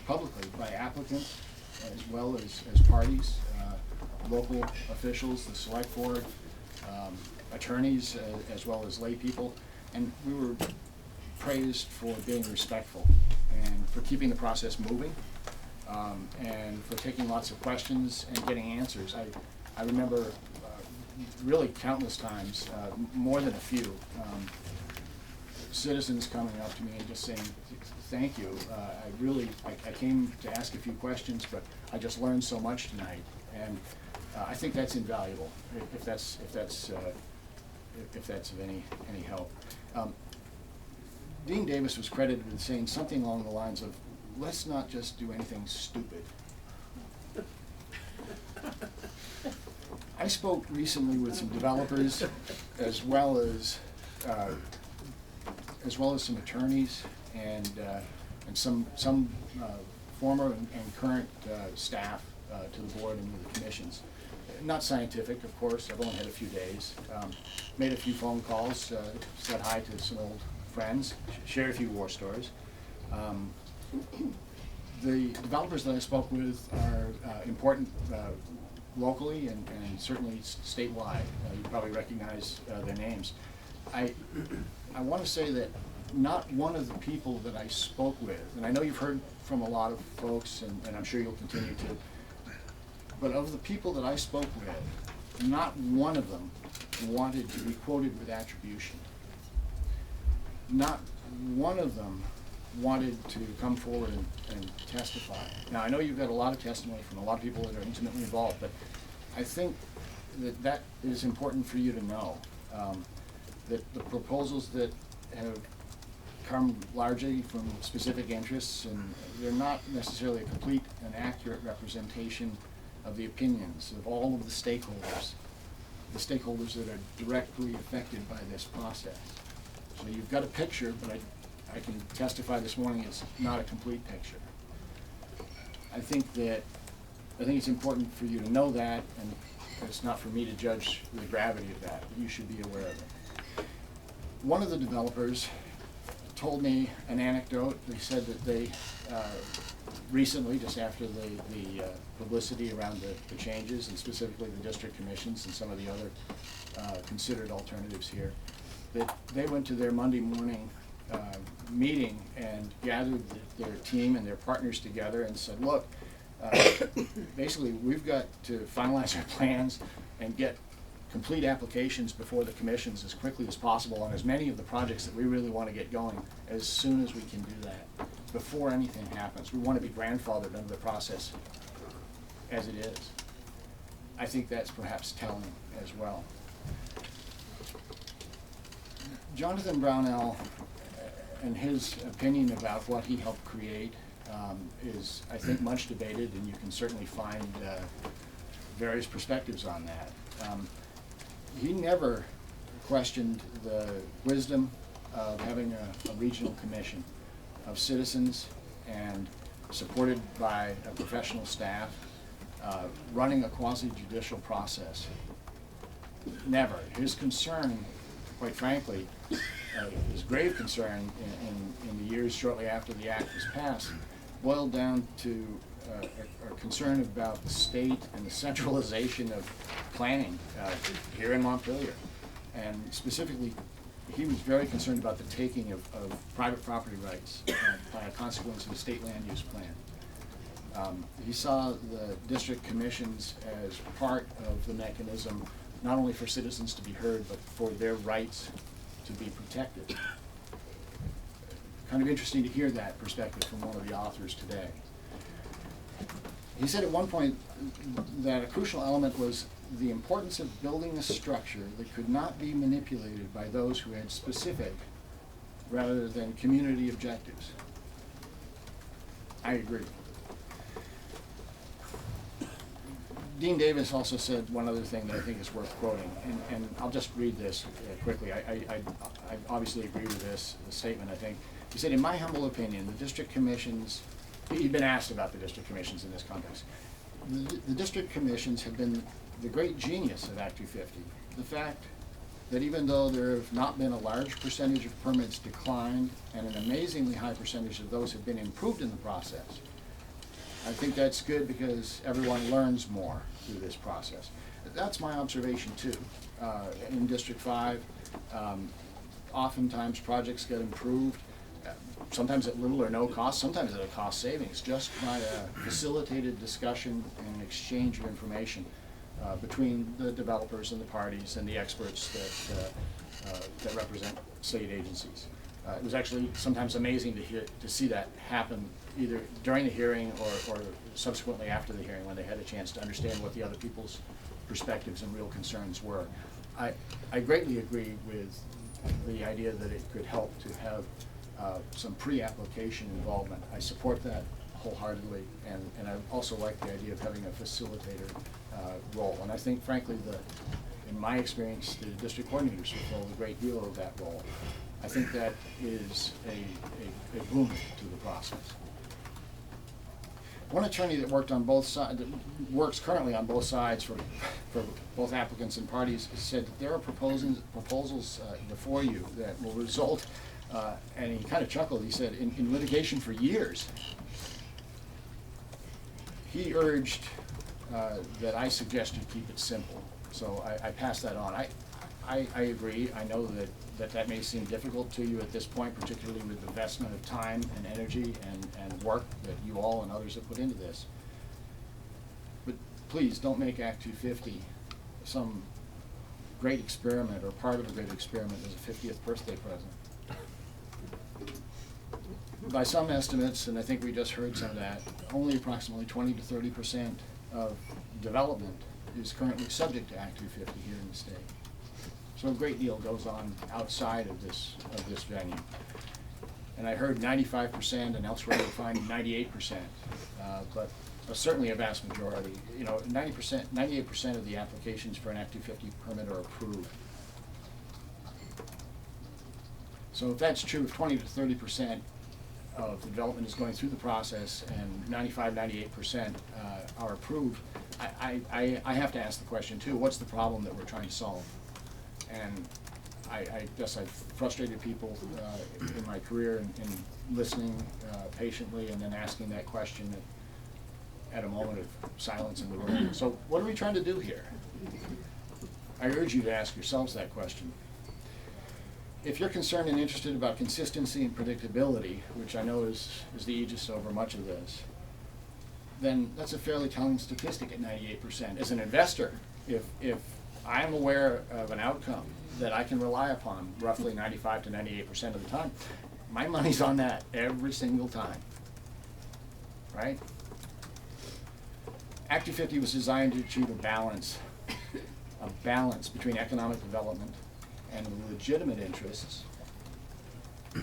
publicly by applicants as well as parties, local officials, the select board, attorneys, as well as lay people, and we were praised for being respectful and for keeping the process moving, and for taking lots of questions and getting answers. I remember really countless times, more than a few, citizens coming up to me and just saying, thank you. I came to ask a few questions, but I just learned so much tonight, and I think that's invaluable if that's of any help. Dean Davis was credited with saying something along the lines of, let's not just do anything stupid. I spoke recently with some developers as well as some attorneys and some former and current staff to the board and to the commissions. Not scientific, of course. I've only had a few days. Made a few phone calls, said hi to some old friends, shared a few war stories. The developers that I spoke with are important locally and certainly statewide. You probably recognize their names. I want to say that not one of the people that I spoke with, and I know you've heard from a lot of folks, and I'm sure you'll continue to, but of the people that I spoke with, not one of them wanted to be quoted with attribution. Not one of them wanted to come forward and testify. Now, I know you've got a lot of testimony from a lot of people that are intimately involved, but I think that is important for you to know. That the proposals that have come largely from specific interests, and they're not necessarily a complete and accurate representation of the opinions of all of the stakeholders that are directly affected by this process. So you've got a picture, but I can testify this morning it's not a complete picture. I think it's important for you to know that, and it's not for me to judge the gravity of that, but you should be aware of it. One of the developers told me an anecdote. They said that they recently, just after the publicity around the changes, and specifically the district commissions and some of the other considered alternatives here, that they went to their Monday morning meeting and gathered their team and their partners together and said, look, basically we've got to finalize our plans and get complete applications before the commissions as quickly as possible on as many of the projects that we really want to get going as soon as we can do that, before anything happens. We want to be grandfathered under the process as it is. I think that's perhaps telling as well. Jonathan Brownell and his opinion about what he helped create is, I think, much debated, and you can certainly find various perspectives on that. He never questioned the wisdom of having a regional commission of citizens and supported by a professional staff running a quasi-judicial process. Never. His concern, quite frankly, his grave concern in the years shortly after the act was passed, boiled down to a concern about the state and the centralization of planning here in Montpelier. And specifically, he was very concerned about the taking of private property rights by a consequence of the state land use plan. He saw the district commissions as part of the mechanism, not only for citizens to be heard, but for their rights to be protected. Kind of interesting to hear that perspective from one of the authors today. He said at one point that a crucial element was the importance of building a structure that could not be manipulated by those who had specific rather than community objectives. I agree. Dean Davis also said one other thing that I think is worth quoting, and I'll just read this quickly. I obviously agree with this statement, I think. He said, in my humble opinion, the district commissions, he'd been asked about the district commissions in this context. The district commissions have been the great genius of Act 250. The fact that even though there have not been a large percentage of permits declined and an amazingly high percentage of those have been improved in the process, I think that's good because everyone learns more through this process. That's my observation too. In District 5, oftentimes projects get improved, sometimes at little or no cost, sometimes at a cost savings, just by a facilitated discussion and exchange of information between the developers and the parties and the experts that represent state agencies. It was actually sometimes amazing to see that happen either during the hearing or subsequently after the hearing, when they had a chance to understand what the other people's perspectives and real concerns were. I greatly agree with the idea that it could help to have some pre-application involvement. I support that wholeheartedly, and I also like the idea of having a facilitator role. And I think, frankly, in my experience, the district coordinators fulfill a great deal of that role. I think that is a boon to the process. One attorney that worked on both sides, that works currently on both sides for both applicants and parties, said that there are proposals before you that will result, and he kind of chuckled, he said, in litigation for years. He urged that I suggest you keep it simple. So I pass that on. I agree. I know that may seem difficult to you at this point, particularly with the investment of time and energy and work that you all and others have put into this. But please don't make Act 250 some great experiment or part of a great experiment as a 50th birthday present. By some estimates, and I think we just heard some of that, only approximately 20 to 30% of development is currently subject to Act 250 here in the state. So a great deal goes on outside of this venue. And I heard 95%, and elsewhere you're finding 98%, but certainly a vast majority. 98% of the applications for an Act 250 permit are approved. So if that's true, if 20 to 30% of the development is going through the process and 98% are approved, I have to ask the question too, what's the problem that we're trying to solve? And I guess I've frustrated people in my career in listening patiently and then asking that question at a moment of silence in the room. So what are we trying to do here? I urge you to ask yourselves that question. If you're concerned and interested about consistency and predictability, which I know is the aegis over much of this, then that's a fairly telling statistic at 98%. As an investor, if I'm aware of an outcome that I can rely upon roughly 95 to 98% of the time, my money's on that every single time, right? Act 250 was designed to achieve a balance between economic development and the legitimate interests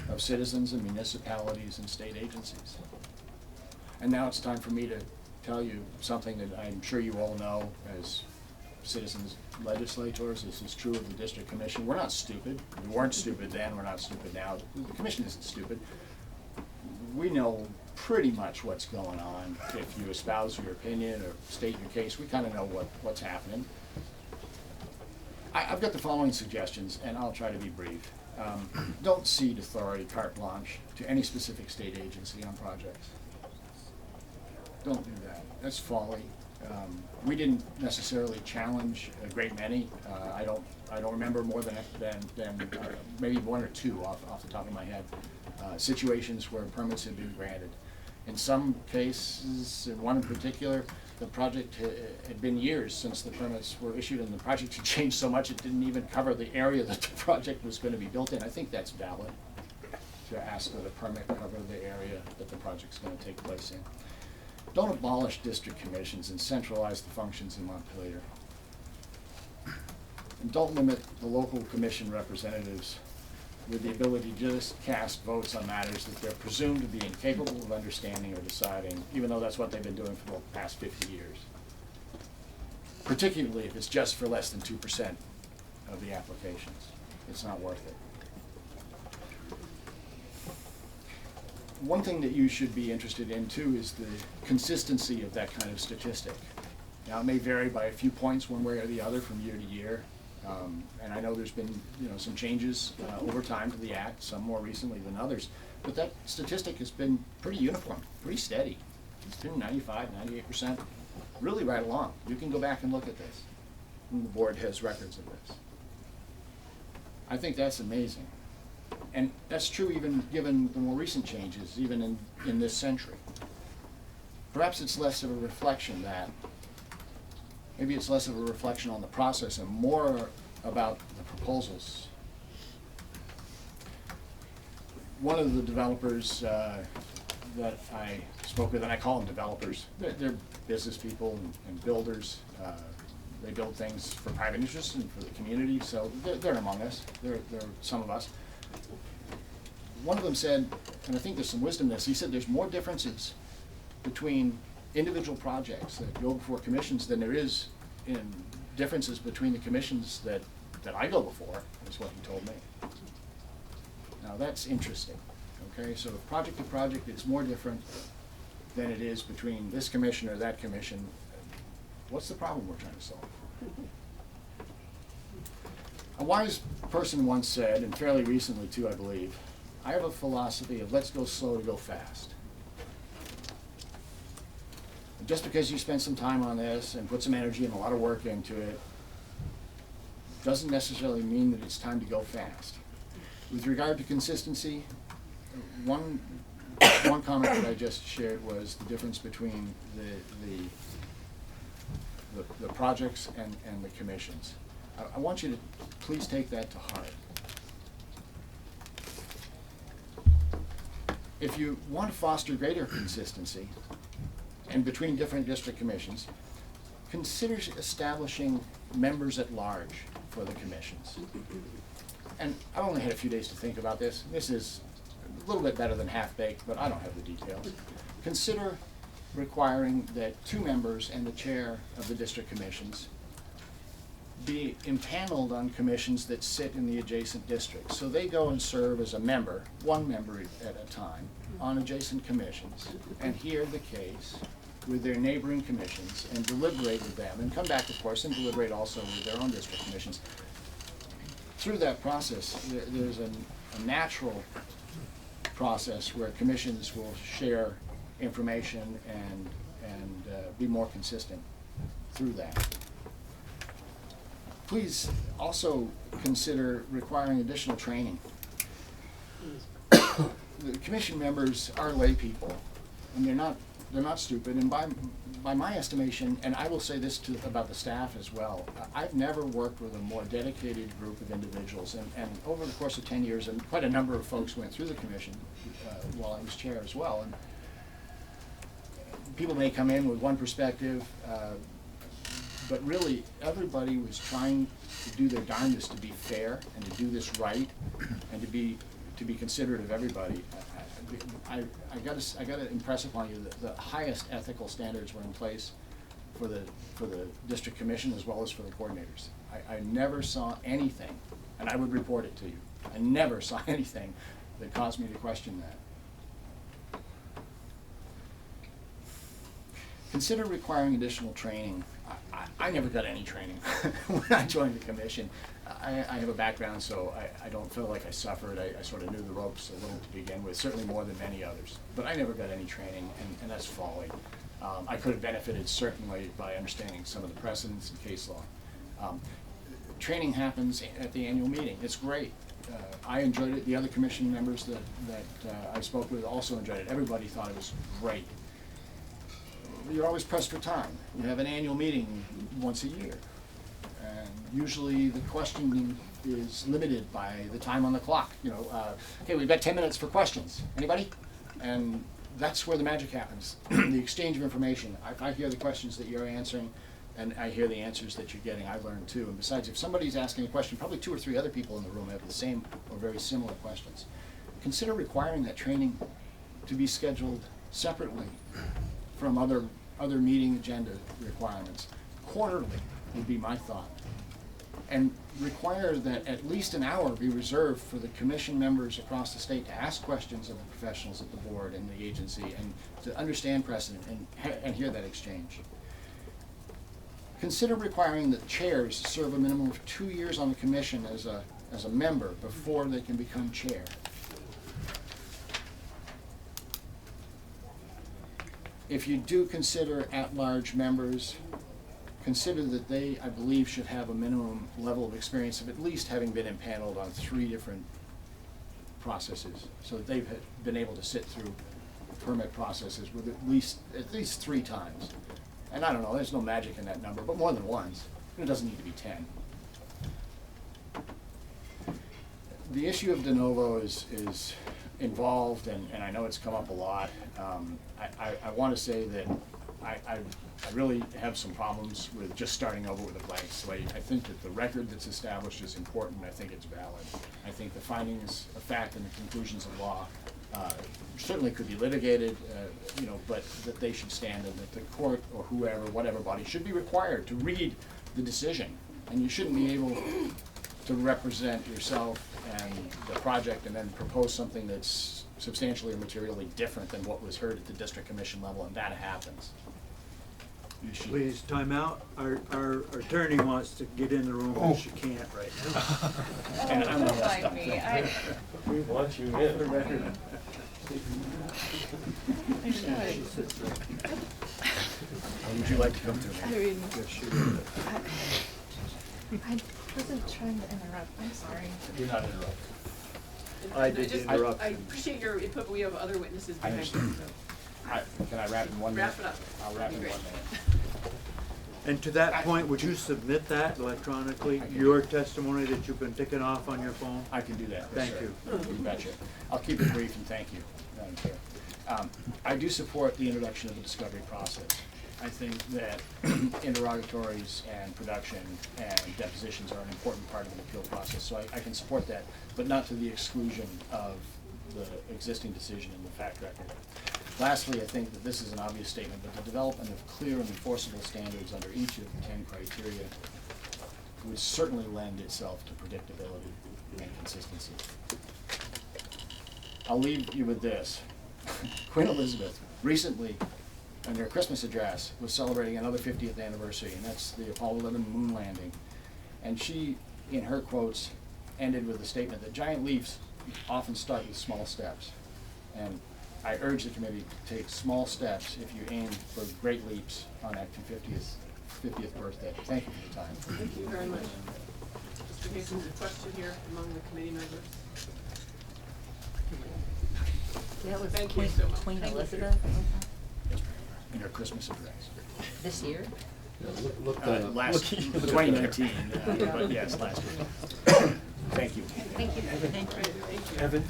of citizens and municipalities and state agencies. And now it's time for me to tell you something that I'm sure you all know as citizens legislators. This is true of the District Commission. We're not stupid. We weren't stupid then, we're not stupid now. The Commission isn't stupid. We know pretty much what's going on. If you espouse your opinion or state your case, we kind of know what's happening. I've got the following suggestions, and I'll try to be brief. Don't cede authority carte blanche to any specific state agency on projects. Don't do that. That's folly. We didn't necessarily challenge a great many. I don't remember more than maybe one or two off the top of my head, situations where permits had been granted. In some cases, in one in particular, the project had been years since the permits were issued, and the project had changed so much it didn't even cover the area that the project was going to be built in. I think that's valid to ask that a permit cover the area that the project's going to take place in. Don't abolish district commissions and centralize the functions in Montpelier. And don't limit the local commission representatives with the ability to just cast votes on matters that they're presumed to be incapable of understanding or deciding, even though that's what they've been doing for the past 50 years. Particularly if it's just for less than 2% of the applications. It's not worth it. One thing that you should be interested in too is the consistency of that kind of statistic. Now it may vary by a few points one way or the other from year to year. And I know there's been some changes over time to the Act, some more recently than others, but that statistic has been pretty uniform, pretty steady. It's been 95, 98%, really right along. You can go back and look at this, and the board has records of this. I think that's amazing. And that's true even given the more recent changes, even in this century. Perhaps it's less of a reflection that maybe it's less of a reflection on the process and more about the proposals. One of the developers that I spoke with, and I call them developers, they're business people and builders. They build things for private interests and for the community, so they're among us. They're some of us. One of them said, and I think there's some wisdom in this, he said there's more differences between individual projects that go before commissions than there is in differences between the commissions that I go before, is what he told me. Now that's interesting, okay? So project to project, it's more different than it is between this commission or that commission. What's the problem we're trying to solve? A wise person once said, and fairly recently too, I believe, I have a philosophy of let's go slow to go fast. Just because you spend some time on this and put some energy and a lot of work into it doesn't necessarily mean that it's time to go fast. With regard to consistency, one comment that I just shared was the difference between the projects and the commissions. I want you to please take that to heart. If you want to foster greater consistency, and between different district commissions, consider establishing members at large for the commissions. And I've only had a few days to think about this. This is a little bit better than half-baked, but I don't have the details. Consider requiring that 2 members and the chair of the district commissions be impaneled on commissions that sit in the adjacent districts. So they go and serve as a member, 1 member at a time, on adjacent commissions, and hear the case with their neighboring commissions and deliberate with them, and come back, of course, and deliberate also with their own district commissions. Through that process, there's a natural process where commissions will share information and be more consistent through that. Please also consider requiring additional training. The commission members are lay people, and they're not stupid, and by my estimation, and I will say this about the staff as well, I've never worked with a more dedicated group of individuals, and over the course of 10 years, and quite a number of folks went through the commission while I was chair as well, and people may come in with one perspective, but really everybody was trying to do their darndest to be fair and to do this right and to be considerate of everybody. I gotta impress upon you that the highest ethical standards were in place for the district commission as well as for the coordinators. I never saw anything, and I would report it to you, I never saw anything that caused me to question that. Consider requiring additional training. I never got any training when I joined the commission. I have a background, so I don't feel like I suffered. I sort of knew the ropes a little to begin with, certainly more than many others. But I never got any training, and that's folly. I could have benefited certainly by understanding some of the precedents and case law. Training happens at the annual meeting. It's great. I enjoyed it. The other commission members that I spoke with also enjoyed it. Everybody thought it was great. You're always pressed for time. You have an annual meeting once a year. And usually the questioning is limited by the time on the clock. You know, okay, we've got 10 minutes for questions. Anybody? And that's where the magic happens. The exchange of information. I hear the questions that you're answering, and I hear the answers that you're getting. I learn too. And besides, if somebody's asking a question, probably 2 or 3 other people in the room have the same or very similar questions. Consider requiring that training to be scheduled separately from other meeting agenda requirements. Quarterly would be my thought. And require that at least an hour be reserved for the commission members across the state to ask questions of the professionals at the board and the agency and to understand precedent and hear that exchange. Consider requiring that chairs serve a minimum of 2 years on the commission as a member before they can become chair. If you do consider at-large members, consider that they, I believe, should have a minimum level of experience of at least having been impaneled on 3 different processes, so that they've been able to sit through permit processes with at least 3 times. And I don't know, there's no magic in that number, but more than once. It doesn't need to be 10. The issue of de novo is involved, and I know it's come up a lot. I want to say that I really have some problems with just starting over with a blank slate. I think that the record that's established is important. I think it's valid. I think the findings of fact and the conclusions of law certainly could be litigated, but that they should stand, and that the court or whoever, whatever body, should be required to read the decision. And you shouldn't be able to represent yourself and the project and then propose something that's substantially or materially different than what was heard at the district commission level, and that happens.
Please, time out. Our attorney wants to get in the room, but she can't right now.
And I'm
Don't mind me.
We want you in.
For the record. Would you like to come to me?
I mean,
Yes, she did.
I wasn't trying to interrupt, I'm sorry.
You're not interrupted.
I did the
I
interruption.
appreciate your input, but we have other witnesses
I
behind you,
understand.
so.
Can I wrap in 1 minute?
Wrap it up.
I'll wrap in 1
Great.
minute.
And to that point, would you submit that electronically, your testimony that you've been ticking off on your phone?
I can do that.
Thank
yes, sir.
you.
You betcha. I'll keep it brief, and thank you, Madam Chair. I do support the introduction of the discovery process. I think that interrogatories and production and depositions are an important part of the appeal process, so I can support that, but not to the exclusion of the existing decision and the fact record. Lastly, I think that this is an obvious statement, but the development of clear and enforceable standards under each of the 10 criteria would certainly lend itself to predictability and consistency. I'll leave you with this. Queen Elizabeth recently, in her Christmas address, was celebrating another 50th anniversary, and that's the Apollo 11 moon landing. And she, in her quotes, ended with a statement that giant leaps often start with small steps. And I urge the committee to take small steps if you aim for great leaps on Active 50th birthday. Thank you for your time.
Thank you very much. Mr. Hastings, a question here among the committee members.
That was
Thank
Queen,
you so much.
Queen
Thank you.
Elizabeth
In her Christmas address.
this year?
Last 2019, but yes, last year. Thank you.
Thank you. Thank you.
Evan?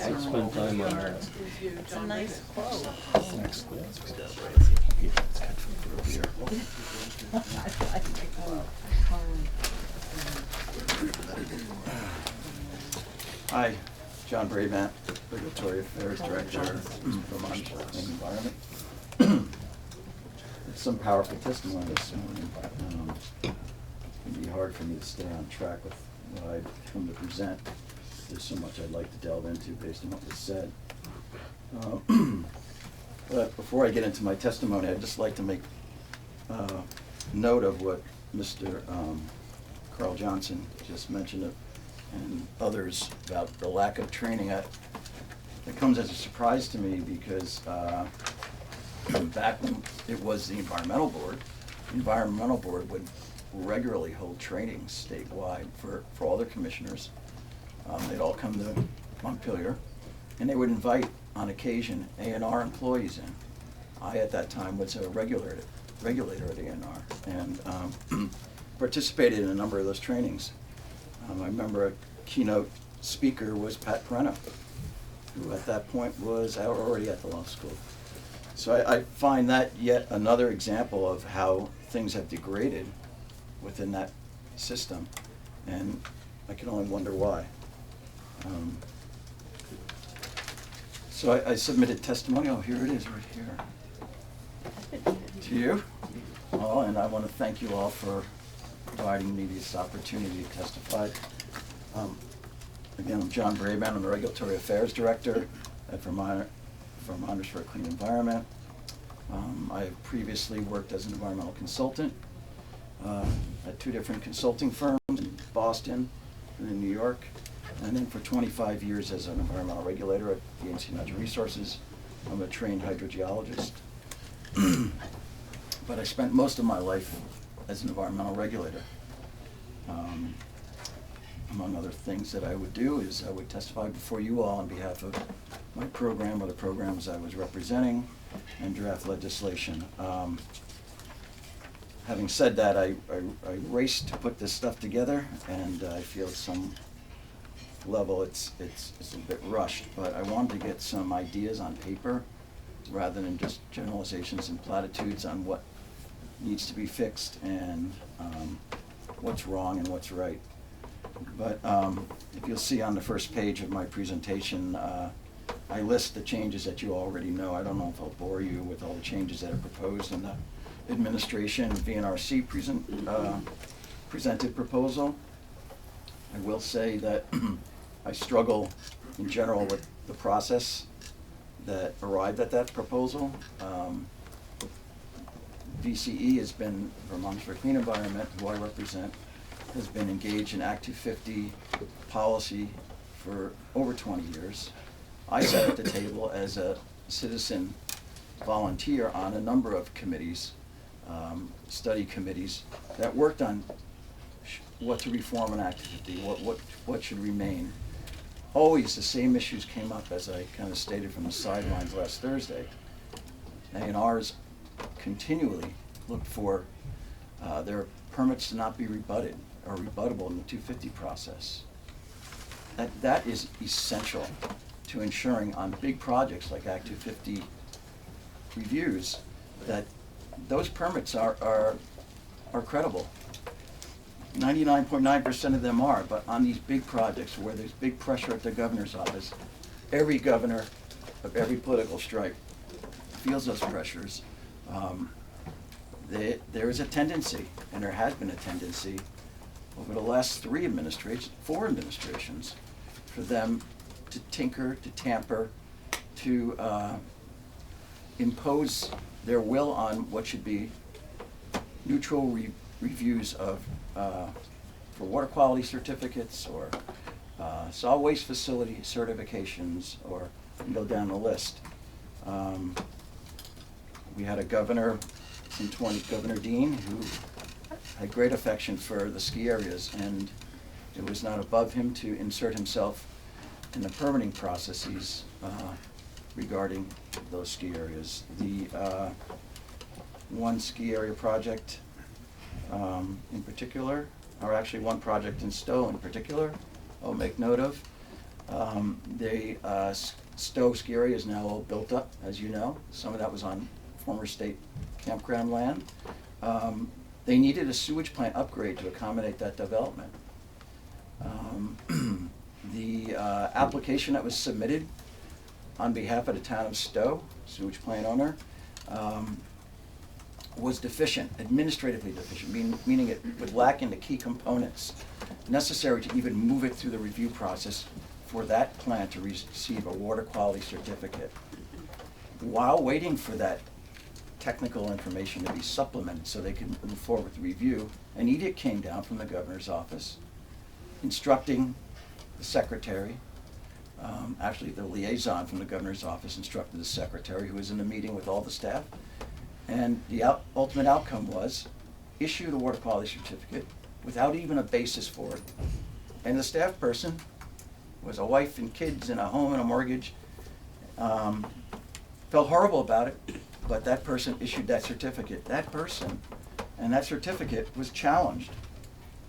I'd
spend time on
that.
It's a nice quote.
Next.
I like the quote.
Hi, John Brabant, Regulatory Affairs Director, Vermont Environment. It's some powerful testimony this morning. It'd be hard for me to stay on track with what I've come to present. There's so much I'd like to delve into based on what was said. But before I get into my testimony, I'd just like to make note of what Mr. Carl Johnson just mentioned, and others about the lack of training. It comes as a surprise to me because back when it was the Environmental Board would regularly hold trainings statewide for all their commissioners. They'd all come to Montpelier, and they would invite, on occasion, A&R employees in. I, at that time, was a regulator at A&R, and participated in a number of those trainings. I remember a keynote speaker was Pat Perena, who at that point was already at the law school. So I find that yet another example of how things have degraded within that system, and I can only wonder why. So I submitted testimony. Oh, here it is, right here. To you. Oh, and I want to thank you all for providing me this opportunity to testify. Again, I'm John Brabant. I'm the Regulatory Affairs Director at Vermonters for a Clean Environment. I have previously worked as an environmental consultant at 2 different consulting firms in Boston and in New York, and then for 25 years as an environmental regulator at VSAC Natural Resources. I'm a trained hydrogeologist. But I spent most of my life as an environmental regulator. Among other things that I would do is I would testify before you all on behalf of my program or the programs I was representing and draft legislation. Having said that, I raced to put this stuff together, and I feel at some level it's a bit rushed, but I wanted to get some ideas on paper rather than just generalizations and platitudes on what needs to be fixed and what's wrong and what's right. But if you'll see on the first page of my presentation, I list the changes that you already know. I don't know if I'll bore you with all the changes that are proposed in the administration VNRC presented proposal. I will say that I struggle in general with the process that arrived at that proposal. VCE has been, Vermont for a Clean Environment, who I represent, has been engaged in Act 250 policy for over 20 years. I sat at the table as a citizen volunteer on a number of committees, study committees, that worked on what to reform in Act 250, what should remain. Always the same issues came up, as I kind of stated from the sidelines last Thursday. A&Rs continually looked for their permits to not be rebutted or rebuttable in the 250 process. That is essential to ensuring on big projects like Act 250 reviews that those permits are credible. 99.9% of them are, but on these big projects where there's big pressure at the governor's office, every governor of every political stripe feels those pressures. There is a tendency, and there has been a tendency over the last 4 administrations, for them to tinker, to tamper, to impose their will on what should be neutral reviews of for water quality certificates or solid waste facility certifications, or go down the list. We had a governor in Governor Dean, who had great affection for the ski areas, and it was not above him to insert himself in the permitting processes regarding those ski areas. The one ski area project in particular, or actually one project in Stowe in particular, I'll make note of. The Stowe ski area is now all built up, as you know. Some of that was on former state campground land. They needed a sewage plant upgrade to accommodate that development. The application that was submitted on behalf of the town of Stowe, sewage plant owner, was deficient, administratively deficient, meaning it would lack in the key components necessary to even move it through the review process for that plant to receive a water quality certificate. While waiting for that technical information to be supplemented so they can move forward with the review, an edict came down from the governor's office instructing the secretary, actually the liaison from the governor's office instructed the secretary, who was in the meeting with all the staff, and the ultimate outcome was issue the water quality certificate without even a basis for it. And the staff person was a wife and kids and a home and a mortgage, felt horrible about it, but that person issued that certificate. That person and that certificate was challenged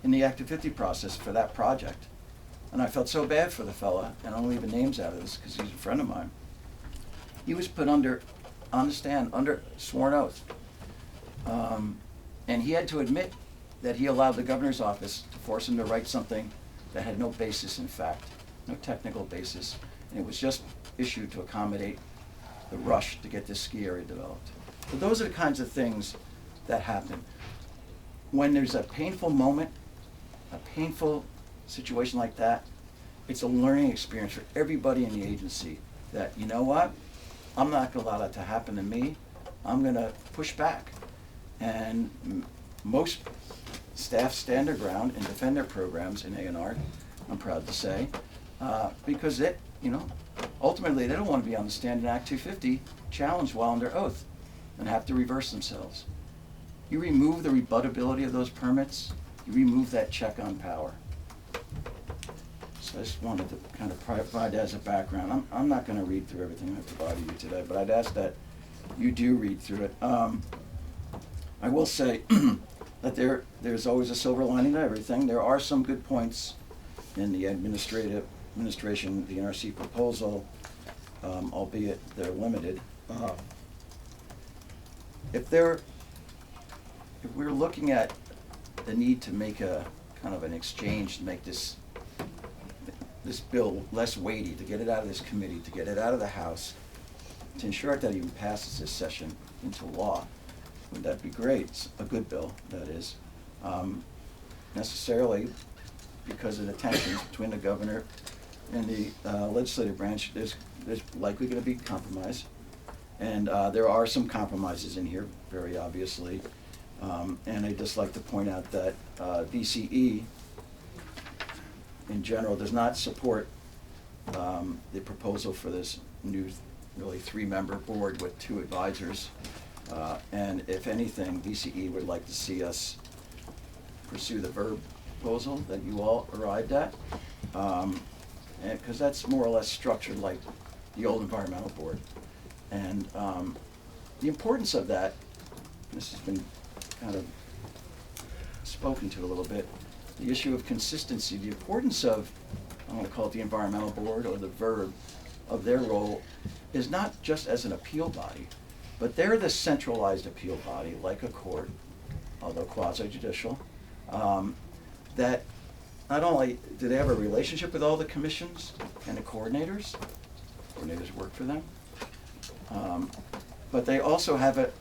in the Act 250 process for that project. And I felt so bad for the fella, and I won't leave the names out of this because he's a friend of mine. He was put on the stand, under sworn oath. And he had to admit that he allowed the governor's office to force him to write something that had no basis in fact, no technical basis, and it was just issued to accommodate the rush to get this ski area developed. So those are the kinds of things that happen. When there's a painful moment, a painful situation like that, it's a learning experience for everybody in the agency that, you know what, I'm not gonna allow that to happen to me. I'm gonna push back. And most staff stand their ground and defend their programs in A&R, I'm proud to say, because it, ultimately they don't want to be on the stand in Act 250 challenged while under oath and have to reverse themselves. You remove the rebuttability of those permits, you remove that check on power. So I just wanted to kind of provide that as a background. I'm not going to read through everything I've provided you today, but I'd ask that you do read through it. I will say that there's always a silver lining to everything. There are some good points in the administration, the NRC proposal, albeit they're limited. If we're looking at the need to make a kind of an exchange to make this bill less weighty, to get it out of this committee, to get it out of the House, to ensure that it even passes this session into law, would that be great? It's a good bill, that is. Necessarily, because of the tensions between the governor and the legislative branch, there's likely going to be compromise. And there are some compromises in here, very obviously. And I'd just like to point out that VCE, in general, does not support the proposal for this new, really 3-member board with 2 advisors. And if anything, VCE would like to see us pursue the verb proposal that you all arrived at, because that's more or less structured like the old environmental board. And the importance of that, this has been kind of spoken to a little bit, the issue of consistency, the importance of, I want to call it the environmental board or the verb, of their role is not just as an appeal body, But they're the centralized appeal body, like a court, although quasi-judicial, that not only do they have a relationship with all the commissions and the coordinators work for them, but they also have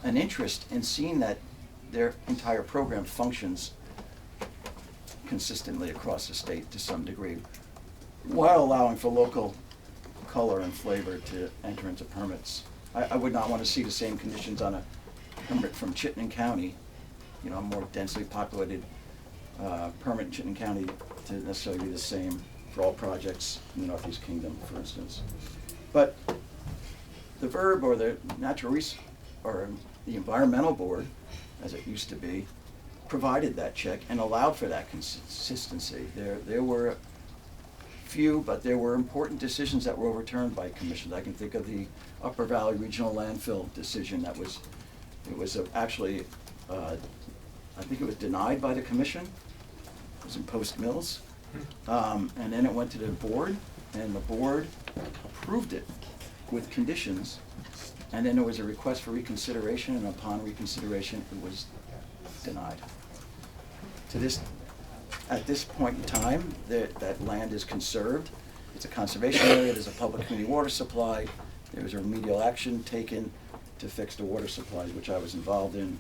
an interest in seeing that their entire program functions consistently across the state to some degree, while allowing for local color and flavor to enter into permits. I would not want to see the same conditions on a permit from Chittenden County, you know, a more densely populated permit in Chittenden County, to necessarily be the same for all projects in the Northeast Kingdom, for instance. But the VERB, or the or the Environmental Board, as it used to be, provided that check and allowed for that consistency. There were few, but there were important decisions that were overturned by commissions. I can think of the Upper Valley Regional Landfill decision that was, actually, I think it was denied by the commission. It was in Post Mills. And then it went to the board, and the board approved it with conditions. And then there was a request for reconsideration, and upon reconsideration, it was denied. At this point in time, that land is conserved. It's a conservation area, there's a public community water supply, there was a remedial action taken to fix the water supplies, which I was involved in,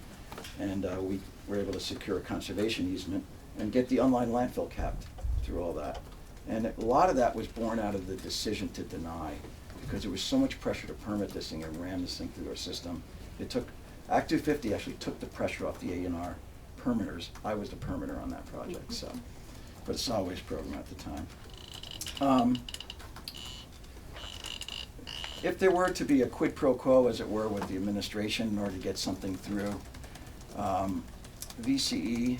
and we were able to secure a conservation easement and get the online landfill capped through all that. And a lot of that was born out of the decision to deny, because there was so much pressure to permit this thing and ram this thing through our system. Act 250 actually took the pressure off the A&R permitters. I was the permitter on that project, so, for the solid waste program at the time. If there were to be a quid pro quo, as it were, with the administration in order to get something through, VCE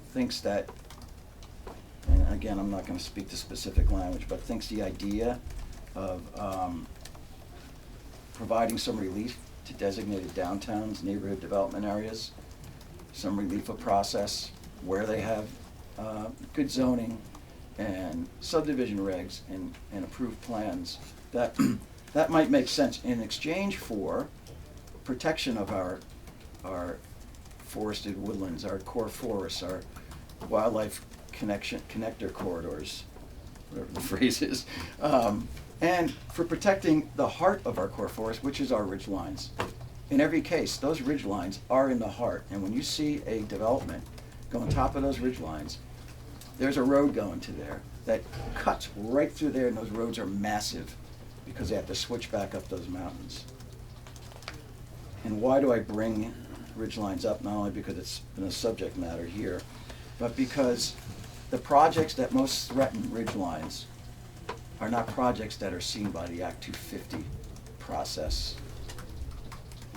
thinks that, and again, I'm not going to speak to specific language, but thinks the idea of providing some relief to designated downtowns, neighborhood development areas, some relief of process where they have good zoning and subdivision regs and approved plans, that might make sense in exchange for protection of our forested woodlands, our core forests, our wildlife connector corridors, whatever the phrase is, and for protecting the heart of our core forest, which is our ridge lines. In every case, those ridge lines are in the heart, and when you see a development go on top of those ridge lines, there's a road going to there that cuts right through there, and those roads are massive because they have to switch back up those mountains. And why do I bring ridge lines up? Not only because it's been a subject matter here, but because the projects that most threaten ridge lines are not projects that are seen by the Act 250 process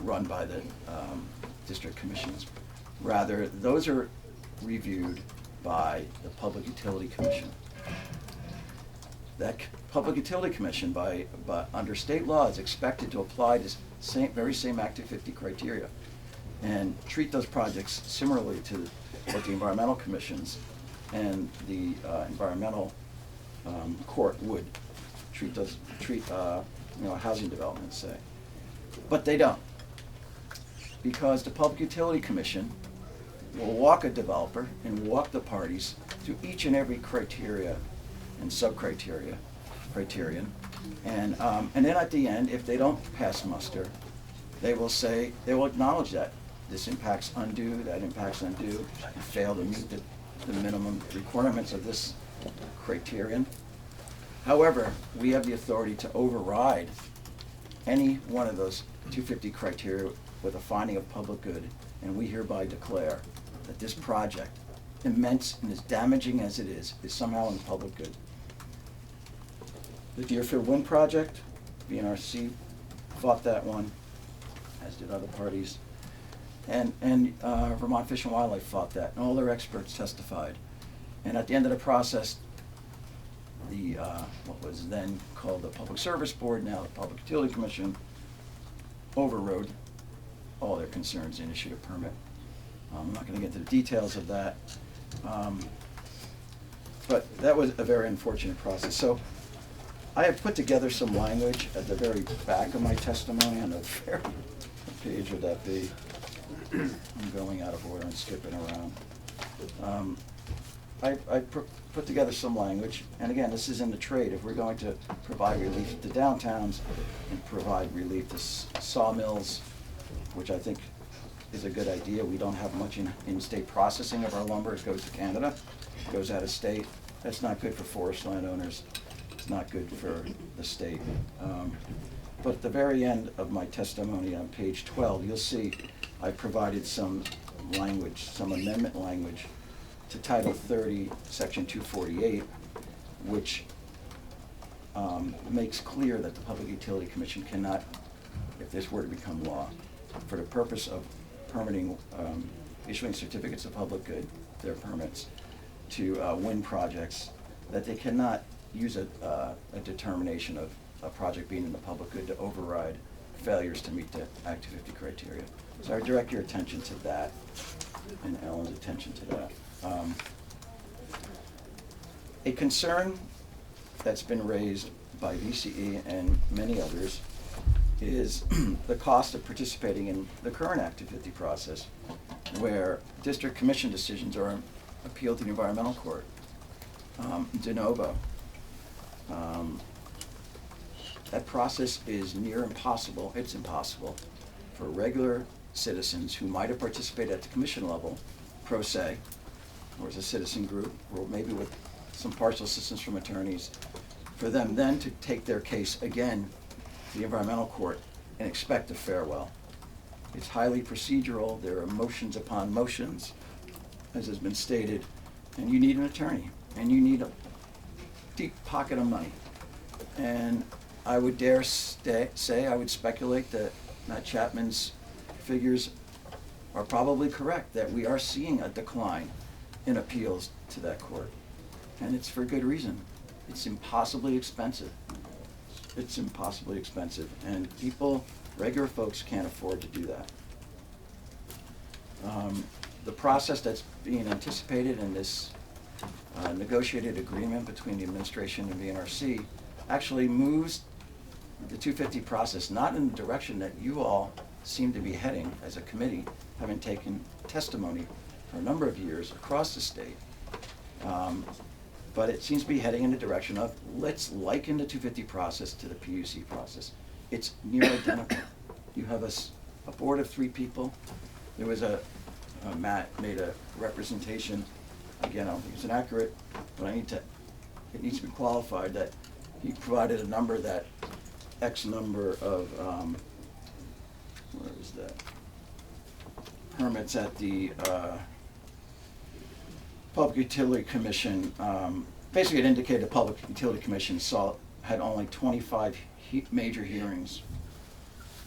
run by the district commissions. Rather, those are reviewed by the Public Utility Commission. That Public Utility Commission, under state law, is expected to apply this very same Act 250 criteria and treat those projects similarly to what the environmental commissions and the environmental court would treat housing developments, say. But they don't, because the Public Utility Commission will walk a developer and walk the parties through each and every criteria and criterion, and then at the end, if they don't pass muster, they will acknowledge that this impacts undue, that impacts undue, you fail to meet the minimum requirements of this criterion. However, we have the authority to override any one of those 250 criteria with a finding of public good, and we hereby declare that this project, immense and as damaging as it is somehow in public good. The Deerfield Wind Project, VNRC fought that one, as did other parties. And Vermont Fish and Wildlife fought that, and all their experts testified. And at the end of the process, the what was then called the Public Service Board, now the Public Utility Commission, overrode all their concerns and issued a permit. I'm not going to get into the details of that, but that was a very unfortunate process. So I have put together some language at the very back of my testimony on the very, what page would that be? I'm going out of order and skipping around. I put together some language, and again, this is in the trade. If we're going to provide relief to downtowns and provide relief to sawmills, which I think is a good idea. We don't have much in-state processing of our lumber. It goes to Canada, it goes out of state. That's not good for forest landowners. It's not good for the state. But at the very end of my testimony on page 12, you'll see I provided some language, some amendment language to Title 30, Section 248, which makes clear that the Public Utility Commission cannot, if this were to become law, for the purpose of permitting, issuing certificates of public good, their permits, to wind projects, that they cannot use a determination of a project being in the public good to override failures to meet the Act 250 criteria. So I direct your attention to that, and Ellen's attention to that. A concern that's been raised by VCE and many others is the cost of participating in the current Act 250 process, where district commission decisions are appealed to the environmental court, de novo. That process is near impossible. It's impossible for regular citizens who might have participated at the commission level, pro se, or as a citizen group, or maybe with some partial assistance from attorneys, for them then to take their case again to the environmental court and expect a farewell. It's highly procedural. There are motions upon motions, as has been stated, and you need an attorney, and you need a deep pocket of money. And I would dare say, I would speculate that Matt Chapman's figures are probably correct, that we are seeing a decline in appeals to that court. And it's for good reason. It's impossibly expensive. It's impossibly expensive, and people, regular folks, can't afford to do that. The process that's being anticipated in this negotiated agreement between the administration and VNRC actually moves the 250 process not in the direction that you all seem to be heading as a committee, having taken testimony for a number of years across the state. But it seems to be heading in the direction of, let's liken the 250 process to the PUC process. It's near identical. You have a board of 3 people. There was Matt made a representation, again, I don't think it's inaccurate, but it needs to be qualified, that he provided a number that X number of, where is that? Permits at the Public Utility Commission, basically it indicated the Public Utility Commission had only 25 major hearings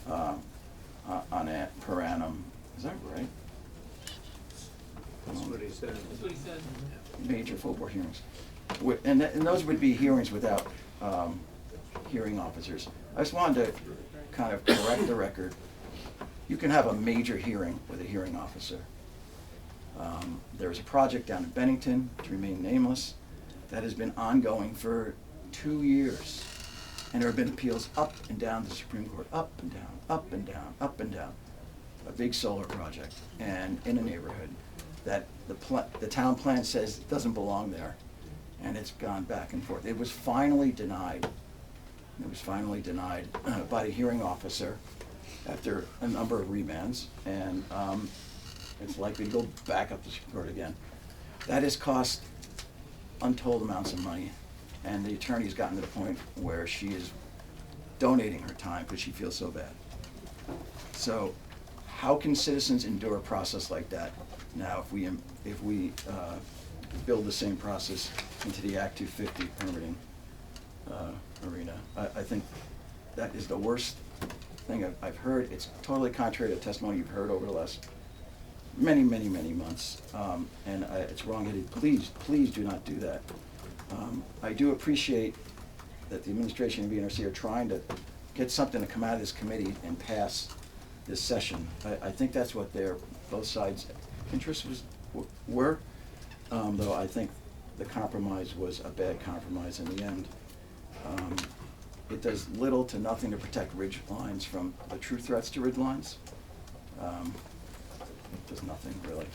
on it per annum. Is that right?
That's what he said.
That's what he said.
Major full board hearings. And those would be hearings without hearing officers. I just wanted to kind of correct the record. You can have a major hearing with a hearing officer. There's a project down in Bennington, to remain nameless, that has been ongoing for 2 years. And there have been appeals up and down the Supreme Court, up and down, up and down, up and down. A big solar project, and in a neighborhood that the town plan says doesn't belong there. And it's gone back and forth. It was finally denied. It was finally denied by the hearing officer after a number of remands, and it's likely to go back up the Supreme Court again. That has cost untold amounts of money, and the attorney's gotten to the point where she is donating her time because she feels so bad. So how can citizens endure a process like that now if we build the same process into the Act 250 permitting arena? I think that is the worst thing I've heard. It's totally contrary to testimony you've heard over the last many months, and it's wrong-headed. Please do not do that. I do appreciate that the administration and VNRC are trying to get something to come out of this committee and pass this session. I think that's what both sides' interests were, though I think the compromise was a bad compromise in the end. it does little to nothing to protect ridge lines from the true threats to ridge lines. It does nothing really.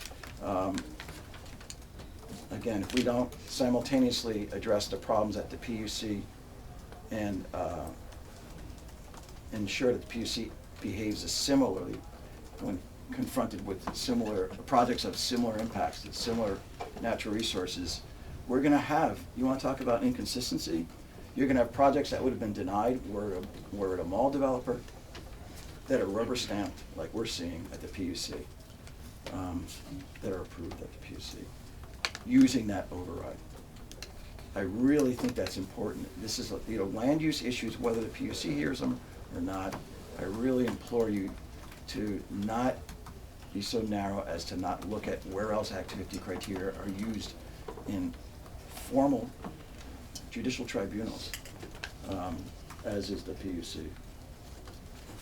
Again, if we don't simultaneously address the problems at the PUC and ensure that the PUC behaves as similarly when confronted with similar projects of similar impacts to similar natural resources, we're going to have, you want to talk about inconsistency? You're going to have projects that would have been denied were it a mall developer that are rubber stamped like we're seeing at the PUC, that are approved at the PUC, using that override. I really think that's important. This is, land use issues, whether the PUC hears them or not, I really implore you to not be so narrow as to not look at where else Act 250 criteria are used in formal judicial tribunals, as is the PUC,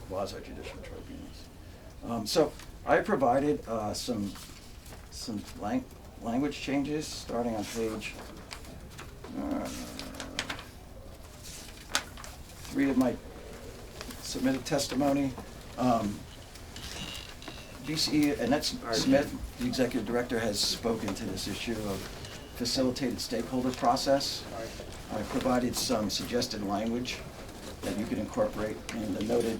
quasi-judicial tribunals. So I provided some language changes starting on page 3 of my submitted testimony. BCE, Annette Smith, the executive director, has spoken to this issue of facilitated stakeholder process. I provided some suggested language that you could incorporate in the noted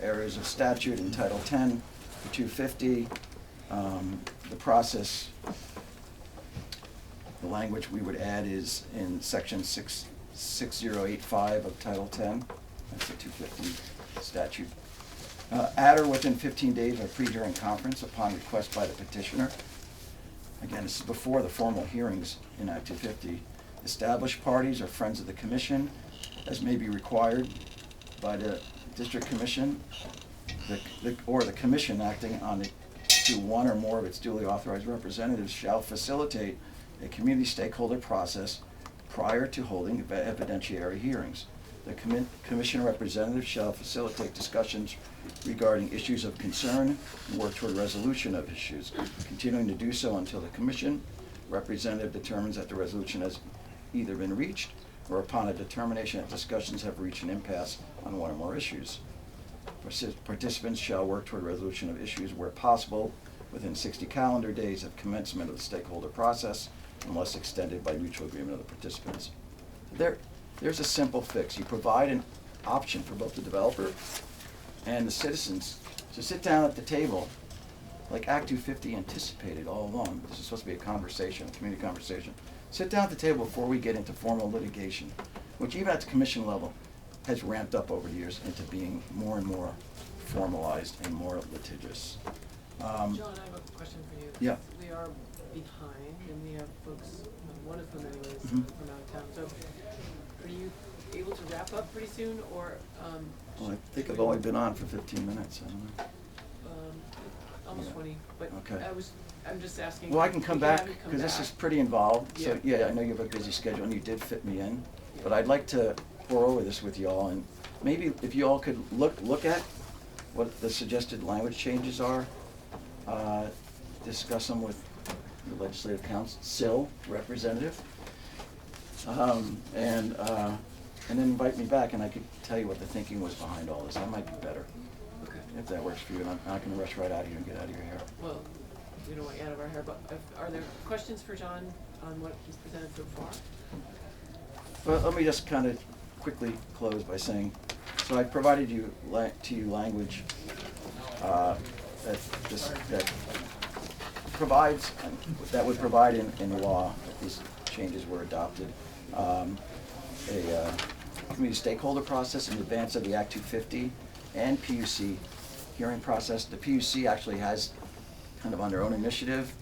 areas of statute in Title 10, 250, the process. The language we would add is in section 6085 of Title 10. That's the 250 statute. At or within 15 days of a pre-hearing conference upon request by the petitioner. Again, this is before the formal hearings in Act 250. Established parties or friends of the commission, as may be required by the district commission, or the commission acting on it to one or more of its duly authorized representatives shall facilitate a community stakeholder process prior to holding evidentiary hearings. The commission representative shall facilitate discussions regarding issues of concern and work toward resolution of issues, continuing to do so until the commission representative determines that the resolution has either been reached or upon a determination that discussions have reached an impasse on one or more issues. Participants shall work toward resolution of issues where possible within 60 calendar days of commencement of the stakeholder process, unless extended by mutual agreement of the participants. There's a simple fix. You provide an option for both the developer and the citizens to sit down at the table, like Act 250 anticipated all along. This is supposed to be a conversation, a community conversation. Sit down at the table before we get into formal litigation, which even at the commission level has ramped up over the years into being more and more formalized and more litigious.
John, I have a question for you.
Yeah.
We are behind, and we have folks, one of them anyways,
Mhm.
from out of town. So are you able to wrap up pretty soon, or?
Well, I think I've only been on for 15 minutes. I don't know.
Almost
Yeah.
20, but
Okay.
I'm just asking.
Well, I can come
we
back,
have you come
because this
back.
is pretty involved, so,
Yeah.
yeah, I know you have a busy schedule, and you did fit me in, but I'd like to pour over this with you all, and maybe if you all could look at what the suggested language changes are, discuss them with the legislative council representative, and then invite me back, and I could tell you what the thinking was behind all this. That might be better,
Okay.
if that works for you, and I'm not gonna rush right out of here and get out of your hair.
Well, we don't want you out of our hair, but are there questions for John on what he's presented so far?
Well, let me just kind of quickly close by saying, so I provided you language that would provide in law, if these changes were adopted, a community stakeholder process in advance of the Act 250 and PUC hearing process. The PUC actually has, kind of on their own initiative,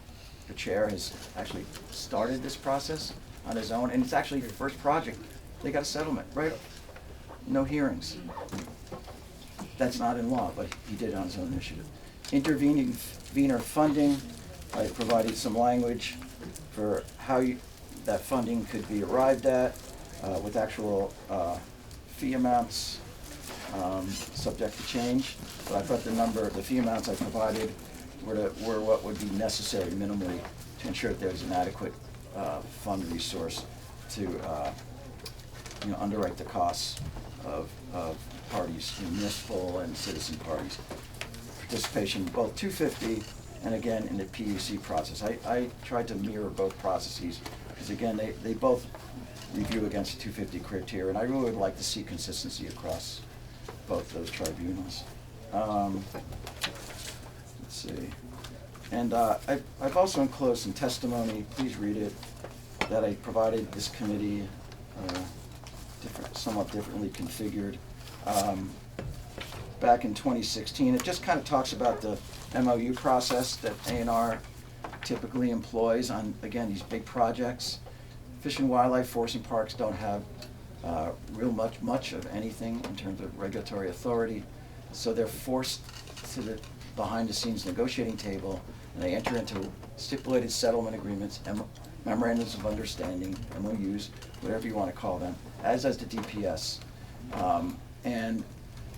the chair has actually started this process on his own, and it's actually the first project. They got a settlement, right? No hearings. That's not in law, but he did it on his own initiative. Intervener funding, I provided some language for how that funding could be arrived at with actual fee amounts subject to change. But I thought the fee amounts I provided were what would be necessary minimally to ensure that there was an adequate fund resource to underwrite the costs of parties, municipal and citizen parties. Participation in both 250 and again in the PUC process. I tried to mirror both processes because again, they both review against 250 criteria, and I really would like to see consistency across both those tribunals. Let's see. And I've also enclosed some testimony, please read it, that I provided this committee, somewhat differently configured. Back in 2016, it just kind of talks about the MOU process that A&R typically employs on, again, these big projects. Fish and wildlife, forests and parks don't have real much of anything in terms of regulatory authority, so they're forced to the behind-the-scenes negotiating table, and they enter into stipulated settlement agreements, memorandums of understanding, MOUs, whatever you want to call them, as does the DPS. And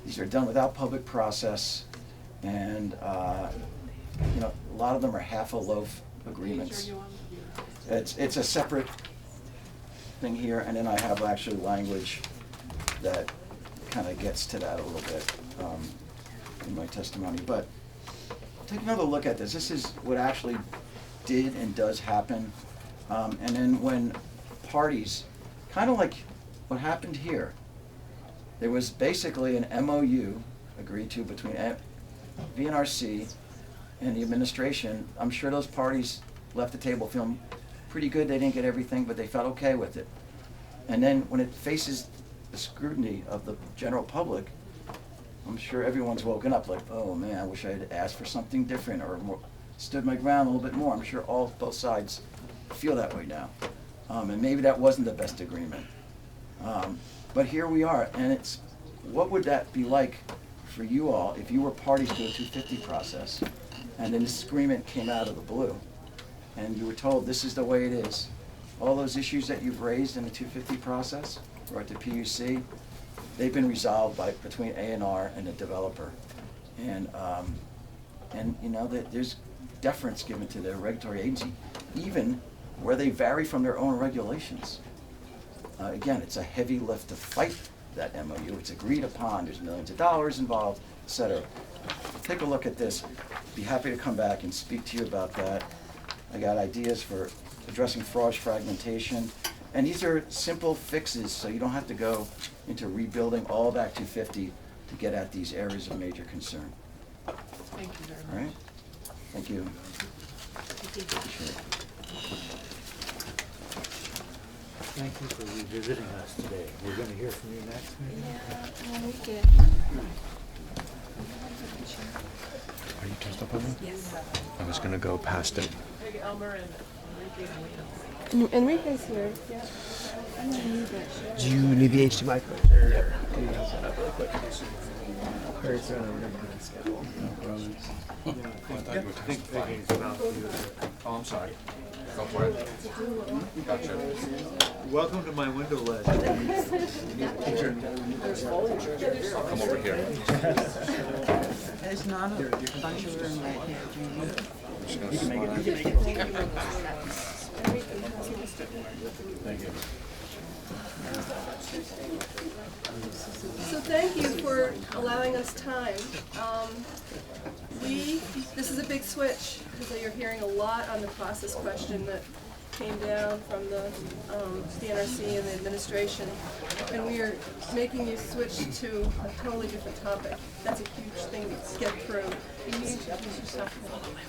these are done without public process, and you know, a lot of them are half a loaf agreements. It's a separate thing here, and then I have actually language that kind of gets to that a little bit in my testimony. But take another look at this. This is what actually did and does happen. And then when parties, kind of like what happened here, there was basically an MOU agreed to between VNRC and the administration. I'm sure those parties left the table feeling pretty good. They didn't get everything, but they felt okay with it. And then when it faces the scrutiny of the general public, I'm sure everyone's woken up like, oh man, I wish I had asked for something different or more, stood my ground a little bit more. I'm sure both sides feel that way now. And maybe that wasn't the best agreement. But here we are, and what would that be like for you all if you were parties to a 250 process, and then this agreement came out of the blue, and you were told this is the way it is. All those issues that you've raised in the 250 process, or at the PUC, they've been resolved between A&R and the developer. And you know, there's deference given to the regulatory agency, even where they vary from their own regulations. Again, it's a heavy lift to fight that MOU. It's agreed upon, there's millions of dollars involved, et cetera. Take a look at this. Be happy to come back and speak to you about that. I got ideas for addressing fraud, fragmentation, and these are simple fixes, so you don't have to go into rebuilding all of Act 250 to get at these areas of major concern.
Thank you very much.
All right? Thank you. Sure.
Thank you for revisiting us today. We're going to hear from you next meeting.
Yeah, we did.
Are you testifying?
Yes.
I was going to go past it.
Peg Elmer and Enrique.
Enrique's here, yeah. I'm gonna need that.
Do you need the HDMI code? Sure. Can you help that out really quick? Hurts around over the schedule.
Oh, I'm sorry. Go for it. Gotcha.
Welcome to my window ledge.
I'll come over here.
There's not a bunch of room right here, Jamie.
You can make it. Thank you.
So thank you for allowing us time. This is a big switch, because you're hearing a lot on the process question that came down from the NRC and the administration, and we are making you switch to a totally different topic. That's a huge thing to get through. You need to introduce yourself.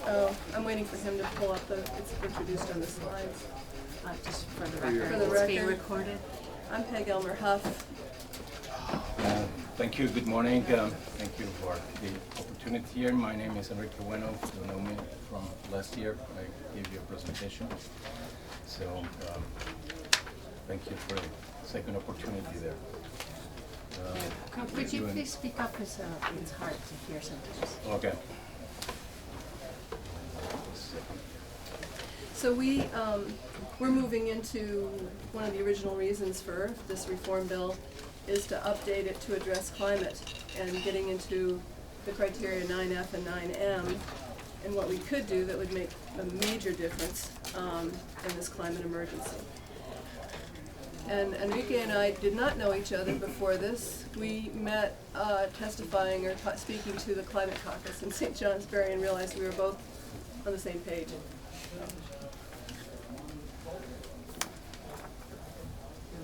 Oh, I'm waiting for him to pull up it's introduced on the slides.
Just for the record,
For the
it's
record.
being recorded.
I'm Peg Elmer Huff.
Thank you. Good morning. Thank you for the opportunity here. My name is Erik. You know me from last year. I gave you a presentation. So thank you for the second opportunity there.
Could you please speak up, because it's hard to hear sometimes.
Okay.
So we're moving into one of the original reasons for this reform bill is to update it to address climate and getting into the criteria 9F and 9M and what we could do that would make a major difference in this climate emergency.
And Enrique and I did not know each other before this. We met testifying or speaking to the Climate Caucus in St. Johnsbury and realized we were both on the same page.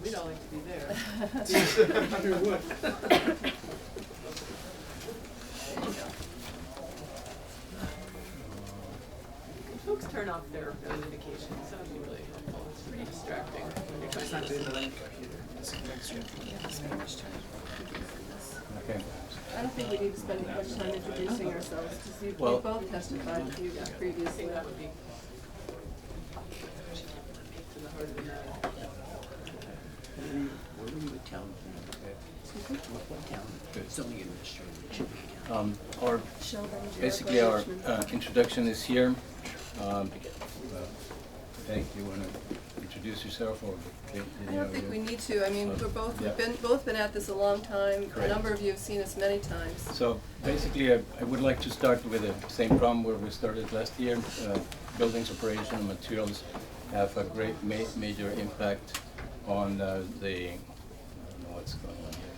We'd all like to be there.
We would.
Folks turn off their notifications, that would be really helpful. It's pretty distracting when you're trying to.
Okay. I don't think we need to spend much time introducing ourselves, because we
Well-
both testified to you previously.
That would be to the heart of the matter.
Where were you in town? What town? Zoning administrator.
Our, basically our introduction is here. Thank you. Want to introduce yourself, or?
I don't think we need to. I mean,
Yeah.
we've both been at this a long time. A
Correct.
number of you have seen us many times.
So basically, I would like to start with the same problem where we started last year. Buildings, operation, and materials have a great major impact on the, I don't know what's going on here,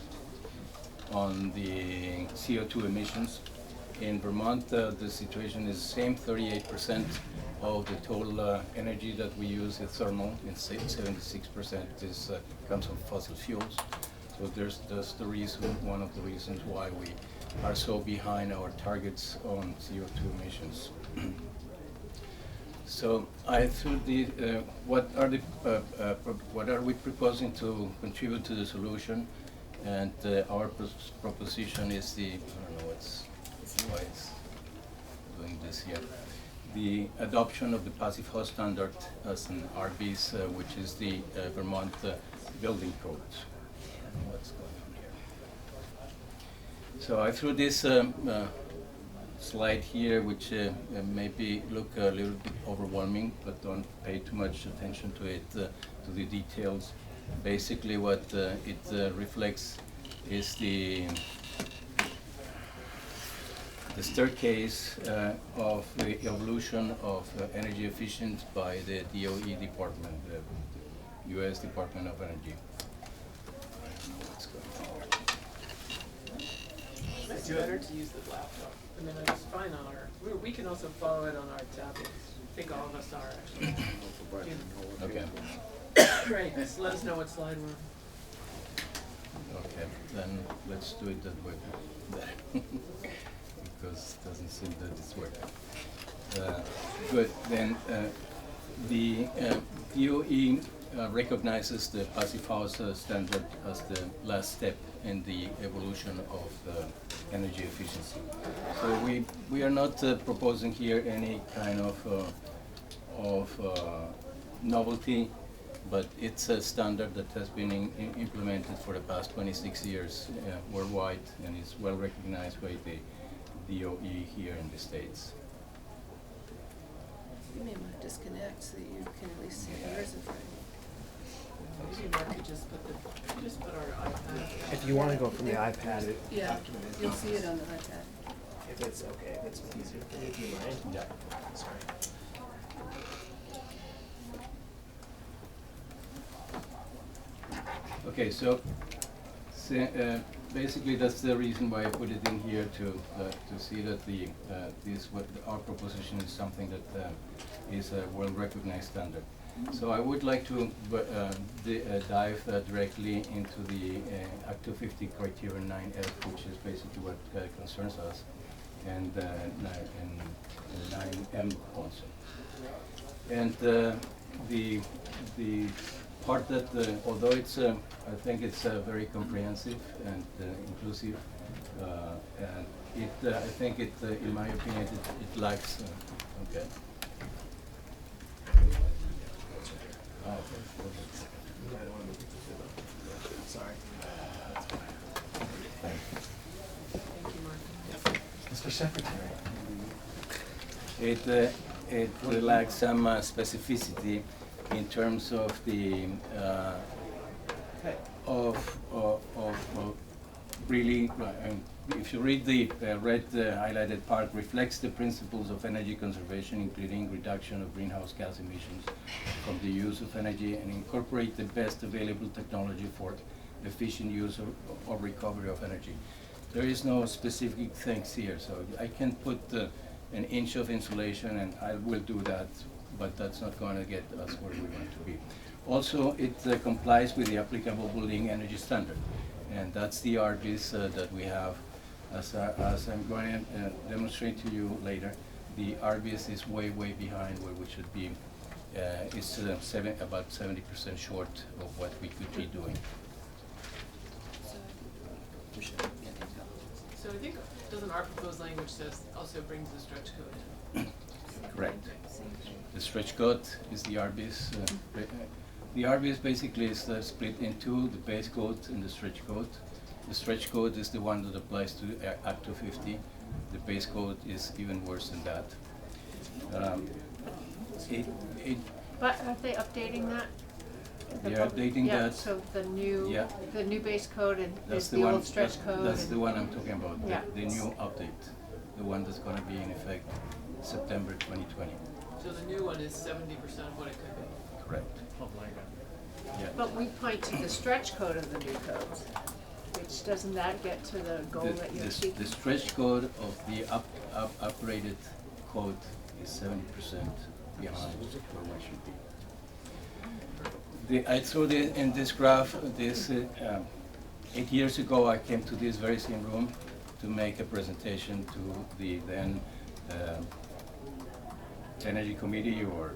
on the CO2 emissions. In Vermont, the situation is the same. 38% of the total energy that we use is thermal, and 76% is comes from fossil fuels. So that's the reason, one of the reasons why we are so behind our targets on CO2 emissions. So I threw the what are we proposing to contribute to the solution, and our proposition is the, I don't know why it's doing this here, the adoption of the passive house standard as an RBs, which is the Vermont building code. What's going on here? So I threw this slide here, which maybe look a little bit overwhelming, but don't pay too much attention to it, to the details. Basically what it reflects is the staircase of the evolution of energy efficiency by the DOE department, the U.S. Department of Energy. I don't know what's going on.
It's better to use the laptop. I mean, it's fine on our, we can also follow it on our tablets. I think all of us are actually.
Okay.
Great, just let us know what slide we're on.
Okay, then let's do it that way. Because it doesn't seem that it's working. Good, then the DOE recognizes the passive house standard as the last step in the evolution of energy efficiency. So we are not proposing here any kind of novelty, but it's a standard that has been implemented for the past 26 years worldwide, and is well recognized by the DOE here in the States.
You may want to disconnect so that you can at least see yours in front of you.
Maybe Mark could just put our iPad.
If you want to go from the iPad, it
Yeah, you'll see it on the iPad.
if it's okay, if it's easier. Do you mind?
Yeah.
Sorry.
Okay, so basically that's the reason why I put it in here to see that the our proposition is something that is a well-recognized standard. So I would like to dive directly into the Act 250 criteria 9F, which is basically what concerns us, and 9M also. And the part that, although it's, I think it's very comprehensive and inclusive, and it, I think it, in my opinion, it lacks, okay. Oh,
Sorry.
Thank you, Mark.
Mr. Secretary.
It lacks some specificity in terms of the of really
if you read the red highlighted part, reflects the principles of energy conservation, including reduction of greenhouse gas emissions from the use of energy, and incorporate the best available technology for efficient use or recovery of energy. There is no specific things here, so I can put an inch of insulation, and I will do that, but that's not going to get us where we want to be. Also, it complies with the applicable building energy standard, and that's the RBIS that we have. As I'm going to demonstrate to you later, the RBIS is way behind where we should be. It's about 70% short of what we could be doing.
So I think, doesn't our proposed language says also brings the stretch code?
Correct. The stretch code is the RBIS. The RBIS basically is split into the base code and the stretch code. The stretch code is the one that applies to up to 50. The base code is even worse than that.
But are they updating that?
They're updating
yeah,
that.
So the new base code and
That's
the old stretch code.
That's the one I'm talking about.
Yeah.
The new update, the one that's going to be in effect September 2020.
So the new one is 70% of what it could be?
Correct. Yeah.
But we point to the stretch code of the new codes, which doesn't that get to the goal that you're seeking?
The stretch code of the upgraded code is 70% behind where we should be. I saw in this graph, 8 years ago I came to this very same room to make a presentation to the then Energy Committee, or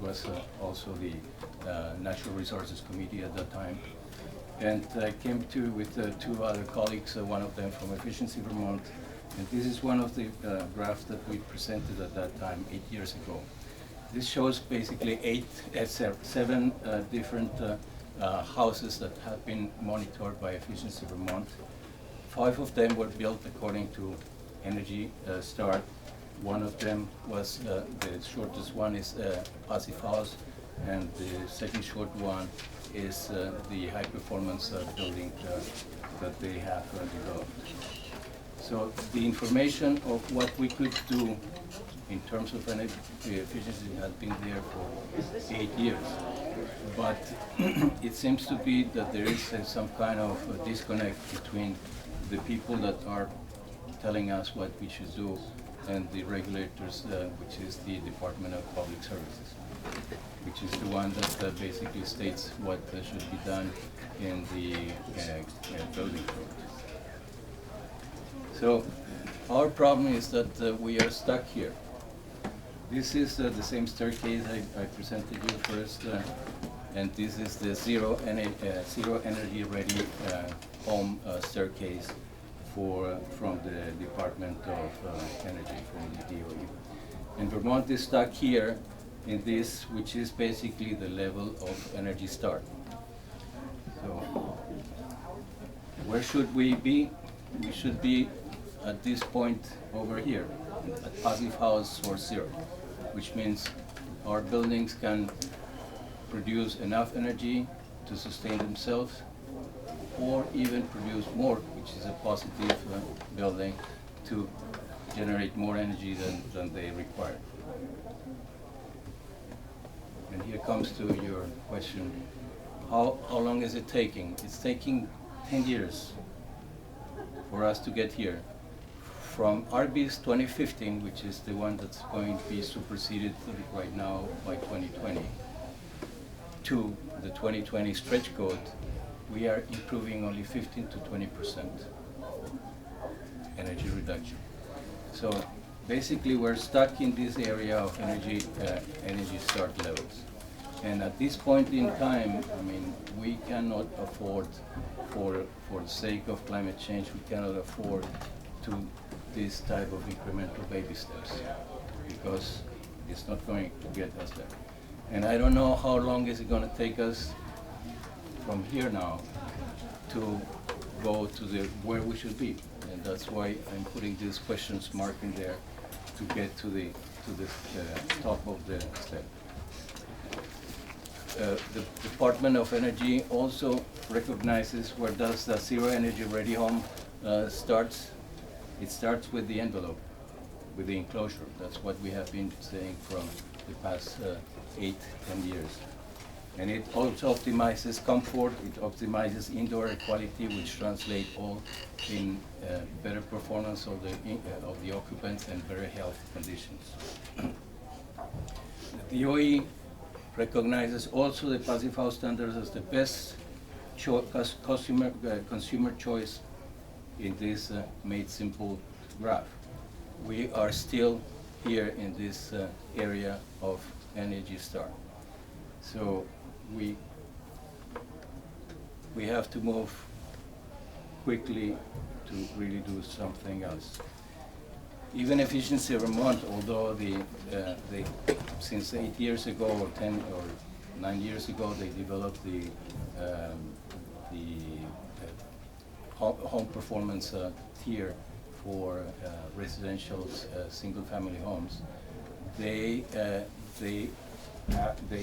was also the Natural Resources Committee at that time. And I came to with two other colleagues, one of them from Efficiency Vermont, and this is one of the graphs that we presented at that time 8 years ago. This shows basically seven different houses that have been monitored by Efficiency Vermont. 5 of them were built according to Energy Star. One of them was, the shortest one is Passive House, and the second short one is the high performance building that they have developed. So the information of what we could do in terms of energy efficiency has been there for 8 years. But it seems to be that there is some kind of disconnect between the people that are telling us what we should do and the regulators, which is the Department of Public Services, which is the one that basically states what should be done in the building code. So our problem is that we are stuck here. This is the same staircase I presented you first, and this is the zero energy ready home staircase from the Department of Energy, from the DOE. And Vermont is stuck here in this, which is basically the level of Energy Star. So where should we be? We should be at this point over here, at Passive House or 0, which means our buildings can produce enough energy to sustain themselves, or even produce more, which is a positive building, to generate more energy than they require. And here comes to your question, how long is it taking? It's taking 10 years for us to get here. From RBIS 2015, which is the one that's going to be superseded right now by 2020, to the 2020 stretch code, we are improving only 15 to 20% energy reduction. So basically we're stuck in this area of energy start levels. And at this point in time, I mean, we cannot afford, for the sake of climate change, we cannot afford to this type of incremental baby steps, because it's not going to get us there. And I don't know how long is it going to take us from here now to go to where we should be. And that's why I'm putting this questions mark in there to get to the top of the step. The Department of Energy also recognizes where does the zero energy ready home starts with the envelope, with the enclosure. That's what we have been saying from the past 8-10 years. And it also optimizes comfort, it optimizes indoor air quality, which translate all in better performance of the occupants and better health conditions. The DOE recognizes also the passive house standards as the best consumer choice in this made simple graph. We are still here in this area of Energy Star. So we have to move quickly to really do something else. Even Efficiency Vermont, although they since 8 years ago or 10 or 9 years ago, they developed the home performance tier for residential single-family homes. They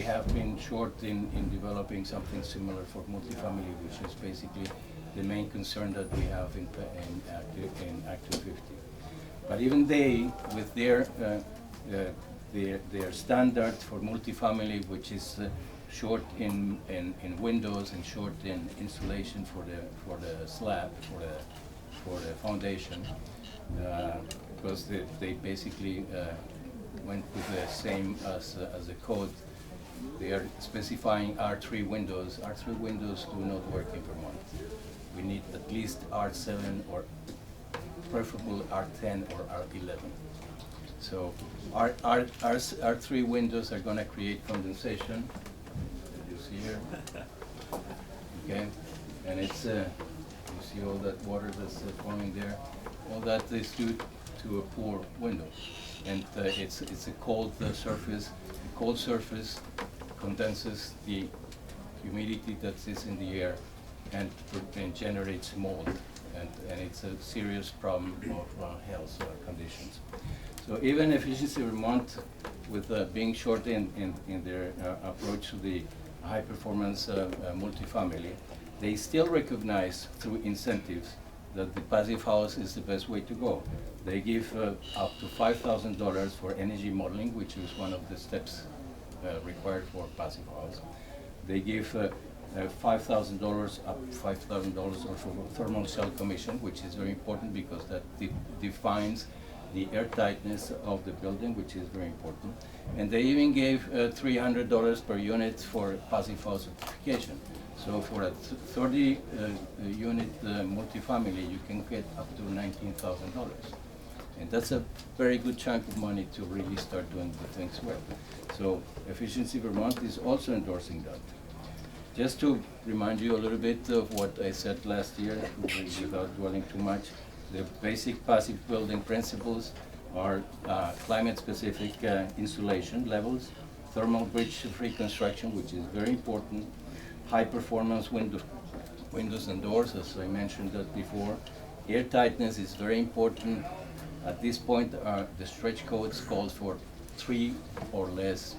have been short in developing something similar for multifamily, which is basically the main concern that we have in Active 50. But even they, with their standard for multifamily, which is short in windows and short in insulation for the slab, for the foundation, because they basically went with the same as the code. They are specifying R3 windows. R3 windows do not work in Vermont. We need at least R7 or preferable R10 or R11. So R3 windows are going to create condensation, as you see here. Okay, and it's you see all that water that's forming there. All that is due to a poor window, and it's a cold surface. The cold surface condenses the humidity that is in the air and generates mold, and it's a serious problem of health conditions. So even Efficiency Vermont, with being short in their approach to the high performance multifamily, they still recognize through incentives that the passive house is the best way to go. They give up to $5,000 for energy modeling, which is one of the steps required for passive house. They give $5,000 up $5,000 also for thermal cell commission, which is very important because that defines the air tightness of the building, which is very important. And they even gave $300 per unit for passive house certification. So for a 30 unit multifamily, you can get up to $19,000. And that's a very good chunk of money to really start doing the things well. So Efficiency Vermont is also endorsing that. Just to remind you a little bit of what I said last year, without dwelling too much, the basic passive building principles are climate-specific insulation levels, thermal breach-free construction, which is very important, high-performance windows and doors, as I mentioned that before. Air tightness is very important. At this point, the stretch codes calls for 3 or less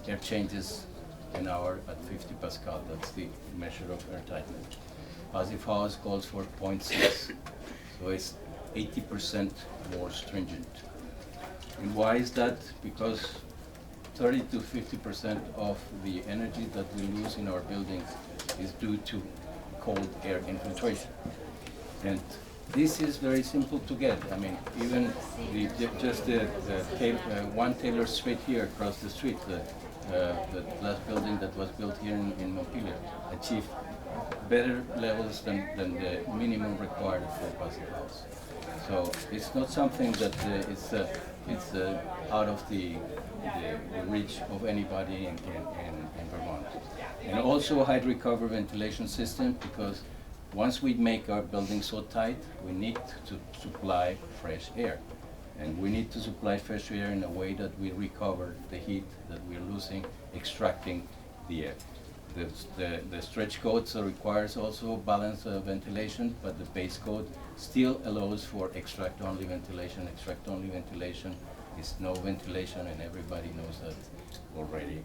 air changes an hour at 50 Pascal. That's the measure of air tightness. Passive house calls for 0.6, so it's 80% more stringent. And why is that? Because 30 to 50% of the energy that we lose in our buildings is due to cold air infiltration. And this is very simple to get. I mean, even one Taylor Street here across the street, the last building that was built here in Montpelier, achieved better levels than the minimum required for a passive house. So it's not something that it's out of the reach of anybody in Vermont. And also a high recover ventilation system, because once we make our building so tight, we need to supply fresh air. And we need to supply fresh air in a way that we recover the heat that we're losing, extracting the air. The stretch code requires also balanced ventilation, but the base code still allows for extract-only ventilation. Extract-only ventilation is no ventilation, and everybody knows that already.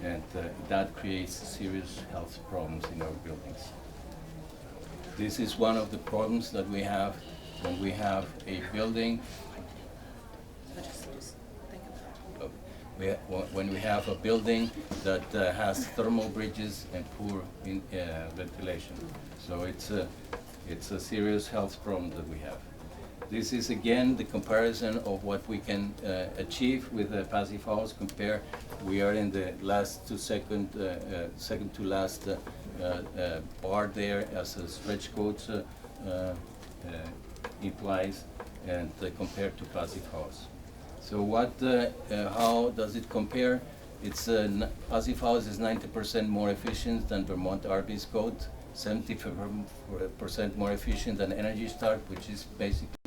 And that creates serious health problems in our buildings. This is one of the problems that we have when we have a building, when we have a building that has thermal bridges and poor ventilation. So it's a serious health problem that we have. This is again the comparison of what we can achieve with the passive house. Compare, we are in the last to second to last bar there as a stretch code implies, and compared to passive house. So what, how does it compare? It's passive house is 90% more efficient than Vermont RB's code, 70% more efficient than Energy Start, which is basically